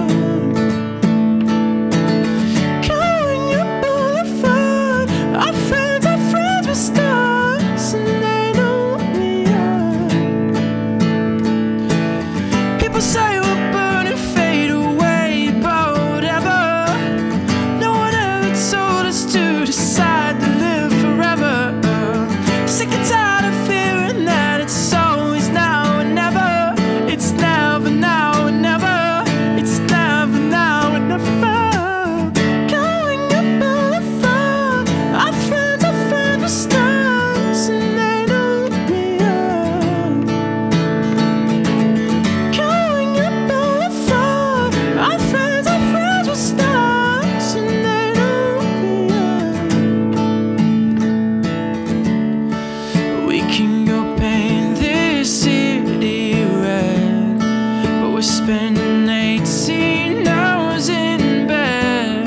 Cahuenga Boulevard, our friends are stars, and they know we are. People say we'll burn and fade away, but whatever. No one ever told us to decide to live forever. Sick and tired of fearing that it's always now and never. It's never now and never. It's never now and never. Cahuenga Boulevard, our friends are stars, and they know we are. Cahuenga Boulevard, our friends are stars, and they know we are. We can go paint this city red, but we're spending 18 hours in bed.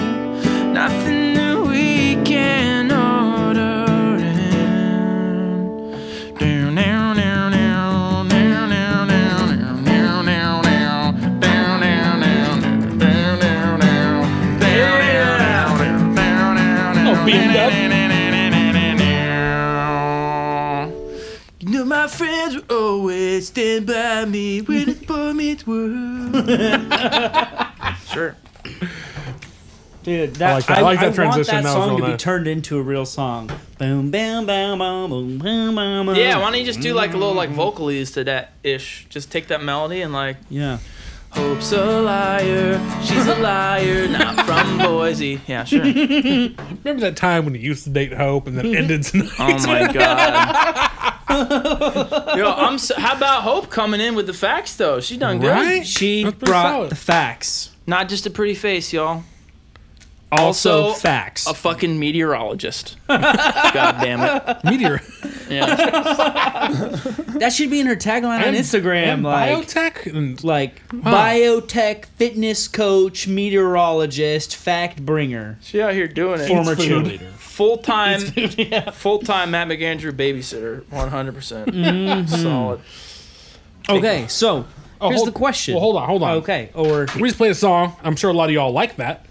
Nothing that we can order in. Down, down, down, down, down, down, down, down, down, down, down, down, down, down, down, down, down. Oh, beamed up. You know my friends will always stand by me when it's for me to work. Sure. Dude, I like that. I like that want transition. that That was song real to be nice. turned into a real song. Boom, bam, bam, bam, boom, boom, bam, bam. Yeah, why don't you just do like a little like vocalese to that ish? Just take that melody and like, Yeah. Hope's a liar, she's a liar, not from Boise. Yeah, sure. Remember that time when you used to date Hope and then ended tonight? Oh my god. Yo, how about Hope coming in with the facts though? She done good. Right? She That's pretty brought solid. the facts. Not just a pretty face, y'all. Also facts. A fucking meteorologist. God damn it. Meteor. Yeah. That should be in her tagline on Instagram. And like, biotech and biotech, fitness coach, meteorologist, fact bringer, She out here doing it. former cheerleader. Full-time Matt McAndrew babysitter. 100%. Solid. Okay, so here's hold- the question. Well, hold on. Okay, or We just played a song. I'm sure a lot of y'all like that.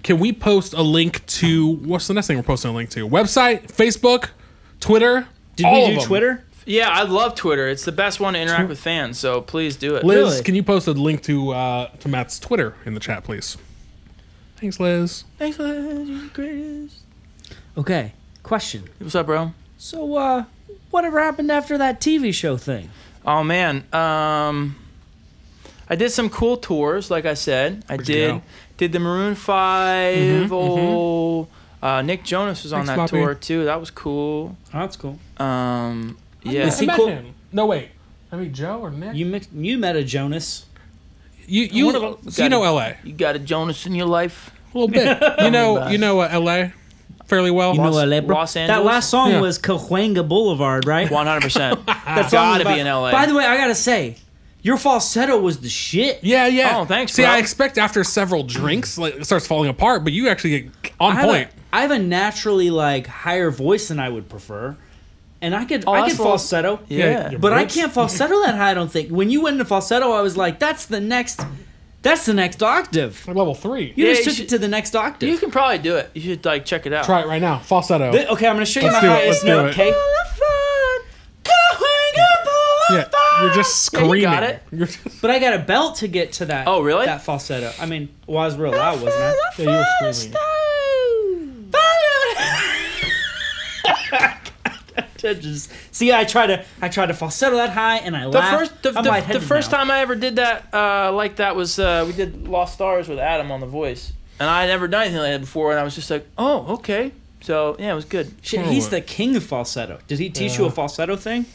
Can we post a link to what's the next thing we're posting a link to? Website, Facebook, Twitter. did all we of do them. Twitter? Yeah, I love Twitter. It's the best one to interact with fans, so please do it. Liz, Really? can you post a link to Matt's Twitter in the chat, please? Thanks, Liz. Thanks, Liz. You're the greatest. Okay, question. What's up, bro? So, whatever happened after that TV show thing? Oh, man. I did some cool tours, like I said. I Where'd you go? did the Maroon 5. Nick Jonas was on Thanks, that Floppy. tour, too. That was cool. Oh, that's cool. Yeah. Is I he met cool? him. No, wait. I mean, Joe or Nick? You met a Jonas. You One of them- so you know L.A. You got a Jonas in your life? a little bit. You know L.A. fairly well. You know Los- LA, bro. Los That Angeles? last song Yeah. was Cahuenga Boulevard, right? 100%. That song was Gotta be about- in LA. By the way, I gotta say, your falsetto was the shit. Yeah. Oh, thanks, See, bro. I expect after several drinks, like it starts falling apart, but you actually get on point. I have a naturally like higher voice than I would prefer, and I could that's falsetto. Yeah. your But I bridge. can't falsetto that high. I don't think. When you went into falsetto, I was like, that's the next octave. Like level 3. You Yeah, just you took should- it to the next octave. You can probably do it. You should, like, check it out. Try it right now. Falsetto. Okay, I'm gonna show you Let's my do it, highest let's do note. it. Okay. Yeah, you're just Yeah, you screaming. got it. You're just, But I got a belt to get to that. Oh, really? That falsetto. I mean, well, I was real loud, wasn't I? yeah, you were screaming. See, I try to falsetto that high, and I The laugh. first, I'm the lightheaded first now. time I ever did that like that was we did Lost Stars with Adam on The Voice, and I had never done anything like that before, and I was just like, oh, okay. So yeah, it was good. Shit, he's the king of falsetto. Did he teach you a falsetto thing?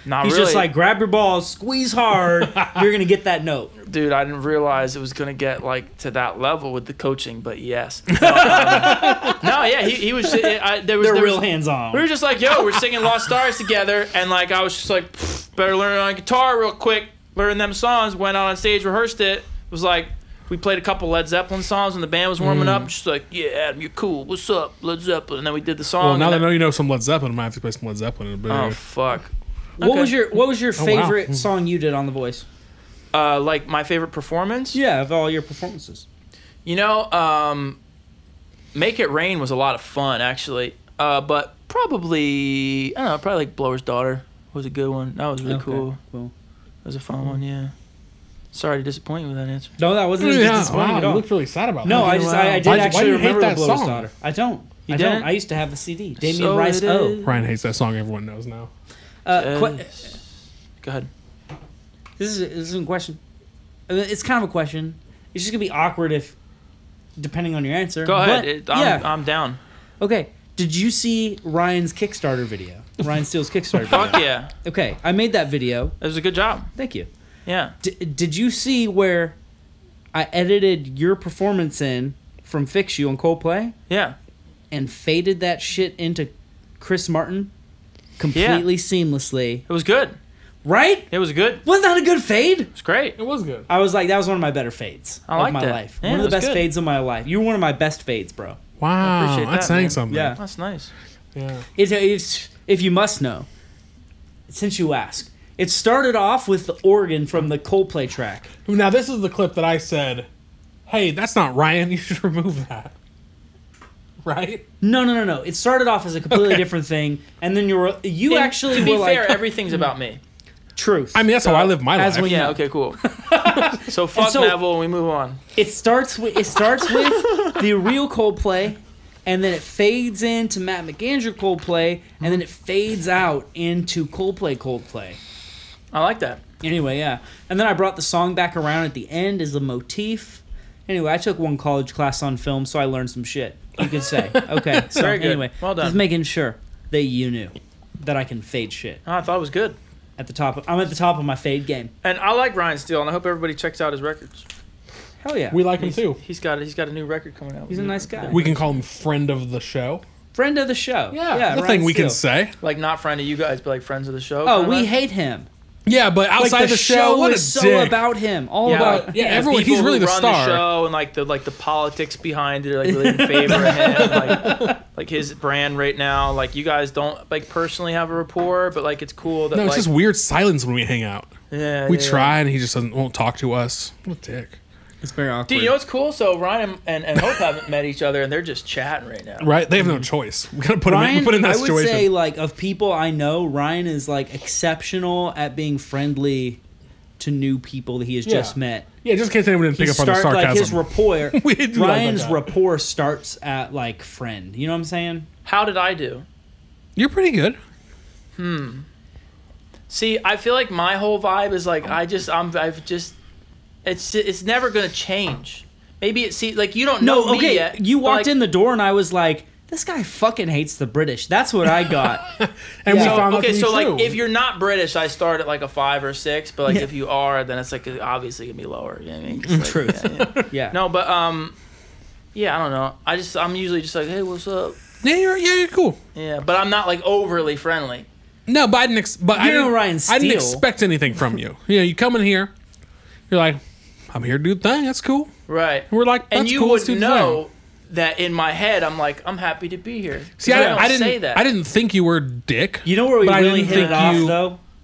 Not He's really, just like, grab your balls, squeeze hard, you're gonna get that note. dude. I didn't realize it was gonna get like to that level with the coaching, but yes. No, yeah, he was. There was They're real hands-on. We were just like, yo, we're singing Lost Stars together, and like I was just like, better learn on guitar real quick, learn them songs. Went out on stage, rehearsed it. It was like we played a couple Led Zeppelin songs when the band was warming up. Just like, yeah, Adam, you're cool. What's up, Led Zeppelin? And then we did the song. Well, now and that I know you know some Led Zeppelin, I might have to play some Led Zeppelin in a bit. oh fuck. What Okay. was your wow. favorite song you did on The Voice? Like my favorite performance. Yeah, of all your performances. You know, Make It Rain was a lot of fun actually. But probably I don't know, probably like Blower's Daughter was a good one. That was really cool. Cool. That was a fun one. Yeah. Sorry to disappoint you with that answer. No, that wasn't Yeah, disappointing wow, at you all. looked really sad about No, that. I did Why actually do you hate remember that the Blower's song? Daughter. I don't. You I don't. didn't? I used to have the CD. Damien So Rice. it Oh. is. Ryan hates that song. Everyone knows now. Go ahead. This is a question. It's kind of a question. It's just gonna be awkward if, depending on your answer. Go ahead. But, I'm down. Okay. Did you see Ryan's Kickstarter video? Ryan Steele's Kickstarter Fuck video. yeah. Okay, I made that video. It was a good job. Thank you. Yeah. Did you see where I edited your performance in from Fix You on Coldplay Yeah. and faded that shit into Chris Martin completely seamlessly? It was good. Right? It was good. Wasn't that a good fade? It was great. It was good. I was like, that was one of my better fades I of liked my it. life. Yeah, One of it the was best good. fades of my life. You were one of my best fades, bro. Wow, appreciate that's that, saying man. something. Yeah. That's nice. Yeah. It's if you must know, since you ask, it started off with the organ from the Coldplay track. Now this is the clip that I said, "Hey, that's not Ryan. You should remove that." Right? No. It started off as a completely Okay. different thing, and then you actually to be were fair, like, everything's about me. truth. I mean, that's how I live my as life. when- Yeah. No. Okay. Cool. So fuck so- Neville. And we move on. It starts with the real Coldplay, and then it fades into Matt McAndrew Coldplay, and then it fades out into Coldplay. I like that. Anyway, yeah. And then I brought the song back around at the end as a motif. Anyway, I took one college class on film, so I learned some shit, you could say. Okay, so Very good. anyway, Well done. just making sure that you knew that I can fade shit. Oh, I thought it was good. I'm at the top of my fade game. And I like Ryan Steele, and I hope everybody checks out his records. Hell yeah. We like him too. He's got a new record coming out. He's a nice guy. We can call him friend of the show. Friend of the show. The Ryan thing we can Steele. say. Like, not friend of you guys, but like friends of the show. Oh, kinda. we hate him. Yeah, but outside Like the show, what a is so dick. about him. All Yeah, about like, everyone. people He's really who the run star. The show and like the politics behind it are like really in favor of him. Like his brand right now. Like you guys don't like personally have a rapport, but like it's cool that No, it's like, just weird silence when we hang out. yeah, We yeah, try, and he just won't talk to us. What a dick. It's very awkward. Dude, you know what's cool? So Ryan and Hope haven't met each other, and they're just chatting right now. Right? They have no choice. We gotta put him Ryan, in, put in that I would situation. say, like, of people I know, Ryan is, like, exceptional at being friendly to new people that he has just met. Yeah, just in case anyone didn't pick up on the sarcasm. Like, his rapport, We do like Ryan's that. rapport starts at, like, friend. You know what I'm saying? How did I do? You're pretty good. See, I feel like my whole vibe is like it's never gonna change. Maybe like you don't know me okay. yet. You but, walked like, in the door and I was like, this guy fucking hates the British. That's what I got. And we So, found out okay, to be so true. like if you're not British, I start at like a 5 or 6, but like Yeah. if you are, then it's like obviously gonna be lower. You know what I mean? 'Cause, like, Truth. yeah. Yeah. No, but yeah, I don't know. I'm usually just like, hey, what's up? yeah, you're cool. Yeah, but I'm not like overly friendly. No, but I didn't. Ryan I didn't Steele. expect anything from you. You know, you come in here, you're like, I'm here to do the thing. That's cool. Right. And we're like, that's and you cool. Let's would do the know thing. that in my head, I'm like, I'm happy to be here. See, I I don't say didn't. that. I didn't think you were a dick. You know where we But I really didn't hit it think off, you-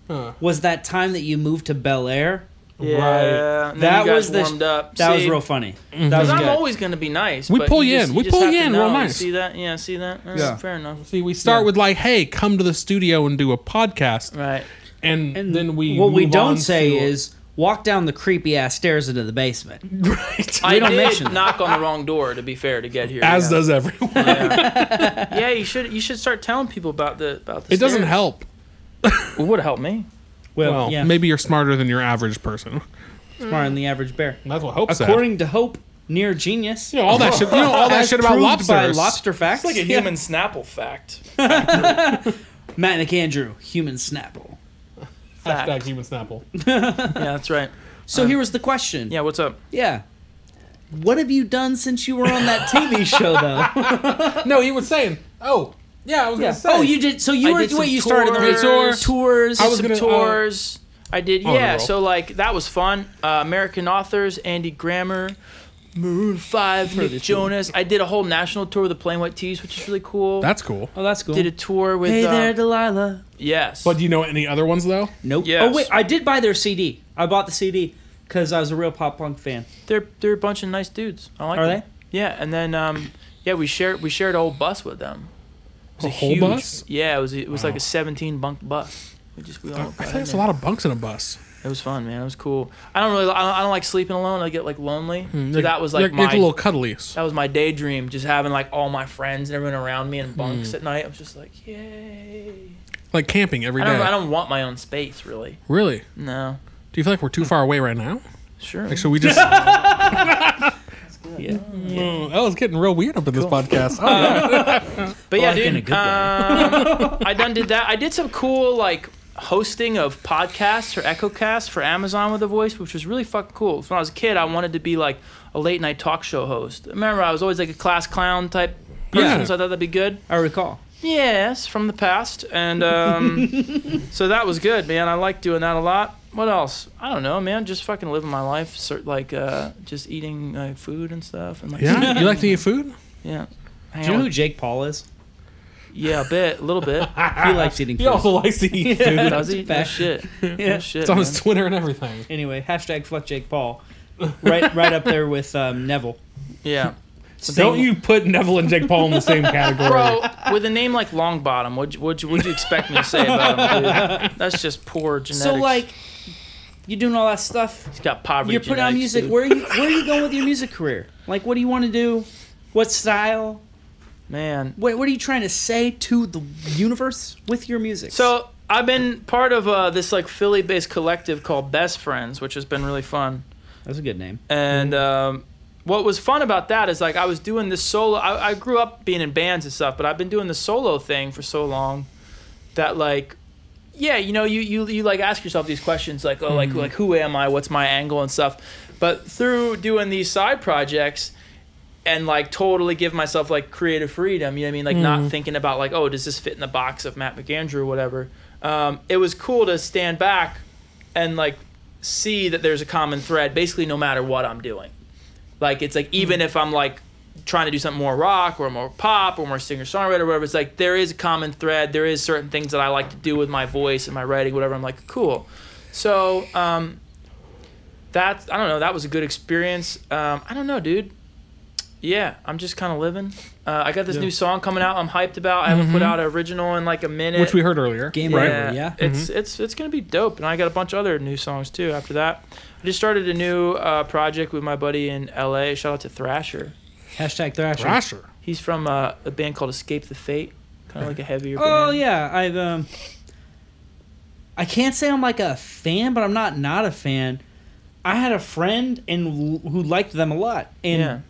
though? Was that time that you moved to Bel-Air? Yeah, Right. and then That you was guys the warmed up. That was See? real funny. Mm-hmm. That was Because good. I'm always going to be nice. We but pull you just- in. We just pull have you to in know. real You nice. see that? Yeah, see that? Yeah. Fair enough. See, we start with like, hey, come to the studio and do a podcast, Right. and then we. what we move don't on say to- is walk down the creepy ass stairs into the basement. right. I don't did mention that. knock on the wrong door, to be fair, to get here. As yeah. does everyone. Yeah, you should start telling people about the It doesn't stairs. help. It would help me. Well, yeah, maybe you're smarter than your average person. smarter than the average bear. That's what Hope said. According to Hope, near genius. You know all that shit. You know all that As shit about proved lobsters. by Lobster Facts. It's like a human Snapple fact. Matt McAndrew, human Snapple. Hashtag Fact. human Snapple. Yeah, that's right. So here was the question. Yeah, what's up? Yeah. What have you done since you were on that TV show, though? No, he was saying. Oh, yeah, I was gonna say. Oh, you did. So you I were. did some Wait, you started the tours. tours. I was Some gonna- tours. I did, on a yeah. roll. So like that was fun. American authors, Andy Grammer, Maroon 5, Nick this Jonas. I did a whole national tour with the Plain White Tees, which is really cool. That's cool. Oh, that's cool. Did a tour with. Hey there, Delilah. Yes. But do you know any other ones though? Nope. Yes. Oh wait, I did buy their CD. I bought the CD because I was a real pop punk fan. they're a bunch of nice dudes. I like Are them. Yeah, and then yeah, we shared a whole bus with them. It was A whole huge, bus? Yeah, it was like a 17 bunk bus. We all I got think in there's a there. lot of bunks in a bus. It was fun, man. It was cool. I don't like sleeping alone. I get like lonely. So that was like Like my a little cuddlies. that was my daydream, just having like all my friends and everyone around me in bunks at night. I was just like, yay. Like camping every day. I don't want my own space, really. Really? No. Do you feel like we're too far away right now? Sure. Like, should we just? Yeah. Oh, it's getting real weird up in this podcast. Oh, yeah. But yeah, like in dude. a good way. I done did that. I did some cool like hosting of podcasts or EchoCast for Amazon with a voice, which was really fucking cool. When I was a kid, I wanted to be like a late night talk show host. Remember, I was always like a class clown type person, Yeah. so I thought that'd be good. I recall. Yes, from the past, and so that was good, man. I like doing that a lot. What else? I don't know, man. Just fucking living my life, like just eating food and stuff, and like Yeah? You like to eat food? yeah. Hang Do you know out who with- Jake Paul is? Yeah, a little bit. He likes eating He food. also likes to eat food. Does he? No Fact. shit. No shit. It's on man. his Twitter and everything. Anyway, hashtag fuck Jake Paul. Right up there with Neville. Yeah. Don't you put Neville and Jake Paul in the same category. Bro, with a name like Longbottom, what'd you expect me to say about him, dude? That's just poor genetics. So like, you doing all that stuff. he's got poverty. You're putting out genetics, music. dude. Where are you going with your music career? Like, what do you want to do? What style? Man. What are you trying to say to the universe with your music? So I've been part of this like Philly-based collective called Best Friends, which has been really fun. That's a good name. And what was fun about that is like I was doing this solo. I grew up being in bands and stuff, but I've been doing the solo thing for so long that like, yeah, you know, you like ask yourself these questions like, oh, like who am I? What's my angle and stuff. But through doing these side projects and like totally give myself like creative freedom, you know what I mean? Like not thinking about like, oh, does this fit in the box of Matt McAndrew or whatever. It was cool to stand back and like see that there's a common thread basically no matter what I'm doing. Like it's like even if I'm like trying to do something more rock or more pop or more singer-songwriter or whatever, it's like there is a common thread. There is certain things that I like to do with my voice and my writing, whatever. I'm like, cool. So that, I don't know, that was a good experience. I don't know, dude. Yeah, I'm just kind of living. I got this new song coming out I'm hyped about. I haven't put out an original in like a minute. Which we heard earlier. Game Over, yeah. It's going to be dope. And I got a bunch of other new songs too after that. I just started a new project with my buddy in LA. Shout out to Thrasher. Hashtag Thrasher. Thrasher. He's from a band called Escape the Fate. Kind of like a heavier band. Oh, yeah. I can't say I'm like a fan, but I'm not a fan. I had a friend who liked them a lot. And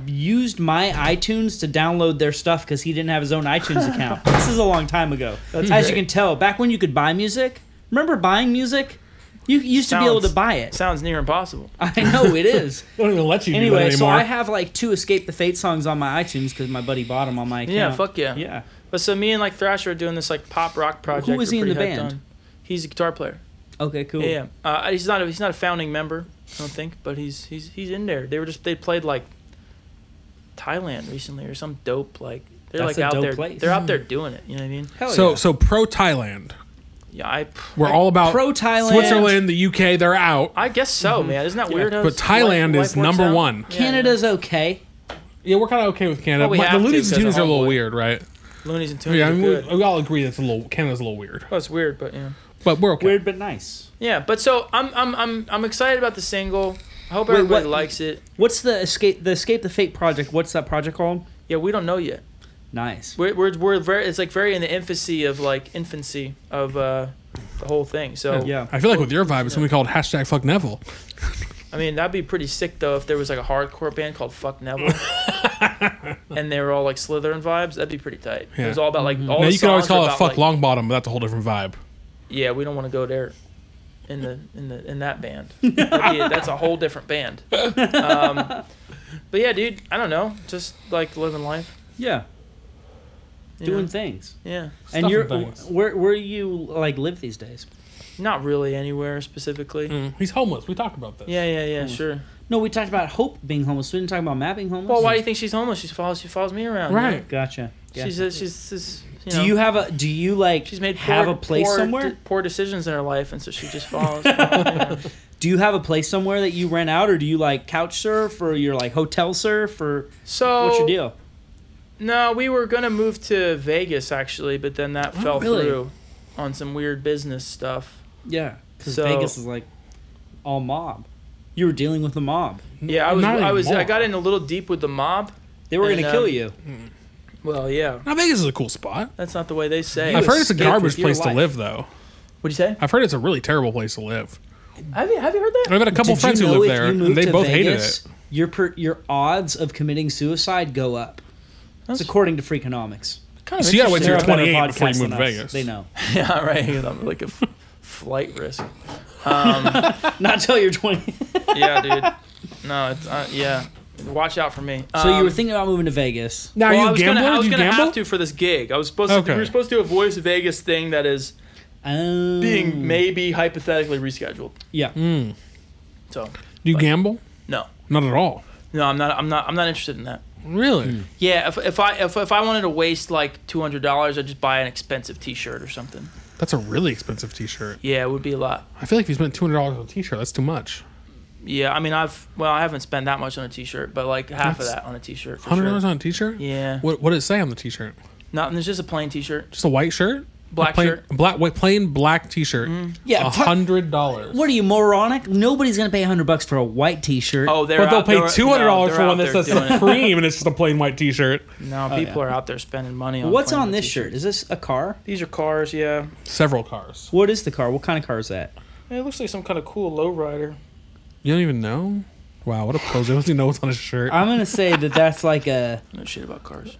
used my iTunes to download their stuff because he didn't have his own iTunes account. This is a long time ago. As you can tell, back when you could buy music, remember buying music? You used to be able to buy it. Sounds near impossible. I know, it is. They don't even let you do that Anyway, anymore. so I have like 2 Escape the Fate songs on my iTunes because my buddy bought them on my account. Yeah, fuck yeah. Yeah. But so me and like Thrasher are doing this like pop rock project. Who is he We're in the pretty hyped band? on. He's a guitar player. Okay, cool. Yeah. He's not a founding member, I don't think, but he's in there. They played like Thailand recently or some dope like they're That's like a out dope there. place. They're out there doing it. You know what I mean? Hell So yeah. so pro Thailand. Yeah, We're all about pro Thailand. Switzerland, the UK. They're out. I guess so, man. Isn't that weird? how But Thailand life is works number out? one. Yeah, Canada's okay. Yeah, we're kind of okay with Canada. Well, we The have to Loonies and because Tunes of are a little Homeboy. weird, right? Loonies and Tunes Yeah, I are mean, good. we all agree that's Canada's a little weird, Oh, it's weird, but yeah. but we're okay. Weird but nice. Yeah, but so I'm excited about the single. I hope Wait, everybody what- likes it. What's the Escape the Fate project? What's that project called? Yeah, we don't know yet. Nice. We're very, it's like very in the infancy of the whole thing. So Yeah. I feel like with your vibe, it's gonna be called #Fuck Neville. I mean, that'd be pretty sick though if there was like a hardcore band called Fuck Neville, and they were all like Slytherin vibes. That'd be pretty tight. Yeah. It was all about like all Now the you can always songs are call it about, Fuck like, Longbottom, but that's a whole different vibe. Yeah, we don't want to go there. In that band, that's a whole different band. But yeah, dude, I don't know, just like living life. Yeah. you Doing know? things. Yeah, And Stuff you're and things. where you like live these days? not really anywhere specifically. He's homeless. We talked about this. Yeah, sure. No, we talked about Hope being homeless. We didn't talk about Matt being homeless. Well, why do you think she's homeless? She follows me around. Right. you know? Gotcha. She's you Do know, you have do you like she's made have poor, a place poor, somewhere? poor decisions in her life, and so she just follows. Yeah. Do you have a place somewhere that you rent out, or do you like couch surf, or you're like hotel surf, or So what's your deal? No, we were gonna move to Vegas actually, but then that fell really? through on some weird business stuff. Yeah, because So- Vegas is like all mob. You were dealing with the mob. Yeah, I Not I anymore. got in a little deep with the mob. They were And, gonna kill you. Well, yeah, Now Vegas is a cool spot. that's not the way they say. I've it. heard it's a escaped garbage with your place to life. live, though. What'd you say? I've heard it's a really terrible place to live. Have you heard that? I've got a couple Did friends you who know live if there, you and moved they to both hated Vegas, it. Your odds of committing suicide go up. That's That's according to Freakonomics. kind of So you gotta wait till They're you're a better 28 before you podcast move to than us. Vegas. They know. Yeah, right. I'm like a flight risk. Not till you're 20. Yeah, dude. No, it's yeah. Watch out for me. So you were thinking about moving to Vegas. Now, Well, are I you a was gambler? gonna, I was Did you gonna gamble? have to for this gig. I was supposed to. Okay. We were supposed to do a Voice Vegas thing that is being maybe hypothetically rescheduled. Yeah. So Do you gamble? no, Not at all. no, I'm not interested in that. Really? Yeah, if I wanted to waste like $200, I'd just buy an expensive T-shirt or something. That's a really expensive T-shirt. Yeah, it would be a lot. I feel like if you spent $200 on a T-shirt, that's too much. Yeah, I mean I haven't spent that much on a T-shirt, but like half of that on a T-shirt. For $100 sure. on a T-shirt? Yeah. What did it say on the T-shirt? Nothing. It's just a plain T-shirt. Just a white shirt? Black shirt. Plain black T-shirt. Yeah, $100. What are you, moronic? Nobody's gonna pay $100 for a white T-shirt. Oh, But they'll pay $200 for one that says Supreme. Supreme, and it's just a plain white T-shirt. No, people are out there spending money on. What's plain on this t-shirts. shirt? Is this a car? These are cars, yeah. Several cars. What is the car? What kind of car is that? It looks like some kind of cool lowrider. You don't even know? Wow, what a poser. Doesn't even know what's on his shirt. I'm gonna say that's like a No shit about cars.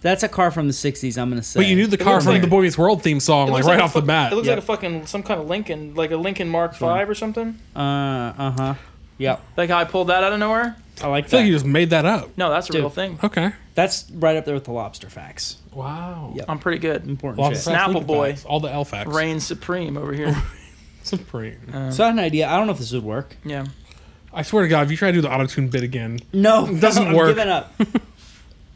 that's a car from the '60s. I'm gonna say. But you knew the car looks from like- the Boy Meets World theme song, like looks right a off the fu- bat. It looks Yep. like a fucking some kind of Lincoln, like a Lincoln Mark V or something. Yep. Like how I pulled that out of nowhere. I like I feel like that. you just made that up. No, that's a Dude. real thing. Okay. That's right up there with the lobster facts. Wow. Yep. I'm pretty good. Important Lots of shit. facts, Snapple Lincoln boy. facts, all the L facts. Reigns supreme over here. Supreme. So I had an idea. I don't know if this would work. Yeah. I swear to God, if you try to do the auto-tune bit again, No, doesn't I'm work. giving up.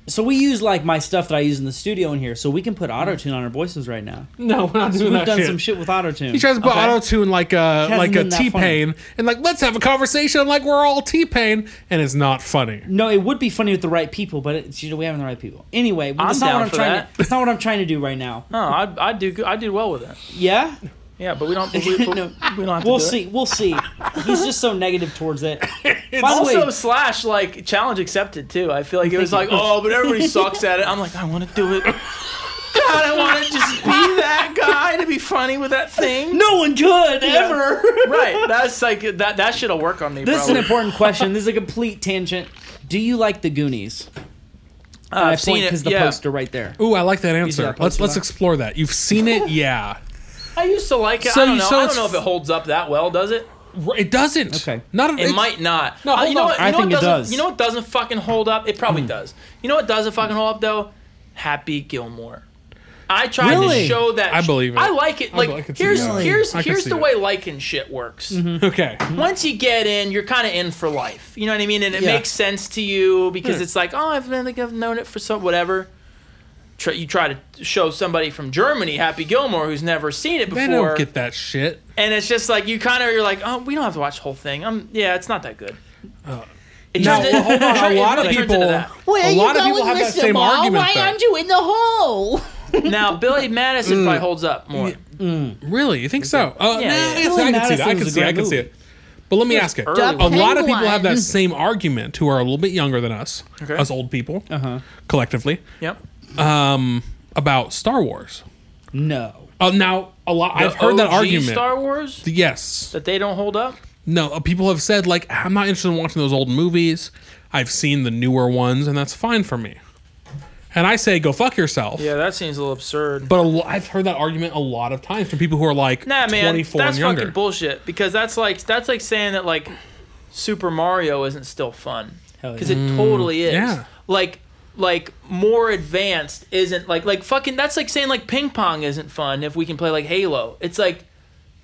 So we use like my stuff that I use in the studio in here, so we can put auto-tune on our voices right now. no, we're not doing We've that done shit. some shit with auto-tune. He tries to put Okay. auto-tune like a Hasn't been that T-Pain, and like, let's have a conversation like we're all T-Pain, and it's not funny. No, it would be funny with the right people, but it's, we haven't the right people. Anyway, but that's I'm not down what I'm for trying that. to. That's not what I'm trying to do right now. No, I do well with it. Yeah, Yeah, but we don't. We don't No. have to. we'll do it. see. We'll see. He's just so negative towards it. By the Also, way, slash like challenge accepted too. I feel like it was like, oh, but everybody sucks at it. I'm like, I want to do it. God, I want to just be that guy to be funny with that thing. no one could ever. Right. That's like that shit'll work on me. This is an probably. important question. This is a complete tangent. Do you like the Goonies? I've seen it. because the Yeah. poster right there. Ooh, I like that see answer. that Let's poster? explore that. You've seen it, yeah. I used to like it. So I don't you- know. so I it's don't know if it holds up that well. Does it? It doesn't. Okay. Not. It might not. No, hold you know on. what? You I know think what it doesn't- does. You know what doesn't fucking hold up? It probably does. You know what doesn't fucking hold up though? Happy Gilmore. I tried Really? to show that. I believe it. I like it. Like I can see here's that. here's I can here's see the it. way liking shit works. Okay. Once you get in, you're kind of in for life. You know what I mean? And it Yeah. makes sense to you because Yeah. it's like, oh, I think I've known it for some whatever. You try to show somebody from Germany Happy Gilmore who's never seen it They before, don't get that shit. and it's just like you're like, oh, we don't have to watch the whole thing. Yeah, it's not that good. It No, turns well, hold on. it A lot of really turns people. into that. A lot of people have that same argument. though. you in the hole? Now, Billy Madison probably holds up more. Really? You think so? Yeah, I yeah. can Billy see that. I Madison can was a see. I great can see movie. it. But let me ask you. early A one. lot of people have that Penguin. same argument who are a little bit younger than us, Okay. us old people, Uh-huh. collectively, Yep. about Star Wars. No. Now, a lot. I've The heard that OG argument. Star Wars Yes. that they don't hold up. No, people have said, like, I'm not interested in watching those old movies. I've seen the newer ones, and that's fine for me. And I say, go fuck yourself. Yeah, that seems a little absurd. But I've heard that argument a lot of times from people who are like Nah, man, 24 that's and younger. fucking bullshit. Because that's like saying that like Super Mario isn't still fun. Hell yeah. Because it totally is. yeah. Like more advanced isn't like fucking. That's like saying like ping pong isn't fun if we can play like Halo. It's like,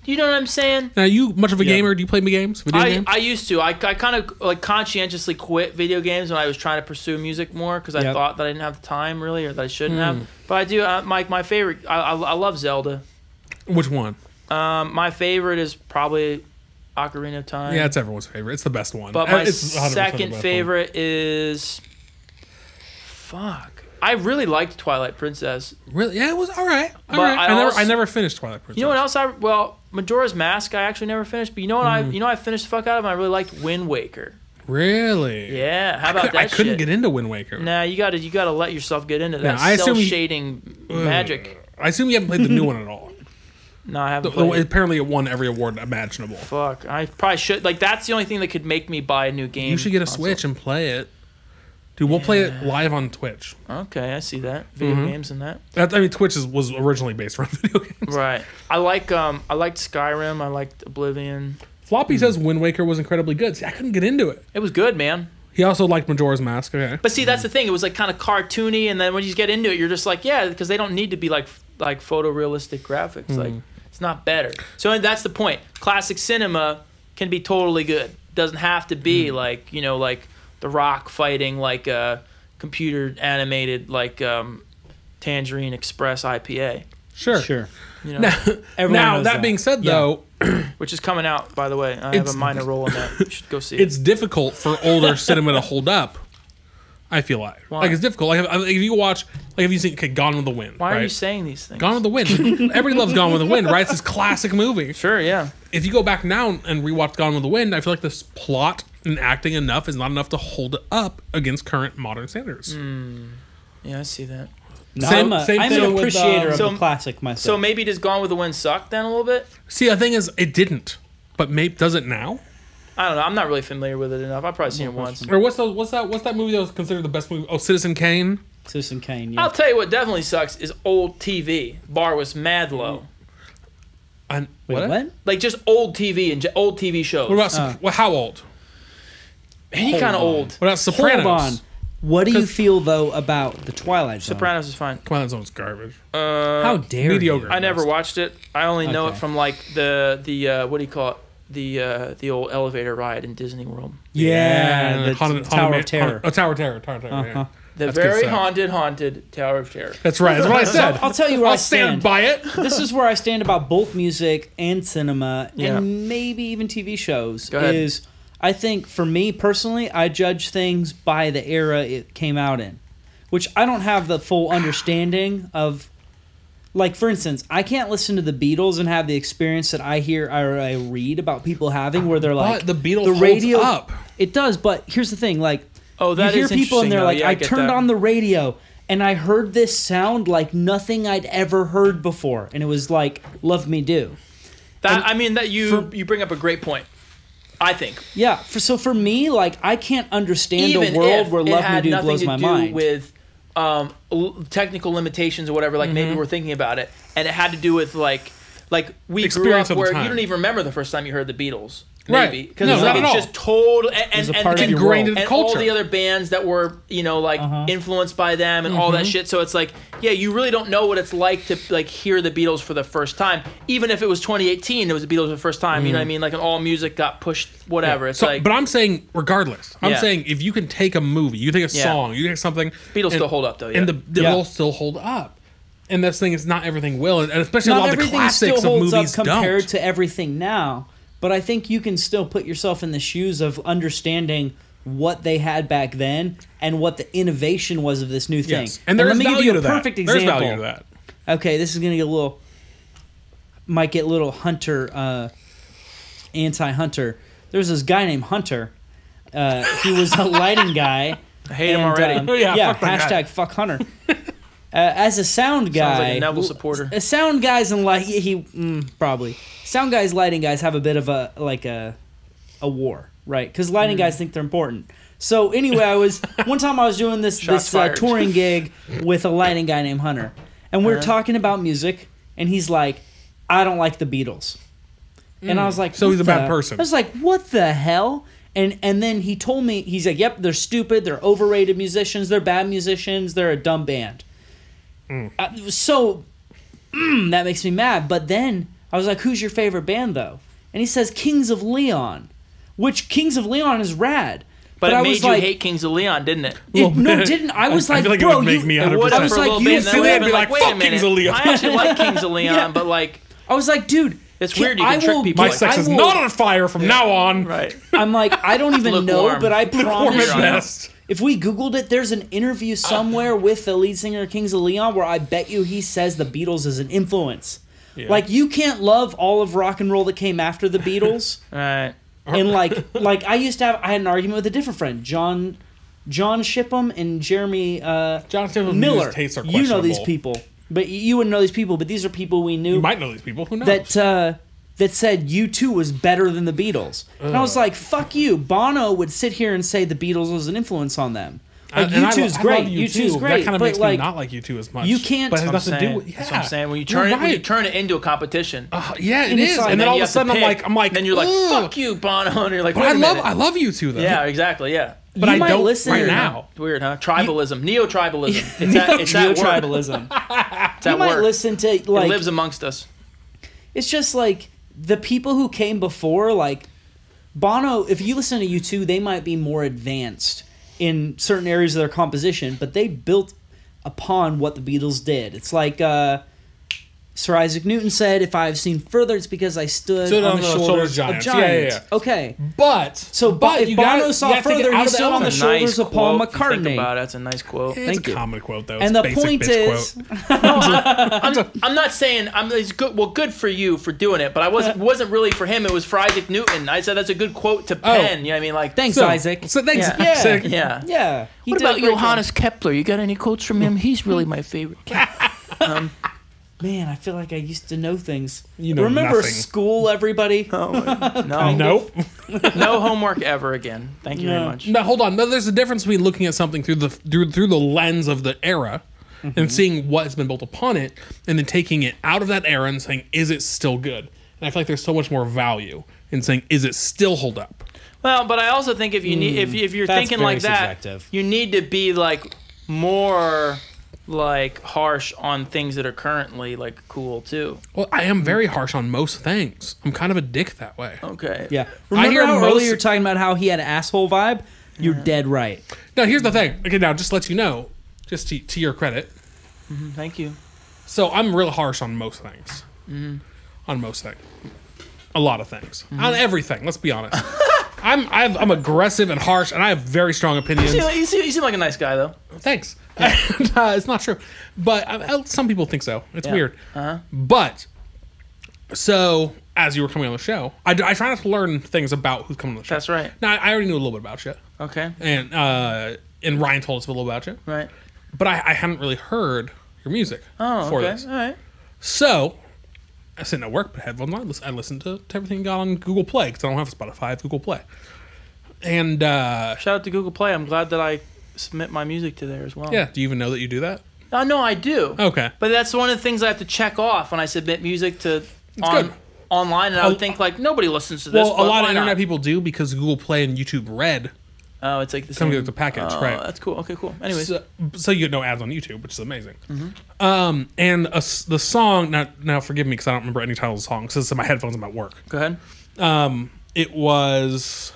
you know what I'm saying? Now, you much of a gamer? Do you play games? Video games? I used to. I kind of like conscientiously quit video games when I was trying to pursue music more because I Yep. thought that I didn't have the time really, or that I shouldn't have. But I do. My favorite. I love Zelda. Which one? My favorite is probably Ocarina of Time. Yeah, it's everyone's favorite. It's the best one. But my It's 100% the second best favorite is. Fuck. I really liked Twilight Princess. one. Really? Yeah, it was all right. All But right. I I also- never finished Twilight Princess. You know what else? Majora's Mask. I actually never finished. But you know what? I finished the fuck out of. I really liked Wind Waker. Really? Yeah. How about that? I couldn't shit? get into Wind Waker. Nah, you gotta let yourself get into that I assume cell you- shading magic. I assume you haven't played the new one at all. No, I haven't played. it. Apparently, it won every award imaginable. Fuck, I probably should. Like, that's the only thing that could make me buy a new game. You should get a console. Switch and play it. Dude, we'll play it live on Twitch. Okay, I see that. Video games and that. Twitch was originally based around video games. Right. I liked Skyrim. I liked Oblivion. Floppy says Wind Waker was incredibly good. See, I couldn't get into it. It was good, man. He also liked Majora's Mask. Okay. But see, that's the thing. It was like kind of cartoony, and then when you get into it, you're just like, yeah, because they don't need to be like photorealistic graphics. Like, it's not better. So that's the point. Classic cinema can be totally good. Doesn't have to be like The Rock fighting like a computer animated like Tangerine Express IPA, Sure. Sure. you know, Now, knows that that. being said, Yeah. though, which is coming out, by the way. I have It's- a minor role in that. You should go see it. it's difficult for older cinema to hold up I feel like. Why? Like, it's difficult. Like, if you watch, like, if you see Gone with the Wind. Why right? are you saying these things? Gone with the Wind. Everybody loves Gone with the Wind, right? It's this classic movie. Sure, yeah. If you go back now and rewatch Gone with the Wind, I feel like this plot and acting enough is not enough to hold it up against current modern standards. Yeah, I see that. No, Same I'm thing an with, appreciator of so- the classic myself. So maybe does Gone with the Wind suck then a little bit? See, the thing is, it didn't. But maybe does it now? I don't know. I'm not really familiar with it enough. I've probably seen it once. Or what's that movie that was considered the best movie? Oh, Citizen Kane. Citizen Kane, yeah. I'll tell you what definitely sucks is old TV. Bar was mad low. And Wait, what? Like just old TV and old TV shows. What about well, how old? Any kind of old. What about Sopranos? Hold on. What do you feel, though, about The Twilight Zone? Sopranos is fine. Twilight Zone's garbage. How dare mediocre. you? I never watched it. I only know it Okay. from like the what do you call it? The old elevator ride in Disney World. Yeah, the Haunted Tower Man- of Terror. Tower of Terror. Tower of Terror. Uh-huh. Yeah. The That's good very stuff. haunted Tower of Terror. That's right. That's what I said. I'll tell you where I I'll stand stand. by it. This is where I stand about both music and cinema, Yeah. and maybe even TV shows. Go ahead. Is I think for me personally, I judge things by the era it came out in, which I don't have the full understanding of. Like, for instance, I can't listen to the Beatles and have the experience that I hear or I read about people having, where they're like, But the Beatles holds up. It does, but here's the thing: like, Oh, that you hear is people and interesting, they're though. like, Yeah, I I get turned that. on the radio and I heard this sound like nothing I'd ever heard before, and it was like "Love Me Do." That I mean that you bring up a great point. I think Yeah, so for me, like, I can't understand even a world if where it "Love Me had Do" nothing blows to my do mind. with technical limitations or whatever, like maybe we're thinking about it, and it had to do with like we Experience grew of up the where time. you don't even remember the first time you heard the Beatles. Right. Maybe because No, it's, not like, at all. it's just total It's a and part of your ingrained world. in and culture. all the other bands that were influenced by them and all that shit. So it's like, yeah, you really don't know what it's like to like hear the Beatles for the first time. Even if it was 2018, it was the Beatles for the first time. You know what I mean? Like, and all music got pushed, whatever. It's So, like but I'm saying, regardless, I'm Yeah. saying if you can take a movie, you take a Yeah. song, you take something, Beatles and- still hold up though. Yeah. and the Yeah. will still hold up. And this thing is not everything will, and especially a Not lot of the everything classics still of holds up movies compared don't. to everything now, but I think you can still put yourself in the shoes of understanding what they had back then and what the innovation was of this new thing. Yes. And there let is me give value you to a that. perfect There's example. value to that. Okay, this is gonna get a little, might get a little Hunter, anti-Hunter. There's this guy named Hunter. He was a lighting guy. I hate him already. Oh, yeah, fuck that guy. hashtag fuck Hunter. As a sound guy, Sounds like a Neville supporter. Sound guys and probably sound guys, lighting guys have a bit of a war, right? Because lighting guys think they're important. So anyway, one time I was doing this Shots fired. touring gig with a lighting guy named Hunter, and we were talking about music, and he's like, "I don't like the Beatles," and I was like, So he's "What a bad the-" person. I was like, "What the hell?" And then he told me, he's like, "Yep, they're stupid. They're overrated musicians. They're bad musicians. They're a dumb band." That makes me mad. But then I was like, "Who's your favorite band, though?" And he says Kings of Leon, which Kings of Leon is rad. But it I made was you like, hate Kings of Leon, didn't it? no, it didn't. I was I like, feel like it bro, would make me It 100%. would I have was for a like, little you bit, and then feel we it had and been be like, like, wait a "Fuck Kings minute, of Leon." I actually like Kings of Leon, Yeah. but like, I was like, dude, it's weird. You can trick people. My like sex that. is not on fire from now on. Right. I'm like, I don't even know, Lukewarm. but I Lukewarm promise at you, best. if we Googled it, there's an interview somewhere with the lead singer of Kings of Leon where I bet you he says the Beatles is an influence. Yeah. Like, you can't love all of rock and roll that came after the Beatles. Right. And like I had an argument with a different friend, John Shipham and Jeremy John Stapleton's Miller. music tastes are You know these questionable. people, but you wouldn't know these people. But these are people we knew You might know these people. Who knows? that said U2 was better than the Beatles. And I was like, fuck you. Bono would sit here and say the Beatles was an influence on them. Like, And I U2's love great. U2. U2's great. That kind of but makes like, me not like U2 as much. you can't- But it has That's nothing to do with. Yeah. That's what I'm saying. When you You're turn it, when you right. turn it into a competition, Yeah, it And it's is. like- and then all you of a have to sudden pick, I'm like, then you're like, "Ugh." fuck you, Bono, and you're like, But wait I a minute. love U2 though. Yeah, exactly. Yeah. But You I might don't listen- right Weird, now. It's weird, huh? Tribalism, neo-tribalism. It's that word. tribalism. It's You that might word. listen to It like lives amongst us. it's just like the people who came before, like Bono. If you listen to U2, they might be more advanced in certain areas of their composition, but they built upon what the Beatles did. It's like Sir Isaac Newton said, if I have seen further, it's because I stood on the shoulders of giants. Yeah. Okay. But if Bono saw further, he stood on the shoulders of Paul If you think McCartney. about it, that's a nice quote. it's Thank a you. common quote, though. And It's the a basic point bitch is, quote. I'm not saying it's good. Well, good for you for doing it, but I wasn't really for him. It was for Isaac Newton. I said that's a good quote to pen. You know what I mean? Like, thanks, Isaac. So thanks. Yeah. Isaac. yeah. Yeah. He What did a about great job. Johannes Kepler? You got any quotes from him? He's really my favorite. Man, I feel like I used to know things. You know Remember nothing. school, everybody? No, Nope. no homework ever again. Thank you very much. No, hold on. No, there's a difference between looking at something through the lens of the era and seeing what has been built upon it, and then taking it out of that era and saying, is it still good? And I feel like there's so much more value in saying, is it still hold up? Well, but I also think if you need, if you're That's thinking very like that, subjective. you need to be like more like harsh on things that are currently like cool too. Well, I am very harsh on most things. I'm kind of a dick that way. Okay. Yeah. Remember hear how most- earlier you were talking about how he had an asshole vibe? You're dead right. Now, here's the thing. Okay, now, just to let you know, just to your credit, Thank you. so I'm real harsh on most things. On most things. A lot of things. On everything, let's be honest. I'm aggressive and harsh, and I have very strong opinions. You seem like a nice guy though. Thanks. It's not true, but some people think so. It's weird. But so as you were coming on the show, I try not to learn things about who's coming on the show. That's right. Now I already knew a little bit about you, Okay. and Ryan told us a little about you, Right. but I hadn't really heard your music Oh, for okay. this. All right. So I sitting at work, put headphones on. I listened to everything you got on Google Play because I don't have Spotify. I have Google Play, and Shout out to Google Play. I'm glad that I submit my music to there as well. yeah. Do you even know that you do that? No, I do. Okay. But that's one of the things I have to check off when I submit music to good. online, and I would think like nobody listens to this. Well, a but lot why of internet not? people do because Google Play and YouTube Red Oh, it's like the come same. together as a package, Oh, right? that's cool. Okay, cool. Anyways, So you get no ads on YouTube, which is amazing. And the song, now forgive me because I don't remember any titles of the song because it's in my headphones. I'm at work. go ahead. It was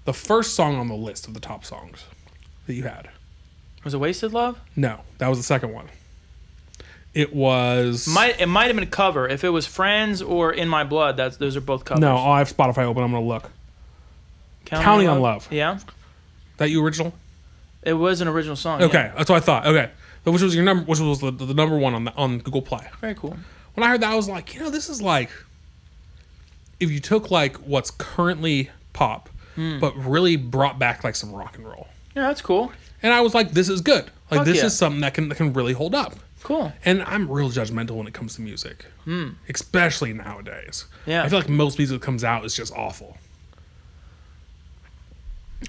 the first song on the list of the top songs that you had. Was it Wasted Love? No, that was the second one. It was It might have been a cover. If it was Friends or In My Blood, those are both covers. no. I have Spotify open. I'm gonna look. Counting on Love. Yeah, That you original? it was an original song. Okay, yeah. that's what I thought. Okay, which was your number? Which was the number one on Google Play? Very cool. When I heard that, I was like, this is like if you took like what's currently pop, but really brought back like some rock and roll. Yeah, that's cool. And I was like, this is good. Like Fuck this yeah. is something that can really hold up. Cool. And I'm real judgmental when it comes to music, especially nowadays. Yeah. I feel like most music that comes out is just awful.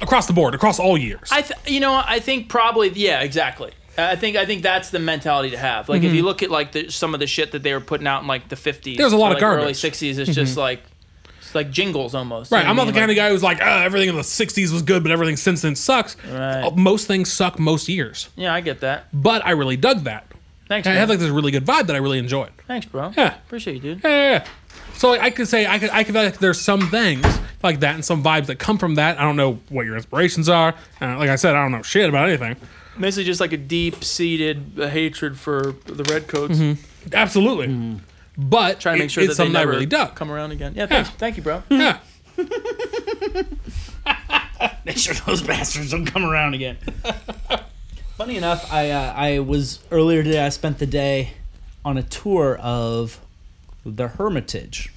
Across the board, across all years. I think probably exactly. I think that's the mentality to have. Like if you look at like some of the shit that they were putting out in like the 50s, There's a lot or, of like, garbage. early 60s. It's just like it's like jingles almost. Right, You know I'm what not I the kind mean? of guy who's like, everything in the 60s was good, but everything since then sucks. Right. Most things suck most years. Yeah, I get that. But I really dug that. Thanks. I Man. had like this really good vibe that I really enjoyed. Thanks, bro. Yeah. Appreciate you, dude. Yeah. So like, I could say, I could feel like there's some things like that and some vibes that come from that. I don't know what your inspirations are. Like I said, I don't know shit about anything. Basically, just like a deep-seated hatred for the Redcoats. Absolutely. But Trying to make sure it's that they something I never really dug. come around again. Yeah, thanks. Thank you, bro. Yeah. Make sure those bastards don't come around again. Funny enough, I was earlier today. I spent the day on a tour of the Hermitage,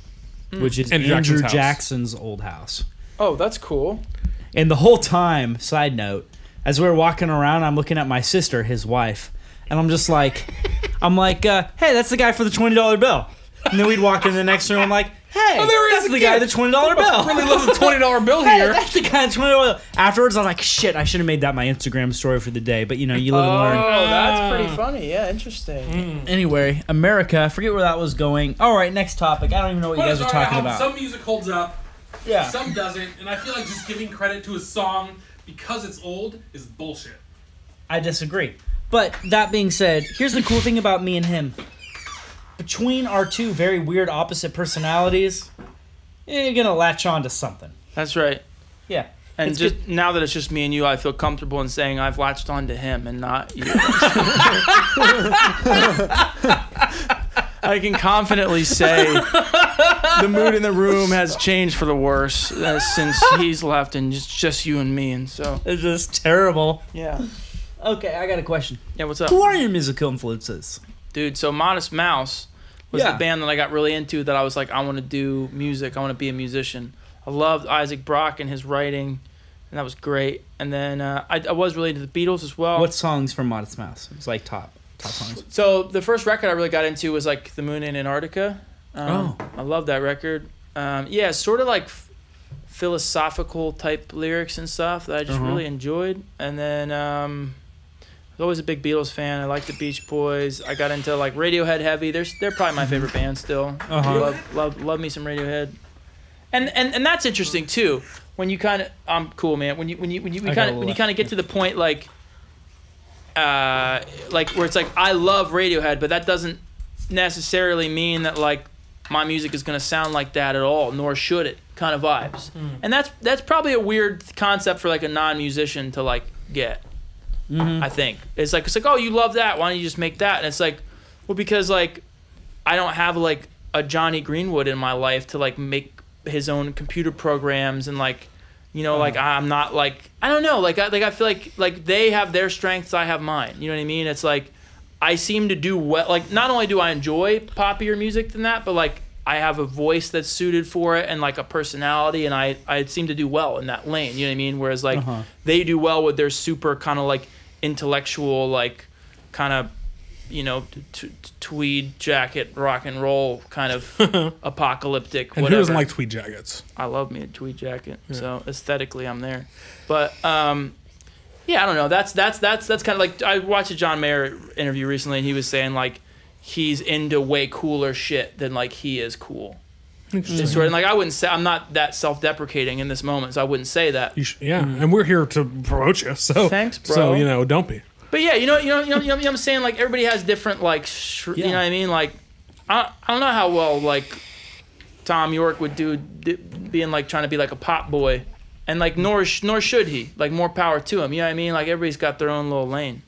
which is Andrew Andrew Jackson's house. Jackson's old house. Oh, that's cool. And the whole time, side note, as we were walking around, I'm looking at my sister, his wife, and I'm just like, hey, that's the guy for the $20 bill. And then we'd walk in the next room, I'm like, hey, there he is that's the guy again. with the $20 bill. Really love the $20 bill Hey, here. that's the guy with the $20 bill. Afterwards, I was like, shit, I should have made that my Instagram story for the day. But, you live and learn. Oh, that's pretty funny. Yeah, interesting. Anyway, America, I forget where that was going. All right, next topic. I don't even know what you guys are talking about. Some music holds up, Yeah. some doesn't, and I feel like just giving credit to a song because it's old is bullshit. I disagree. But that being said, here's the cool thing about me and him. Between our two very weird opposite personalities, you're going to latch on to something. That's right. Yeah. And It's just now that it's just me and you, I feel comfortable in saying I've latched on to him and not you. I can confidently say the mood in the room has changed for the worse since he's left, and it's just you and me. And so It's just terrible. yeah. Okay, I got a question. Yeah, what's up? Who are your musical influences? Dude, so Modest Mouse was the band that I got really into, that I was like, I want to do music. I want to be a musician. I loved Isaac Brock and his writing, and that was great. And then I was really into the Beatles as well. What songs from Modest Mouse? It's like top songs. So the first record I really got into was like The Moon in Antarctica. I love that record. Yeah, sort of like philosophical type lyrics and stuff that I just really enjoyed. And then I was always a big Beatles fan. I liked the Beach Boys. I got into like Radiohead heavy. They're probably my favorite band still. Love me some Radiohead. And that's interesting too. When you kind of, I'm cool, man. When you kind of get to the point like where it's like I love Radiohead, but that doesn't necessarily mean that like my music is gonna sound like that at all, nor should it. Kind of vibes, and that's probably a weird concept for like a non-musician to like get. I think it's like oh, you love that, why don't you just make that? And it's like, well, because like I don't have like a Johnny Greenwood in my life to like make his own computer programs, and like, you know, like I'm not like, I don't know, like I feel like they have their strengths, I have mine, you know what I mean? It's like I seem to do well, like not only do I enjoy poppier music than that, but like I have a voice that's suited for it and like a personality, and I seem to do well in that lane, you know what I mean? Whereas like they do well with their super kind of like intellectual, like kind of, you know, tweed jacket rock and roll kind of apocalyptic And whatever. who doesn't like tweed jackets? I love me a tweed jacket, so aesthetically I'm there. But yeah, I don't know. That's kind of like, I watched a John Mayer interview recently, and he was saying like he's into way cooler shit than like he is cool. It's sort of like, I wouldn't say, I'm not that self-deprecating in this moment, so I wouldn't say that. And we're here to promote you. So thanks, bro. So you know, don't be. But yeah, you know what I'm saying? Like everybody has different like, you know what I mean? Like I don't know how well like Tom York would do being like trying to be like a pop boy, and like nor should he. Like more power to him. You know what I mean? Like everybody's got their own little lane.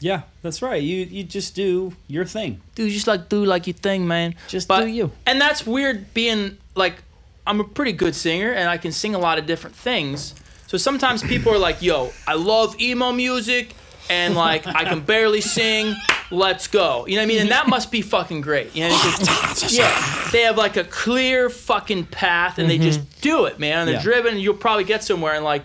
Yeah, that's right. You just do your thing. Dude, just like do like your thing, man. Do you. And that's weird being like, I'm a pretty good singer and I can sing a lot of different things. So sometimes people are like, yo, I love emo music and like I can barely sing. Let's go. You know what I mean? And that must be fucking great. You know what I mean? Yeah. They have like a clear fucking path and they just do it, man. And they're driven, and you'll probably get somewhere. And like,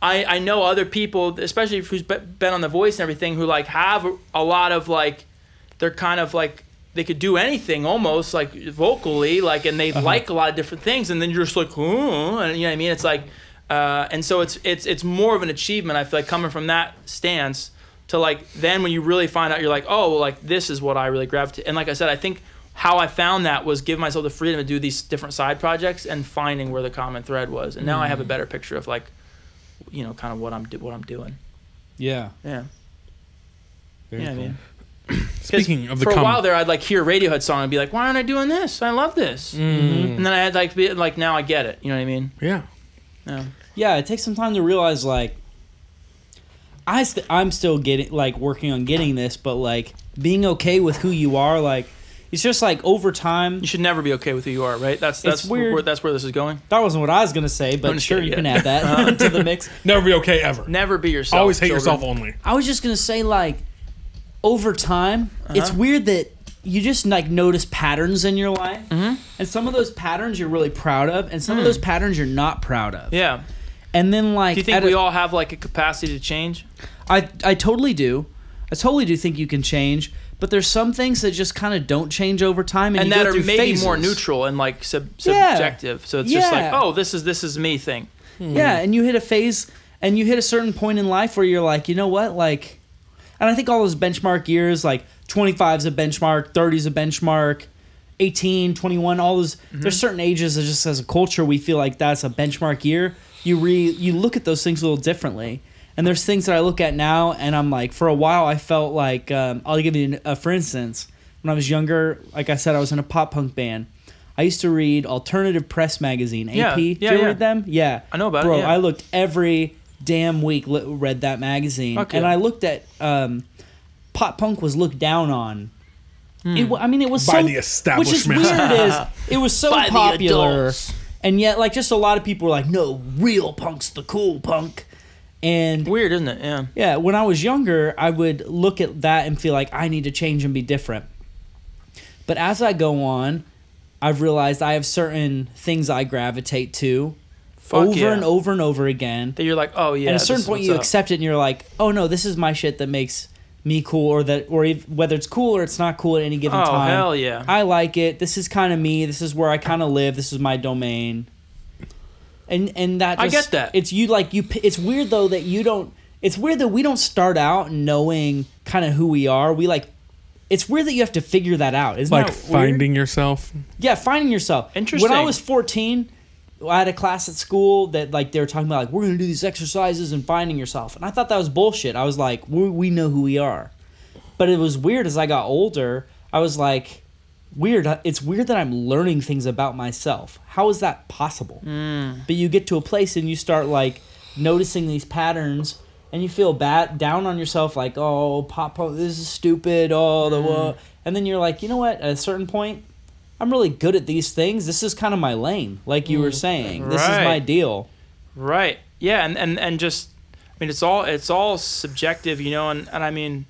I know other people, especially who's been on The Voice and everything, who like have a lot of like, they're kind of like, they could do anything almost like vocally, like, and they like a lot of different things, and then you're just like, oh, and you know what I mean? It's like, and so it's more of an achievement, I feel like, coming from that stance to like, then when you really find out, you're like, oh, well, like this is what I really gravitate. And like I said, I think how I found that was give myself the freedom to do these different side projects and finding where the common thread was. And now I have a better picture of like, you know, kind of what I'm doing. Yeah. Yeah. Very cool. I mean, Speaking of the for a while there, I'd like hear a Radiohead song and be like, why aren't I doing this? I love this. And then I had like be like, now I get it. You know what I mean? Yeah. Yeah, it takes some time to realize like I'm still getting like working on getting this, but like being okay with who you are, like it's just like over time. You should never be okay with who you are, right? That's weird. That's where this is going. That wasn't what I was gonna say, but sure, you can add that to the mix. Never be okay ever. Never be yourself. Always hate children. yourself only. I was just gonna say like over time, it's weird that you just like notice patterns in your life, and some of those patterns you're really proud of, and some of those patterns you're not proud of. Yeah. And then like, do you think we all have like a capacity to change? I totally do. I totally do think you can change, but there's some things that just kind of don't change over time, and you that go are through maybe phases. more neutral and like subjective. So it's just like, oh, this is me thing. Yeah, and you hit a phase, and you hit a certain point in life where you're like, you know what, like, and I think all those benchmark years, like 25's a benchmark, 30's a benchmark, 18, 21, all those. There's certain ages that just as a culture we feel like that's a benchmark year. You look at those things a little differently. And there's things that I look at now, and I'm like, for a while, I felt like, I'll give you for instance, when I was younger, like I said, I was in a pop punk band. I used to read Alternative Press magazine, AP. Did you read them? Yeah. I know about Bro, it, yeah. I looked every damn week, read that magazine. Okay. And I looked at, pop punk was looked down on I mean, it was By so, the establishment. Which is weird is it was so By the popular, adults. and yet like just a lot of people were like, no, real punk's the cool punk. And Weird, isn't it? Yeah. yeah, when I was younger, I would look at that and feel like I need to change and be different. But as I go on, I've realized I have certain things I gravitate to over and over and over again. That you're like, oh yeah. At a certain this is point, what's you up. accept it, and you're like, "Oh no, this is my shit that makes me cool," whether it's cool or it's not cool at any given Oh time. hell yeah. I like it. This is kind of me. This is where I kind of live. This is my domain. And that I just, get that. It's you like you. It's weird though that you don't. It's weird that we don't start out knowing kind of who we are. We like. It's weird that you have to figure that out. Isn't Like that finding weird? yourself. Yeah, finding yourself. Interesting. When I was 14, I had a class at school that like they were talking about like we're gonna do these exercises and finding yourself, and I thought that was bullshit. I was like, we know who we are, but it was weird as I got older. I was like, weird. It's weird that I'm learning things about myself. How is that possible? But you get to a place and you start like noticing these patterns. And you feel bad, down on yourself, like, oh, pop, this is stupid, and then you're like, you know what? At a certain point, I'm really good at these things. This is kind of my lane, like you were saying. This is my Right. deal. Right. Yeah, and just I mean it's all subjective, you know, and I mean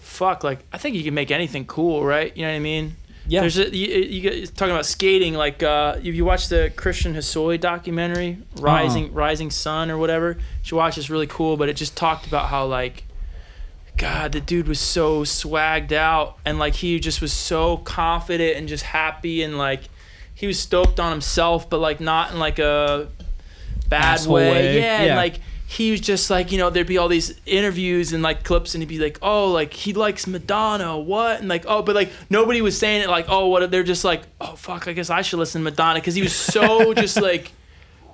fuck, like I think you can make anything cool, right? You know what I mean? Yeah. There's you get talking about skating, like if you watch the Christian Hosoi documentary, Rising Sun or whatever, you should watch. It's really cool, but it just talked about how like God, the dude was so swagged out and like he just was so confident and just happy and like he was stoked on himself, but like not in like a bad Asshole way. way. Yeah, Yeah. and like he was just like, you know, there'd be all these interviews and like clips and he'd be like, oh, like he likes Madonna, what? And like, oh, but like nobody was saying it like, oh, what? They're just like, oh, fuck, I guess I should listen to Madonna because he was so just like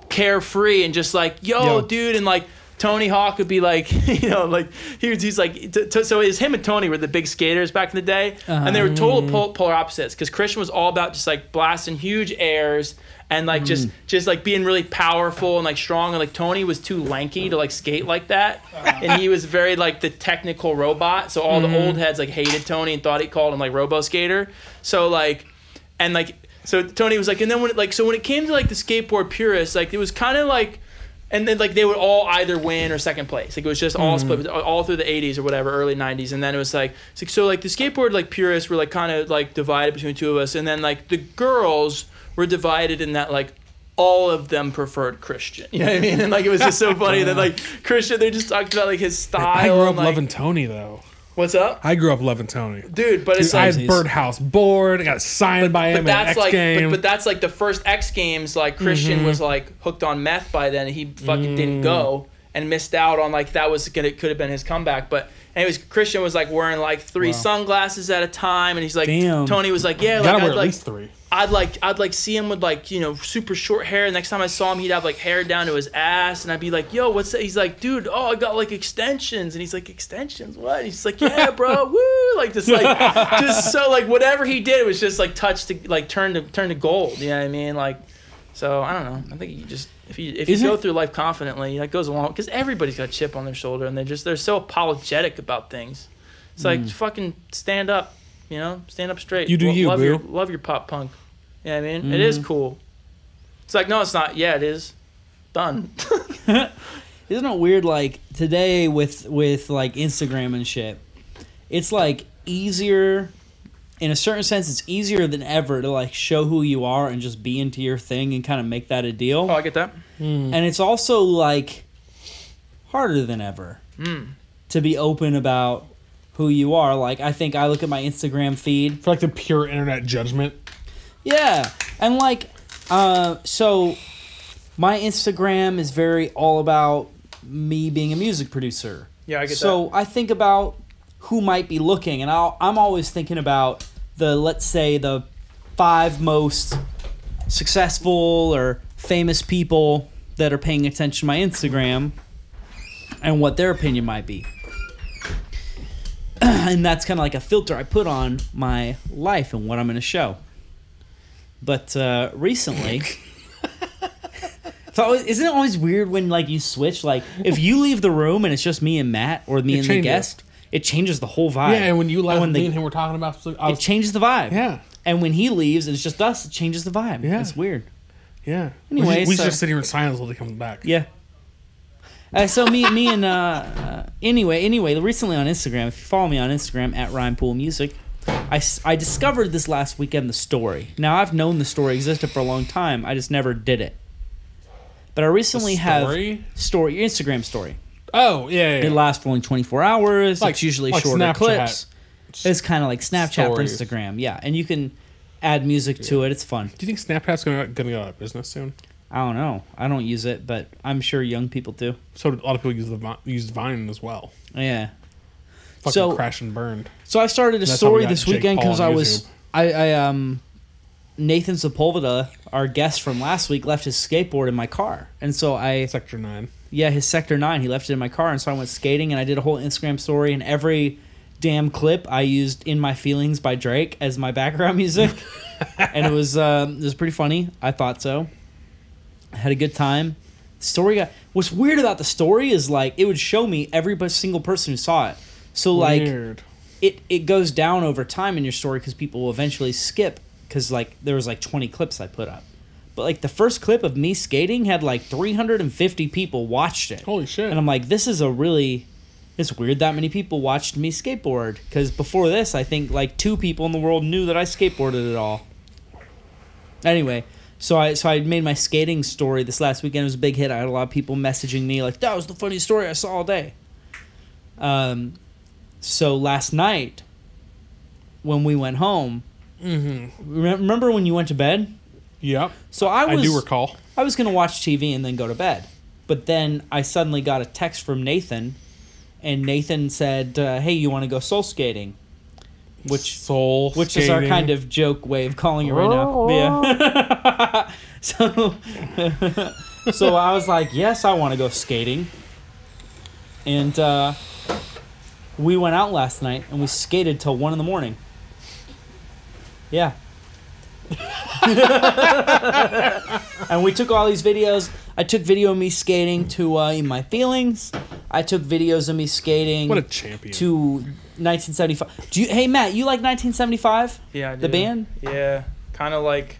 carefree and just like, yo, dude. And like Tony Hawk would be like, you know, like he's like, so it was him and Tony were the big skaters back in the day. And they were total polar opposites because Christian was all about just like blasting huge airs and like just like being really powerful and like strong, and like Tony was too lanky to like skate like that, and he was very like the technical robot. So all the old heads like hated Tony and thought he called him like Robo Skater. So like, and like so Tony was like, and then when it came to like the skateboard purists, like it was kind of like, and then like they would all either win or second place. Like it was just all split all through the 80s or whatever, early 90s, and then it was like so like the skateboard like purists were like kind of like divided between two of us, and then like the girls were divided in that like all of them preferred Christian. You know what I mean? And like it was just so funny that like Christian, they just talked about like his style. I grew up and, like, loving Tony though. What's up? I grew up loving Tony. Dude, but it's I like had Birdhouse board. I got signed by him at X like Games. but that's like the first X Games. Like Christian was like hooked on meth by then. He fucking didn't go and missed out on like that was could have been his comeback. But anyways, Christian was like wearing like 3 sunglasses at a time, and he's like, Tony was like, yeah, You like gotta wear I'd at like least 3. I'd like see him with like, you know, super short hair. Next time I saw him, he'd have like hair down to his ass, and I'd be like, yo, what's that? He's like, dude, oh, I got like extensions, and he's like, extensions, what? And he's like, yeah, bro, woo, like just so like whatever he did, it was just like turn to gold. You know what I mean? Like, so I don't know. I think you just if you go through life confidently, that goes along because everybody's got a chip on their shoulder, and they're so apologetic about things. It's like fucking stand up. You know, stand up straight. You do you, boo. Love your pop punk. Yeah, I mean, it is cool. It's like, no, it's not. Yeah, it is. Done. Isn't it weird? Like today with like Instagram and shit, it's like easier. In a certain sense, it's easier than ever to like show who you are and just be into your thing and kind of make that a deal. Oh, I get that. And it's also like harder than ever to be open about who you are. Like I think I look at my Instagram feed For like the pure internet judgment. Yeah, and like, so my Instagram is very all about me being a music producer. Yeah, I get that. So I think about who might be looking, and I'm always thinking about let's say the 5 most successful or famous people that are paying attention to my Instagram and what their opinion might be. And that's kind of like a filter I put on my life and what I'm going to show. But recently, isn't it always weird when like you switch? Like if you leave the room and it's just me and Matt or me and the guest, it changes the whole vibe. Yeah, and when you left, when me and him were talking about, it changes the vibe. Yeah. And when he leaves and it's just us, it changes the vibe. Yeah. It's weird. Yeah. Anyway, we so- just sit here in silence while he comes back. Yeah. So me and anyway, recently on Instagram, if you follow me on Instagram at Rhymepool Music, I discovered this last weekend the story. Now I've known the story existed for a long time. I just never did it. But I recently have your Instagram story. Oh yeah. It lasts for only 24 hours. Like- it's usually like shorter Snapchat. clips. It's kind of like Snapchat Stories. for Instagram, yeah. And you can add music to it. It's fun. Do you think Snapchat's gonna go out of business soon? I don't know. I don't use it, but I'm sure young people do. So a lot of people use Vine as well. Yeah. Fucking So- crashed and burned. So I started a That's how story we got this Jake weekend Paul because on I was YouTube. Nathan Sepulveda, our guest from last week, left his skateboard in my car, and so Sector 9. his Sector 9, he left it in my car, and so I went skating and I did a whole Instagram story, and every damn clip I used "In My Feelings" by Drake as my background music, and it was pretty funny. I thought so. I had a good time. What's weird about the story is like it would show me every single person who saw it. So like Weird. it goes down over time in your story because people will eventually skip because like there was like 20 clips I put up. But like the first clip of me skating had like 350 people watched it. Holy shit. And I'm like, it's weird that many people watched me skateboard. Because before this, I think like 2 people in the world knew that I skateboarded at all. Anyway, so I made my skating story this last weekend. It was a big hit. I had a lot of people messaging me like, that was the funniest story I saw all day. So last night, when we went home, remember when you went to bed? Yep. So I do recall. I was going to watch TV and then go to bed. But then I suddenly got a text from Nathan, and Nathan said, hey, you want to go soul skating? Which is our kind of joke way of calling it right now. Yeah. So I was like, yes, I want to go skating. And we went out last night and we skated till 1 a.m. Yeah. And we took all these videos. I took video of me skating to In My Feelings. I took videos of me skating. What a champion. To 1975. Hey Matt, you like 1975? Yeah, I do. The band? Yeah, kind of like.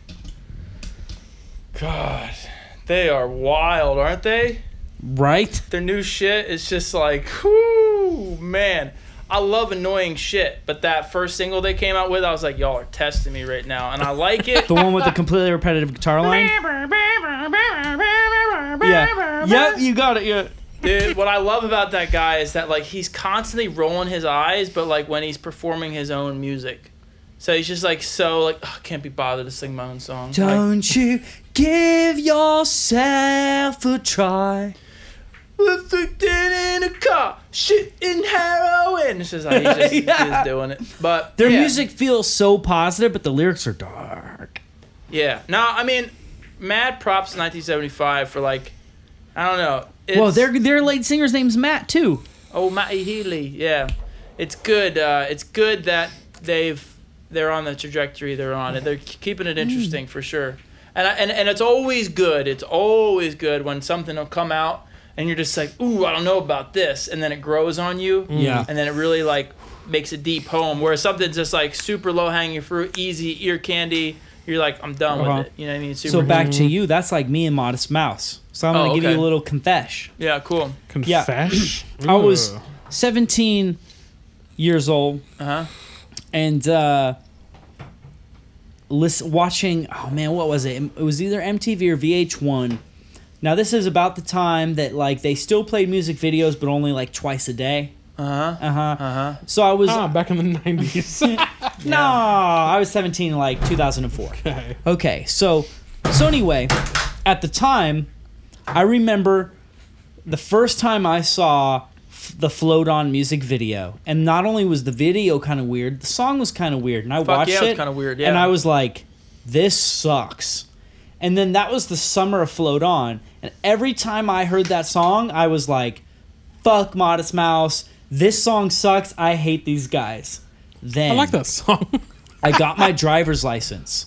God, they are wild, aren't they? Right? Their new shit is just like, whoo, man. I love annoying shit, but that first single they came out with, I was like, y'all are testing me right now, and I like it. The one with the completely repetitive guitar line? Yeah. Yep, you got it. Yeah. Dude, what I love about that guy is that like he's constantly rolling his eyes, but like when he's performing his own music. So he's just like so like I can't be bothered to sing my own song. Don't you give yourself a try. Afflicted in a car, shitting heroin. It's just like he's doing it. But Their yeah. music feels so positive, but the lyrics are dark. Yeah. No, I mean, mad props to 1975 for like, I don't know. Well, their lead singer's name's Matt too. Oh, Matty Healy. Yeah, it's good. It's good that they're on the trajectory they're on. They're keeping it interesting for sure. And it's always good. It's always good when something will come out and you're just like, ooh, I don't know about this, and then it grows on you. Yeah. And then it really like makes a deep home. Whereas something's just like super low hanging fruit, easy ear candy. You're like, I'm done with it. You know what I mean? Super So back to you. That's like me and Modest Mouse. So I'm gonna give you a little confess. Yeah, cool. Confess? I was 17 years old. And watching. Oh man, what was it? It was either MTV or VH1. Now this is about the time that like they still played music videos, but only like twice a day. So I was back in the 90s. no, I was 17 in like 2004. Okay, so anyway, at the time, I remember the first time I saw the Float On music video, and not only was the video kind of weird, the song was kind of weird, and I watched it. it, Was kind of weird, yeah. and I was like, this sucks. And then that was the summer of Float On, and every time I heard that song, I was like, fuck Modest Mouse. This song sucks. I hate these guys. Then I like that song. I got my driver's license.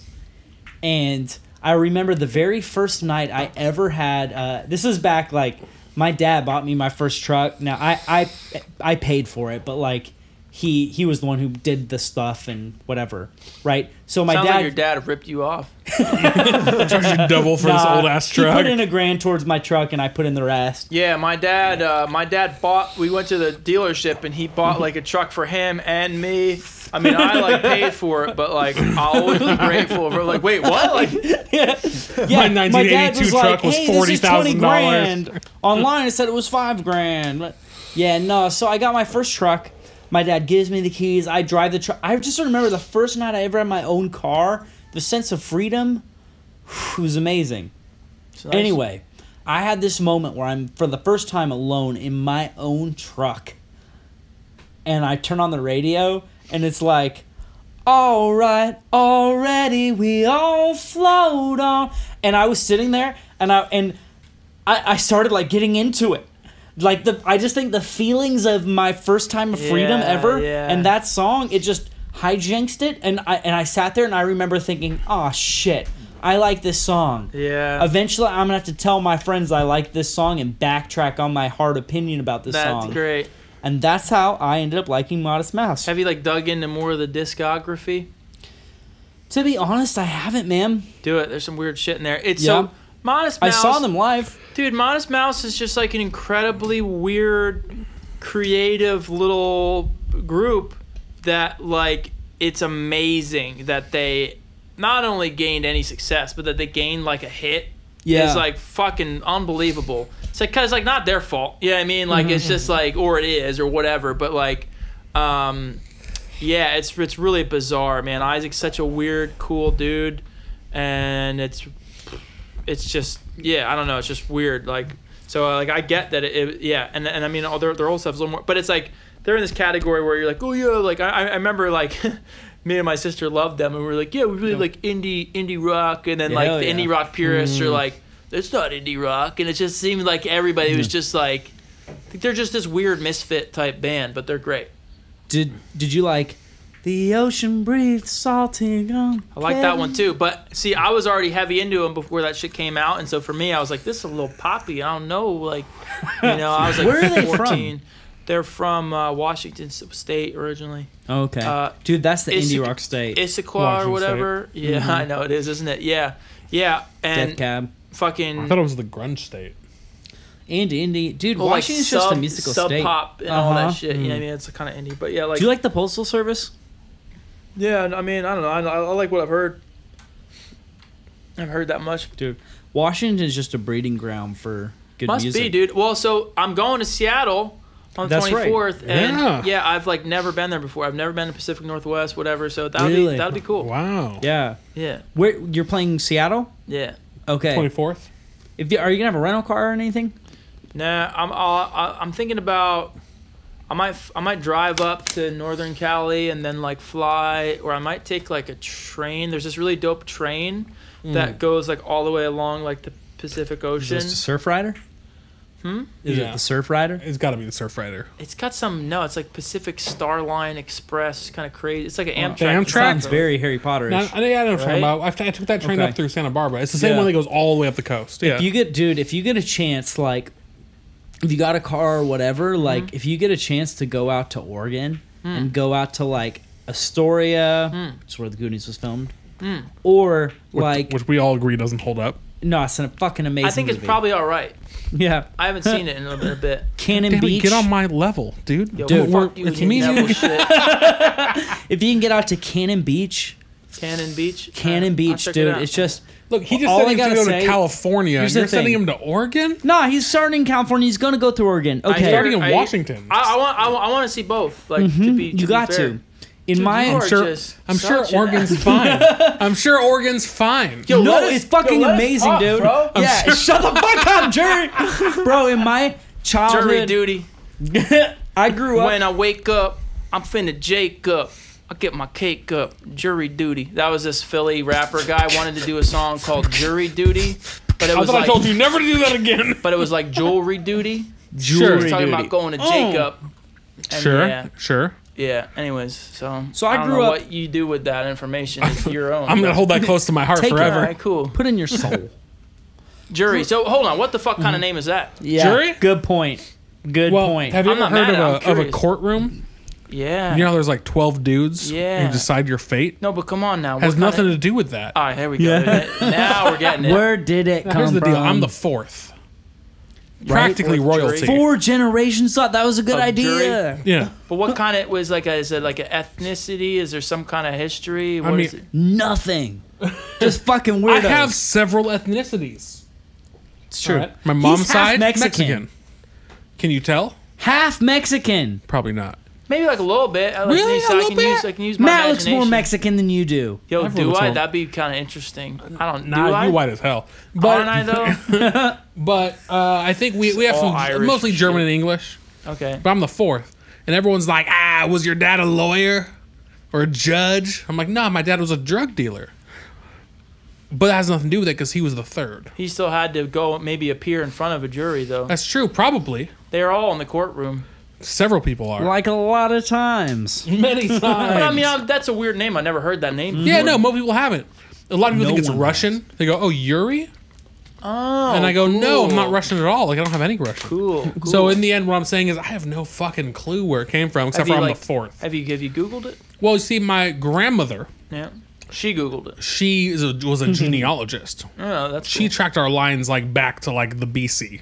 And I remember the very first night I ever had... this is back, like, my dad bought me my first truck. Now I paid for it, but like he was the one who did the stuff and whatever, right? So my Sounds dad like your dad ripped you off. Charge you double for this old ass truck. He put in $1,000 towards my truck, and I put in the rest. Yeah, my dad bought. We went to the dealership, and he bought like a truck for him and me. I mean, I like paid for it, but like I'll always be grateful for. Like, wait, what? Like, Yeah, My 1982 truck was $40,000. Online, it said it was $5,000. But yeah, no. So I got my first truck. My dad gives me the keys. I drive the truck. I just remember the first night I ever had my own car. The sense of freedom was amazing. nice. Anyway, I had this moment where I'm, for the first time, alone in my own truck. And I turn on the radio, and it's like, all right, already we all float on. And I was sitting there, and I started, like, getting into it. Like, I just think the feelings of my first time of freedom ever, and that song, it just hijinxed it. And I sat there, and I remember thinking, oh, shit, I like this song. Yeah. Eventually, I'm going to have to tell my friends I like this song and backtrack on my hard opinion about this song. That's great. And that's how I ended up liking Modest Mouse. Have you like dug into more of the discography? To be honest, I haven't, man. Do it. There's some weird shit in there. It's Yeah. so Modest Mouse. I saw them live. Dude, Modest Mouse is just like an incredibly weird, creative little group that, like, it's amazing that they not only gained any success, but that they gained, like, a hit. Yeah. It's, like, fucking unbelievable. It's, like, because, like, not their fault. Yeah, I mean, like, it's just, like, or it is, or whatever. But, like, yeah, it's really bizarre, man. Isaac's such a weird, cool dude. And it's just, yeah, I don't know. It's just weird. Like, so, like, I get that yeah. And I mean, all their old stuff's a little more, but it's like, they're in this category where you're like, oh yeah, like, I remember, like, me and my sister loved them, and we were like, yeah, we really like indie rock, and then, like, the indie rock purists are like, it's not indie rock, and it just seemed like everybody was just like, I think they're just this weird misfit type band, but they're great. Did you like the ocean breathes salty gum? I like that one too, but see, I was already heavy into them before that shit came out, and so for me, I was like, this is a little poppy. I don't know, like, you know, I was like, Where are they 14. from? They're from Washington State originally. Okay. Dude, that's the indie rock state. Issaquah or Washington whatever. State. Yeah, I know it is, isn't it? Yeah. Yeah, and Death Cab. fucking... I thought it was the grunge state. Indie. Dude, well, Washington's like just a musical sub state. pop and all that shit. You know what I mean? It's kind of indie, but yeah, like... Do you like the Postal Service? Yeah, I mean, I don't know. I like what I've heard. I haven't heard that much. Dude, Washington is just a breeding ground for good Must music. be, dude. Well, so I'm going to Seattle on the That's 24th, right. and Yeah. I've like never been there before. I've never been to Pacific Northwest, whatever. So that'll Really? be cool. Wow. Yeah. Yeah, Where you're playing Seattle? yeah. Okay. 24th. Are you gonna have a rental car or anything? Nah, I'm thinking about. I might drive up to Northern Cali and then like fly, or I might take like a train. There's this really dope train that goes like all the way along like the Pacific Ocean. Is this the Surf Rider? Is Yeah. it the Surf Rider? It's got to be the Surf Rider. It's got it's like Pacific Starline Express, kind of crazy. It's like an Amtrak. The Amtrak? Sounds very Harry Potter-ish. Now, I know what you're talking Right? about. I took that train Okay. up through Santa Barbara. It's the same Yeah. one that goes all the way up the coast. Yeah. If you get a chance, like, if you got a car or whatever, like, if you get a chance to go out to Oregon and go out to, like, Astoria, which is where the Goonies was filmed, or, like, which we all agree doesn't hold up. no, it's a fucking amazing I think it's movie. probody all right. Yeah. I haven't seen it in a bit. Cannon Damn it, Beach. get on my level, dude. Yo, Dude, fuck you it's and your me. Neville shit. If you can get out to Cannon Beach, Cannon Beach. Cannon I'll Beach, check it dude, out. it's just... Look, he just All said I he was going gotta to go to say- California. here's You're the sending thing. him to Oregon? No, he's starting in California. He's going to go through Oregon. Okay. starting in Washington. I want to see both. Like to be. You got fair. to. In Dude, my... you are sure- just I'm sure such an Oregon's ass. fine. I'm sure Oregon's fine. Yo, No, let us- it's fucking yo, let us amazing, talk, dude. bro. Yeah, shut the fuck up, Jerry. Bro, in my Jury childhood, duty. I grew up. When I wake up, I'm finna Jake up. I get my cake up. Jury duty. That was this Philly rapper guy wanted to do a song called Jury Duty, but it I was thought like, I told you never to do that again. but it was like jewelry duty. Sure. He was talking about going to Jake Oh. up. And Sure. Yeah. Sure. Yeah. Anyways, so I don't grew know up- what you do with that information is your own. I'm going to hold that close to my heart Take it. All forever. right, cool. Put in your soul. Jury. So hold on. What the fuck kind of name is that? Yeah. Jury? Good point. Good Well, point. have you I'm ever not heard mad, I'm of a curious. courtroom? Yeah. You know how there's like 12 dudes Yeah. who decide your fate? No, but come on now. Has What nothing kinda- to do with that. All right, here we go. Yeah. Now we're getting it. Where did it come Here's the from? deal. I'm the fourth. Practically Fourth jury. royalty. 4 generations thought that was a good Of idea. Yeah. But what kind of was like? Is it like an ethnicity? Is there some kind of history? What mean- is it? Nothing. Just fucking weirdos. I have several ethnicities. It's true. All right. My mom's half side, Mexican. Mexican. Can you tell? half Mexican. Probably not. Maybe like a little bit. I like Really? so A I little can bit? use. I can use my Matt looks more imagination. Mexican than you do. Yo, Everyone do looks I? more- That'd be kind of interesting. I don't. Nah, do I? you white as hell. Aren't I But though? but I think we have all some Irish mostly German shit. and English. Okay. But I'm the fourth, and everyone's like, was your dad a lawyer or a judge? I'm like, no, my dad was a drug dealer. But that has nothing to do with it because he was the third. He still had to go maybe appear in front of a jury though. That's true, probably. They're all in the courtroom. Several people are. Like a lot of times. Many times. But I mean, that's a weird name. I never heard that name. yeah, before. no, most people haven't. A lot of people No think it's one Russian. They go, oh, Yuri? Oh. And I go, no, I'm not cool. Russian at all. Like, I don't have any Russian. Cool. So in the end, what I'm saying is I have no fucking clue where it came from, except for you, I'm like- the fourth. Have you Googled it? Well, you see, my grandmother, Yeah. She Googled it. she was a genealogist. Oh, that's She cool. tracked our lines like back to like the BC,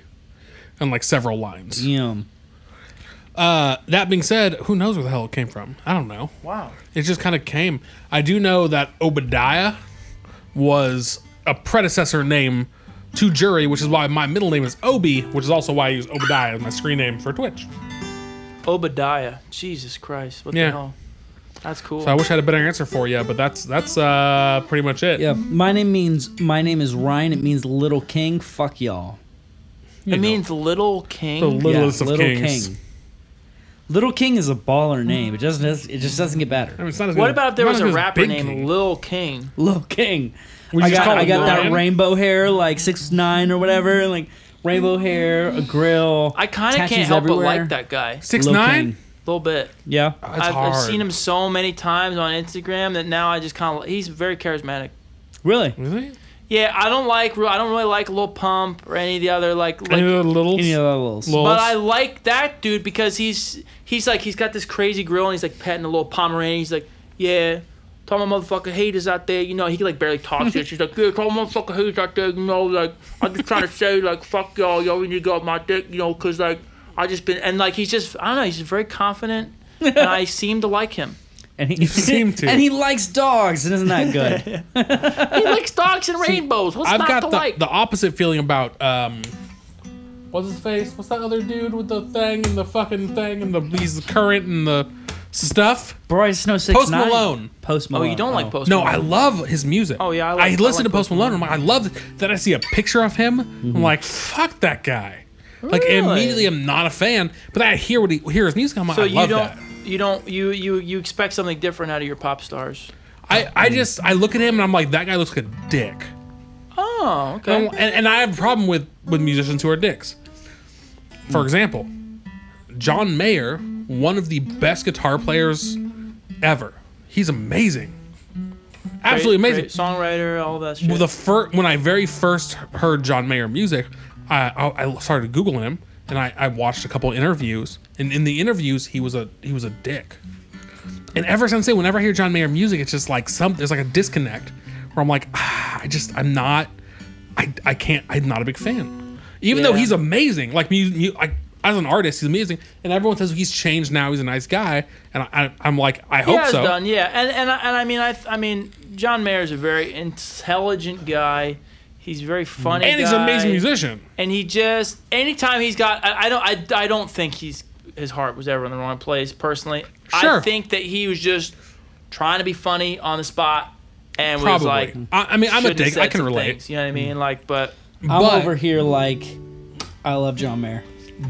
and like several lines. Yum. That being said, who knows where the hell it came from? I don't know. Wow. It just kind of came. I do know that Obadiah was a predecessor name to Jury, which is why my middle name is Obi, which is also why I use Obadiah as my screen name for Twitch. Obadiah. Jesus Christ. What Yeah. the hell? That's cool. So I wish I had a better answer for you, but that's pretty much it. Yeah, my name is Ryan. It means little king. Fuck y'all. You it know, means Little King. the littlest of little kings. king. Little King is a baller name. It just doesn't get I better. mean, it's not as What good- about if there not was as a good as rapper Big named King. Lil King? Little King. We I just got call it that Ryan? rainbow hair, like 6'9" or whatever, like rainbow hair, a grill. I kind of tattoos can't help everywhere. but like that guy. A 6'9"? little bit. Yeah. That's I've hard. seen him so many times on Instagram that now I just kind of. He's very charismatic. Really? Really? Yeah, I don't really like Lil Pump or any of the other like. Any of the littles? Any of those? Lils? But I like that dude because he's got this crazy grill and he's like petting a little Pomeranian. He's like, yeah, tell my motherfucker haters out there, you know, he can like barely talk shit. She's like, yeah, tell my motherfucker haters out there, you know, like I'm just trying to say like fuck y'all need to go off my dick, you know, cause like I just been and like he's just I don't know, he's just very confident and I seem to like him. And he You seem to. And he likes dogs, and isn't that good? He likes dogs and rainbows. What's I've not got to the, like? the opposite feeling about what's his face? What's that other dude with the thing and the fucking thing and he's current and the stuff? Bro, I just know 6'9". Post Malone. Post Oh, Malone. you don't like Post No, Malone? I love his music. Oh, yeah, I listen to like Post Malone. I'm like, I love that. I see a picture of him. I'm like, fuck that guy. Like immediately, I'm not a fan. But then I hear his music. I'm like, So I you love don't that. you expect something different out of your pop stars? I look at him and I'm like, that guy looks like a dick. Oh, okay. And I have a problem with musicians who are dicks. For example, John Mayer, one of the best guitar players ever. He's amazing. Absolutely amazing. Great songwriter, all that shit. When I very first heard John Mayer music, I started Googling him and I watched a couple interviews. And in the interviews, he was a dick. And ever since then, whenever I hear John Mayer music, it's just like there's like a disconnect where I'm like, I'm not a big fan. Even though he's amazing, like as an artist, he's amazing, and everyone says he's changed now. He's a nice guy, and I'm like, I hope so. Done, yeah, and I mean, John Mayer's a very intelligent guy. He's a very funny, And he's an amazing musician. And he just anytime he's got, I don't think his heart was ever in the wrong place. Personally, Sure. I think that he was just trying to be funny on the spot, and Probably. was like, I mean, I'm a shouldn't have dick. said I can some relate. things, you know what I mean? Like, but I'm But- over here like, I love John Mayer.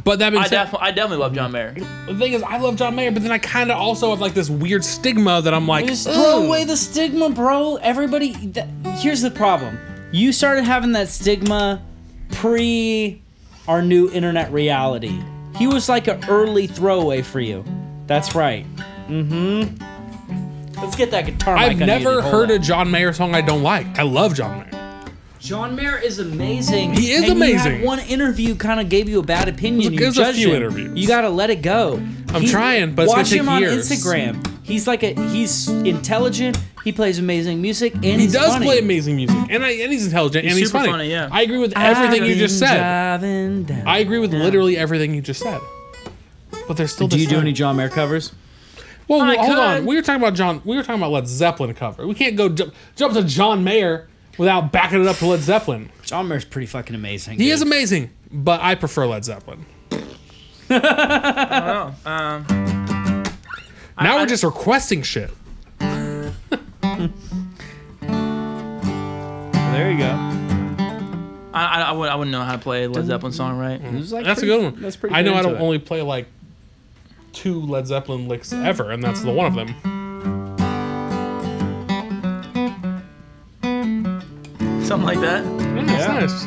But that being I said, definitely love John Mayer. the thing is, I love John Mayer, but then I kind of also have like this weird stigma that I'm like, Just throw away the stigma, bro. Everybody, here's the problem. You started having that stigma pre our new internet reality. He was like an early throwaway for you. That's right. Let's get that guitar mic I've unmuted. never Hold heard on. a John Mayer song I don't like. I love John Mayer. John Mayer is amazing. He is and amazing. You had one interview kind of gave you a bad opinion. There's You a judged few him. interviews. You got to let it go. I'm trying, but it's gonna watch take him on years. Instagram. He's intelligent. He plays amazing music, and He he's does funny. play amazing music, and he's intelligent, and he's super funny. funny, yeah. I agree with everything you just said. Down. I agree with literally everything you just said. But there's still. Do you this do thing. any John Mayer covers? Well, I hold could. on. We were talking about Led Zeppelin cover. We can't go jump to John Mayer without backing it up to Led Zeppelin. John Mayer's pretty fucking amazing. He is amazing, but I prefer Led Zeppelin. I don't know. Now we're just requesting shit. There you go. I wouldn't know how to play a Led Zeppelin song, right? That's a good one. That's pretty. I know good I don't into it. only play like 2 Led Zeppelin licks ever, and that's the one of them. Something like that. Yeah, it's nice.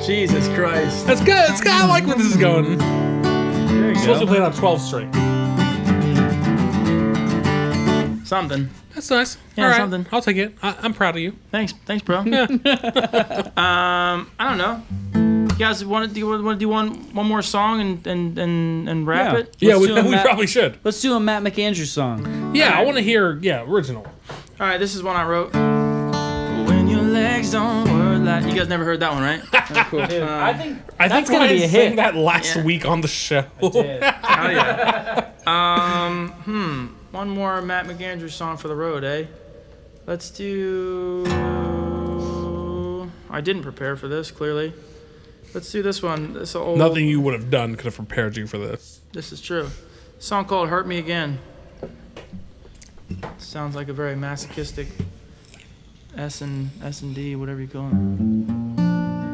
Jesus Christ. That's good. It's kind of like where this is going. There you It's supposed to go. be played on 12 string. Something. That's nice. Yeah, All right, something. I'll take it. I'm proud of you. Thanks, bro. I don't know. You guys want to do one more song and wrap Yeah. it? Yeah, Let's we do a Matt- probably should. Let's do a Matt McAndrew song. Yeah, I want to hear original. All right, this is one I wrote. When your legs don't work like you guys never heard that one, right? Cool. I think I That's think gonna Ryan be a sang hit. that last Yeah. week on the show. Oh yeah. One more Matt McAndrew song for the road, eh? Let's do. I didn't prepare for this clearly. Let's do this one. This old. Nothing you would have done could have prepared you for this. This is true. A song called "Hurt Me Again." Sounds like a very masochistic S and D, whatever you call it.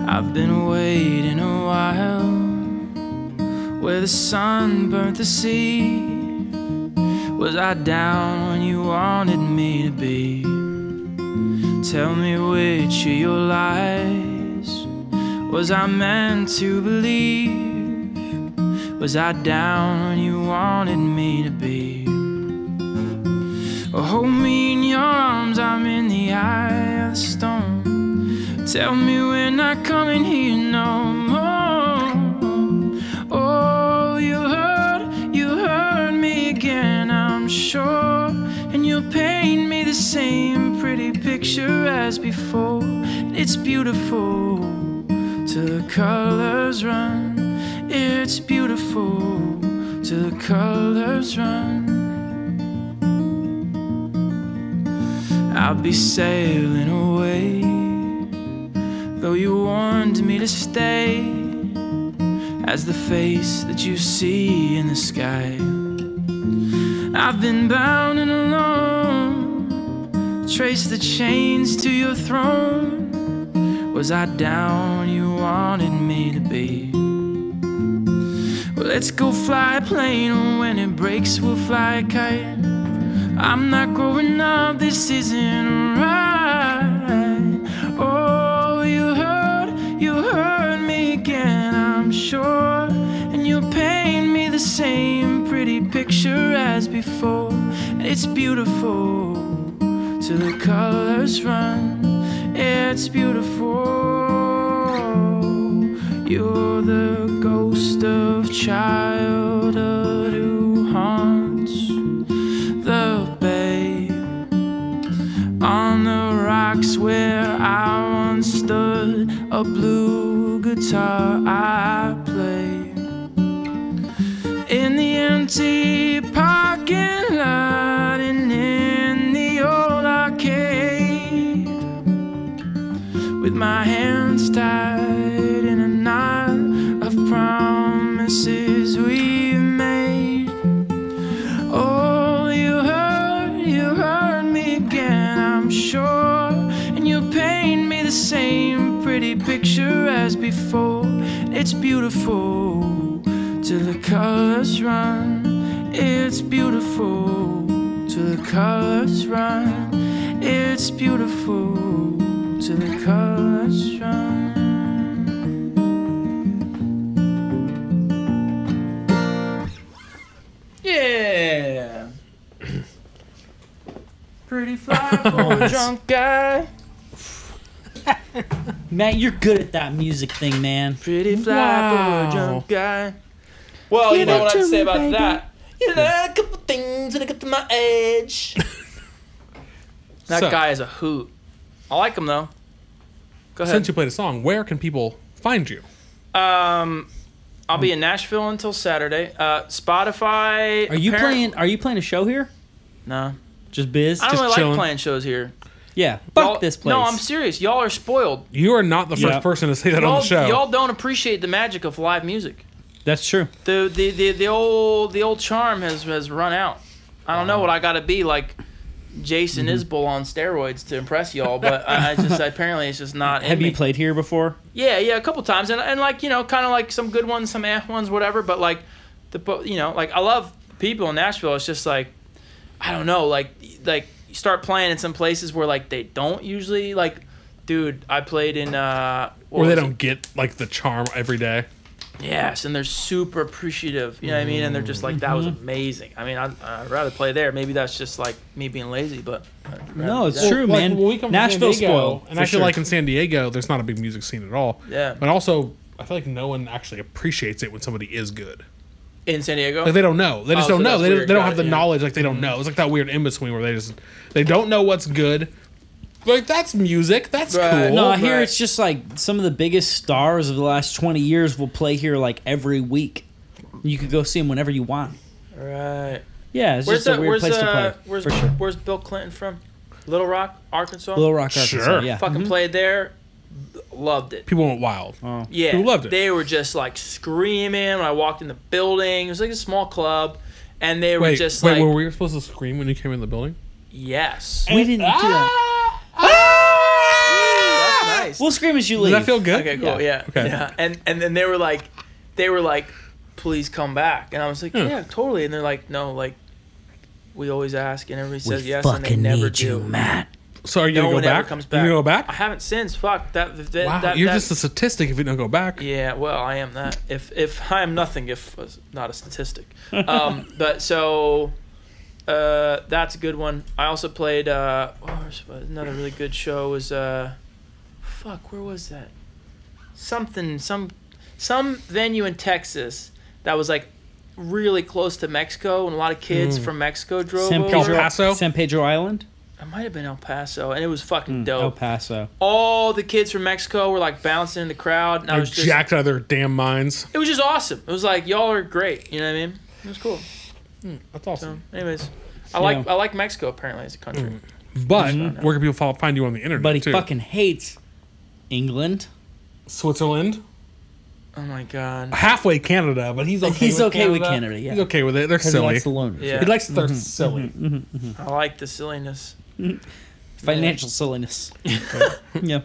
I've been waiting a while where the sun burnt the sea. Was I down when you wanted me to be? Tell me which of your lies was I meant to believe? Was I down when you wanted me to be? Oh, hold me in your arms, I'm in the eye of the storm. Tell me we're not coming here no more. Oh, you hurt me again, I'm sure. And you'll paint me the same pretty picture as before. It's beautiful till the colors run. It's beautiful till the colors run. I'll be sailing away, though you warned me to stay, as the face that you see in the sky. I've been bound and alone, trace the chains to your throne. Was I down when you wanted me to be? Well, let's go fly a plane, and when it breaks we'll fly a kite. I'm not growing up, this isn't right. Oh, you hurt me again, I'm sure. And you'll paint me the same pretty picture as before. It's beautiful till the colors run. It's beautiful. You're the ghost of childhood who haunts the bay on the rocks where I once stood. A blue guitar I play in the empty parking lot and in the old arcade, with my hands tied in a knot of promises we've made. Oh, you hurt me again, I'm sure. And you paint me the same pretty picture as before. It's beautiful till the colors run. It's beautiful till the colors run. It's beautiful till the colors run. Pretty fly for a drunk guy. Matt, you're good at that music thing, man. Pretty fly for a drunk guy. Well, you know what I have to say about that? You know, a couple things when I get to my edge. That guy is a hoot. I like him though. Go ahead. Since you played a song, where can people find you? I'll be in Nashville until Saturday. Spotify. Are you playing a show here? No. Just biz? I don't Just really chilling? like playing shows here. Yeah. Y'all- Fuck this place. No, I'm serious. Y'all are spoiled. You are not the first person to say that on the show. Y'all don't appreciate the magic of live music. That's true. The old charm has run out. I don't know what I got to be like Jason Isbell on steroids to impress y'all, but I just apparently it's just not. Have in you me. played here before? Yeah, a couple times, and like kind of like some good ones, some ones, whatever. But like like I love people in Nashville. It's just like I don't know, like you start playing in some places where like they don't usually like. Dude, I played in where they don't get like the charm every day. Yes, and they're super appreciative. You know what I mean? And they're just like, that was amazing. I mean, I'd rather play there. Maybe that's just like me being lazy, but No, it's true, man. We come from Nashville San Diego, spoiled. and I feel like in San Diego, there's not a big music scene at all. Yeah. But also, I feel like no one actually appreciates it when somebody is good. In San Diego? Like they don't know. They just Oh, don't so know. that's They weird. don't Got have it, the yeah. knowledge. Like they don't know. It's like that weird in between where they don't know what's good. Like that's music. That's Right. cool. No, here Right. it's just like some of the biggest stars of the last 20 years will play here like every week. You could go see them whenever you want. Right. Yeah, it's just a weird place to play. Where's, for sure. where's Bill Clinton from? Little Rock, Arkansas? Little Rock, Arkansas. Sure. Yeah. Fucking played there. Loved it. People went wild. Yeah. People loved it. They were just like screaming when I walked in the building. It was like a small club. And they were just like, were we supposed to scream when you came in the building? yes. We didn't do that. That's nice. We'll scream as you Did leave. that feel good? Okay, cool. Yeah. Okay. Yeah. And then they were like, please come back. And I was like, yeah, totally. And they're like, no, like, we always ask, and everybody says yes, and they never do. Matt. So are you No gonna one go ever back? comes You back. gonna go back? I haven't since. Fuck that. Wow, you're just a statistic if you don't go back. Yeah, well, I am that. If I am nothing, if not a statistic. But so that's a good one. I also played. Another really good show was fuck. Where was that? Some venue in Texas that was like really close to Mexico, and a lot of kids from Mexico drove San over. El Paso? San Pedro Island? It might have been El Paso, and it was fucking dope. El Paso. All the kids from Mexico were like bouncing in the crowd, and I They're was just jacked out of their damn minds. it was just awesome. It was like y'all are great. You know what I mean? It was cool. That's So, awesome. anyways, I like Mexico apparently as a country. But where can people find you on the internet? But he too? fucking hates England. Switzerland, Oh my god. halfway Canada, but he's okay. He's with okay Canada. with Canada, yeah. He's okay with it. They're Because he silly. likes the loners. Yeah. He likes they're silly. I like the silliness. Financial silliness. Yeah.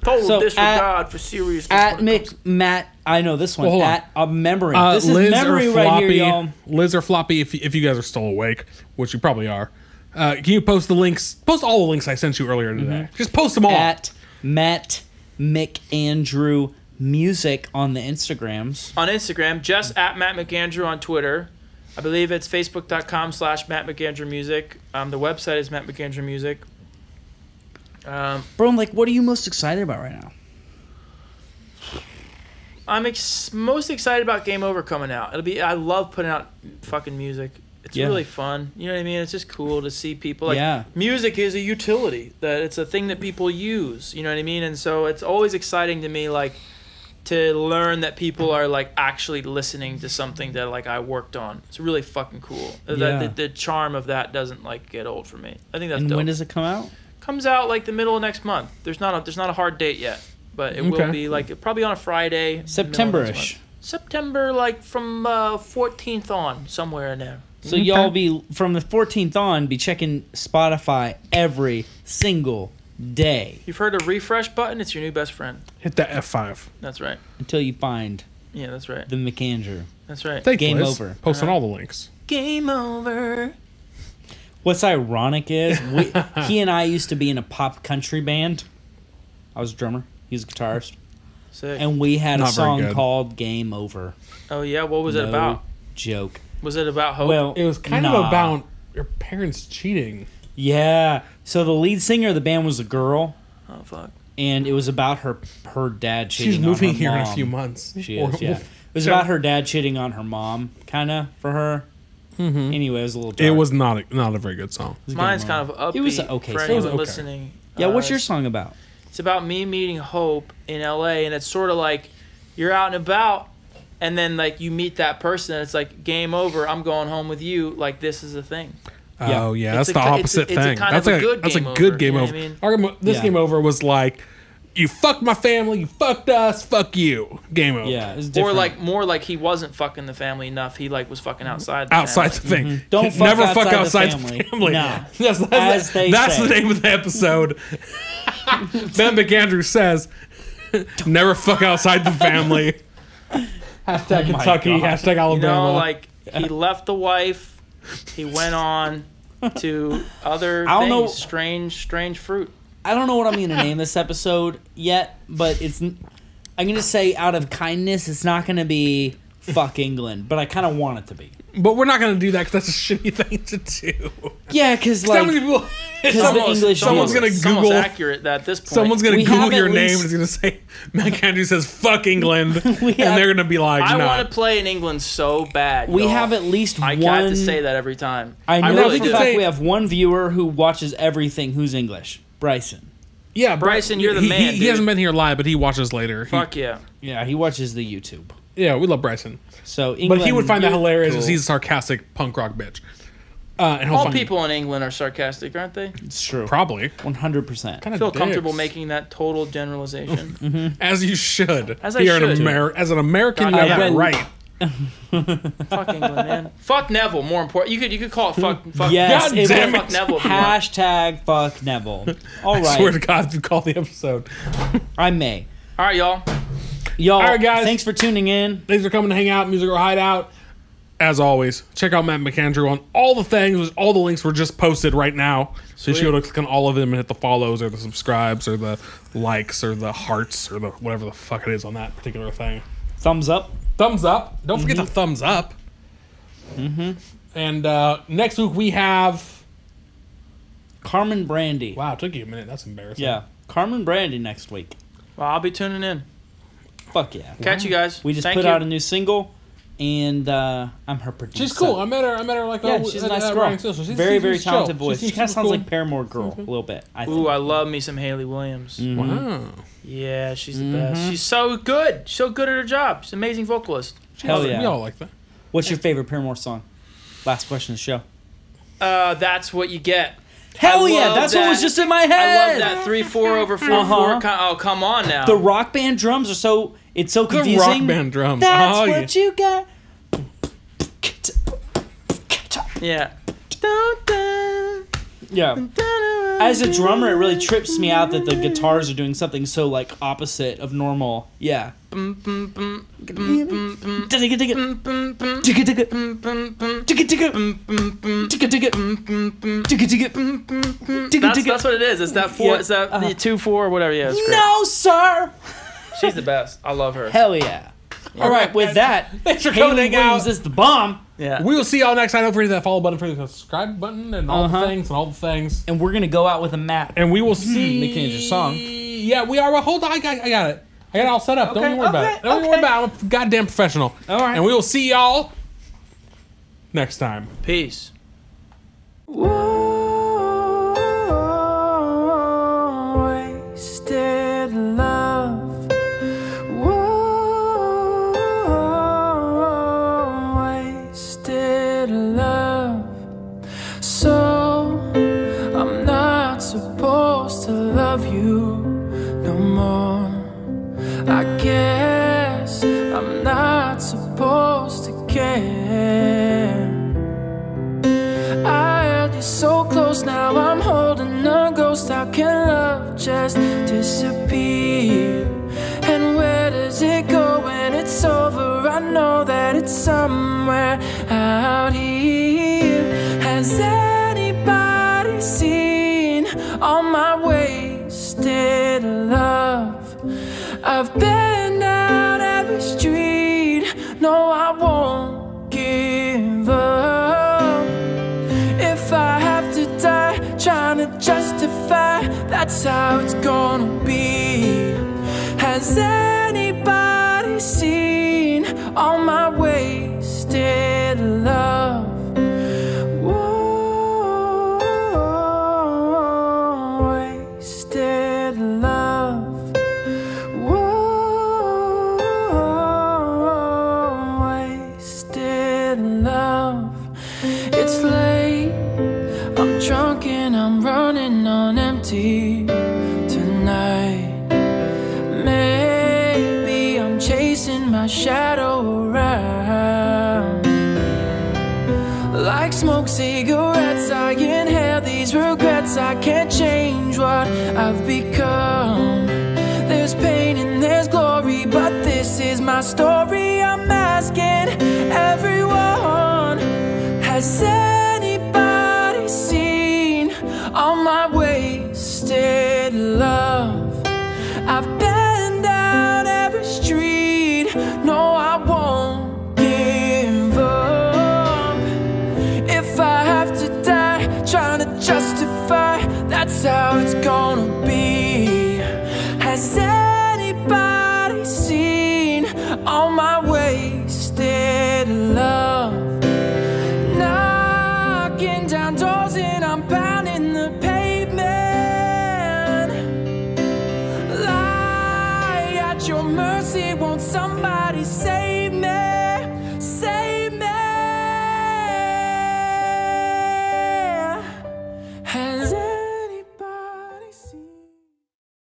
Total So, disregard for serious. At Matt, I know this one. Well, hold on. At a memory. This is Liz memory or right Floppy, here, y'all. Liz or Floppy, if you guys are still awake, which you probably are, can you post the links? Post all the links I sent you earlier today. Just post them all. At Matt McAndrew Music on the Instagrams. On Instagram, just at Matt McAndrew on Twitter. I believe it's facebook.com/Matt McAndrew Music. The website is Matt McAndrew Music. Bro, I'm like, what are you most excited about right now? I'm most excited about Game Over coming out. I love putting out fucking music. It's Yeah. really fun. You know what I mean? It's just cool to see people. Like, Yeah. music is a utility. That it's a thing that people use. You know what I mean? And so it's always exciting to me, like, to learn that people are like actually listening to something that like I worked on. It's really fucking cool. Yeah. The charm of that doesn't like get old for me. I think that's And dope. when does it come out? Comes out like the middle of next month. There's not a hard date yet, but it Okay. will be like probably on a Friday. middle of next September-ish. month. September, like from 14th on, somewhere in there. So y'all be, from the 14th on, be checking Spotify every single day You've heard of refresh button? It's your new best friend. Hit that F5. That's right. until you find Yeah, that's right. the McAndrew. That's right. Thanks, Game Liz. over. Posting all the links. Game over. What's ironic is he and I used to be in a pop country band. I was a drummer. He was a guitarist. Sick. And we had a Not very song good. called Game Over. Oh yeah, what was it No about? Joke. Was it about hope? Well, It was kind nah. of about your parents cheating. Yeah. So the lead singer of the band was a girl, Oh fuck. and it was about her dad cheating She's on moving her here in a mom. few months. She is, yeah. It was about her dad cheating on her mom, kind of, for her. Mm-hmm. Anyway, it was a little dark. It was not a very good song. Mine's kind of upbeat It was okay for song. anyone It was okay. listening. Yeah, what's your song about? It's about me meeting Hope in LA, and it's sort of like you're out and about, and then like you meet that person, and it's like game over. I'm going home with you. Like this is a thing. Oh yeah, It's that's the opposite it's a thing. kind That's of a a good that's a game good over, game you know over. what I mean? This Yeah. game over was like, you fucked my family, you fucked us, fuck you. Game over. Yeah, it's Or different. like more like he wasn't fucking the family enough. He like was fucking outside. Outside the family. thing. Don't fuck never outside fuck the outside the family. family. No. That's they that's say. the name of the episode. Matt McAndrew says, never fuck outside the family. Hashtag Kentucky, God. hashtag Alabama. You know, like he left the wife. He went on to other I don't things. know- Strange fruit. I don't know what I'm going to name this episode yet, but I'm going to say out of kindness, it's not going to be fuck England, but I kind of want it to be. But we're not going to do that because that's a shitty thing to do. Yeah, because How like, many people... because the English someone's do gonna it. It's almost Google- accurate at this point. Someone's going to We Google have your at name least- and it's going to say, Matt Andrew says, fuck England. And have- they're going to be like, I no. want to play in England so bad. We y'all. have at least I one. have to say that every time. I know really for do. a fact we have one viewer who watches everything who's English. Bryson. Yeah, Bryson, you're the man, He dude. hasn't been here live, but he watches later. Fuck yeah. Yeah, he watches the YouTube. Yeah, we love Bryson. So England, But he would find that hilarious cool. because he's a sarcastic punk rock bitch. And he'll All find people in England are sarcastic, aren't they? It's true. probably 100%. kind I of feel comfortable making that total generalization. as you should. As I Here should. as an American, you God, have I that read- right. Fuck England, man. Fuck Neville. More important. You could call it fuck. Yes, God it damn would- Fuck Neville. if you want. Hashtag fuck Neville. All I swear to right, God, if you call the episode. I may. All right, y'all. Y'all, All right, guys. thanks for tuning in. Thanks for coming to hang out, Music or Hideout. As always, check out Matt McAndrew on all the things. All the links were just posted right now. So you should be able to click on all of them and hit the follows or the subscribes or the likes or the hearts or the whatever the fuck it is on that particular thing. Thumbs up. Thumbs up. Don't forget the thumbs up. And next week we have... Carmen Brandy. Wow, it took you a minute. That's embarrassing. Yeah, Carmen Brandy next week. Well, I'll be tuning in. Fuck yeah. Catch you guys. We just Thank put you. out a new single, and I'm her producer. She's cool. I met her like Yeah, she's a nice girl. Very, very talented voice. She kind of sounds like Paramore girl a little bit. I think. Ooh, I love me some Haley Williams. Wow. Yeah, she's the best. She's so good. So good at her job. She's an amazing vocalist. Hell yeah. We all like that. What's your favorite Paramore song? Last question of the show. That's what you get. Hell I yeah, love that's what that. was just in my I head. love that 3/4 over 4/4. Oh, come on now. The rock band drums are so confusing. rock band drums. That's Oh, what you got. yeah. Yeah. As a drummer, it really trips me out that the guitars are doing something so like opposite of normal. Yeah. That's what it is. It's that 4. Yeah. It's that the 2/4 or whatever. Yeah, it's great. No, sir. She's the best. I love her. Hell yeah. All right, with that, Thanks for coming Haley to hang out. Williams is the bomb, Yeah. We will see y'all next time. Don't forget that follow button for the subscribe button and all the Uh-huh. things and all the things. and we're gonna go out with a Matt. And we will see. McAndrew song. Yeah, we are. Well, hold on. I got it. I got it all set up. Don't even worry about it. Don't even worry about it. I'm a goddamn professional. All right. And we will see y'all next time. Peace. Wasted love. Wasted love. So I'm not supposed to love you no more. I guess I'm not supposed to care. I held you so close, now I'm holding a ghost. How can love just disappear? And where does it go when it's over? I know that it's somewhere out here. Has anybody seen all my wasted love? I've been down every street. No, I won't give up. If I have to die trying how it's gonna be. Has anybody seen all my wasted love? Whoa, wasted love. Whoa, wasted love. It's late, I'm drunk and I'm running on empty tonight. Maybe I'm chasing my shadow around. Like smoke cigarettes, I inhale these regrets. I can't change what I've become. There's pain and there's glory, but this is my story. I'm asking everyone, has anybody seen all my wasted love? I've been down every street, no, I won't give up. If I have to die trying to justify, that's how it's gonna be. Has anybody seen all my wasted love? Knocking down doors and I'm pounding the pavement. Lie at your mercy, won't somebody save me? Save me. Has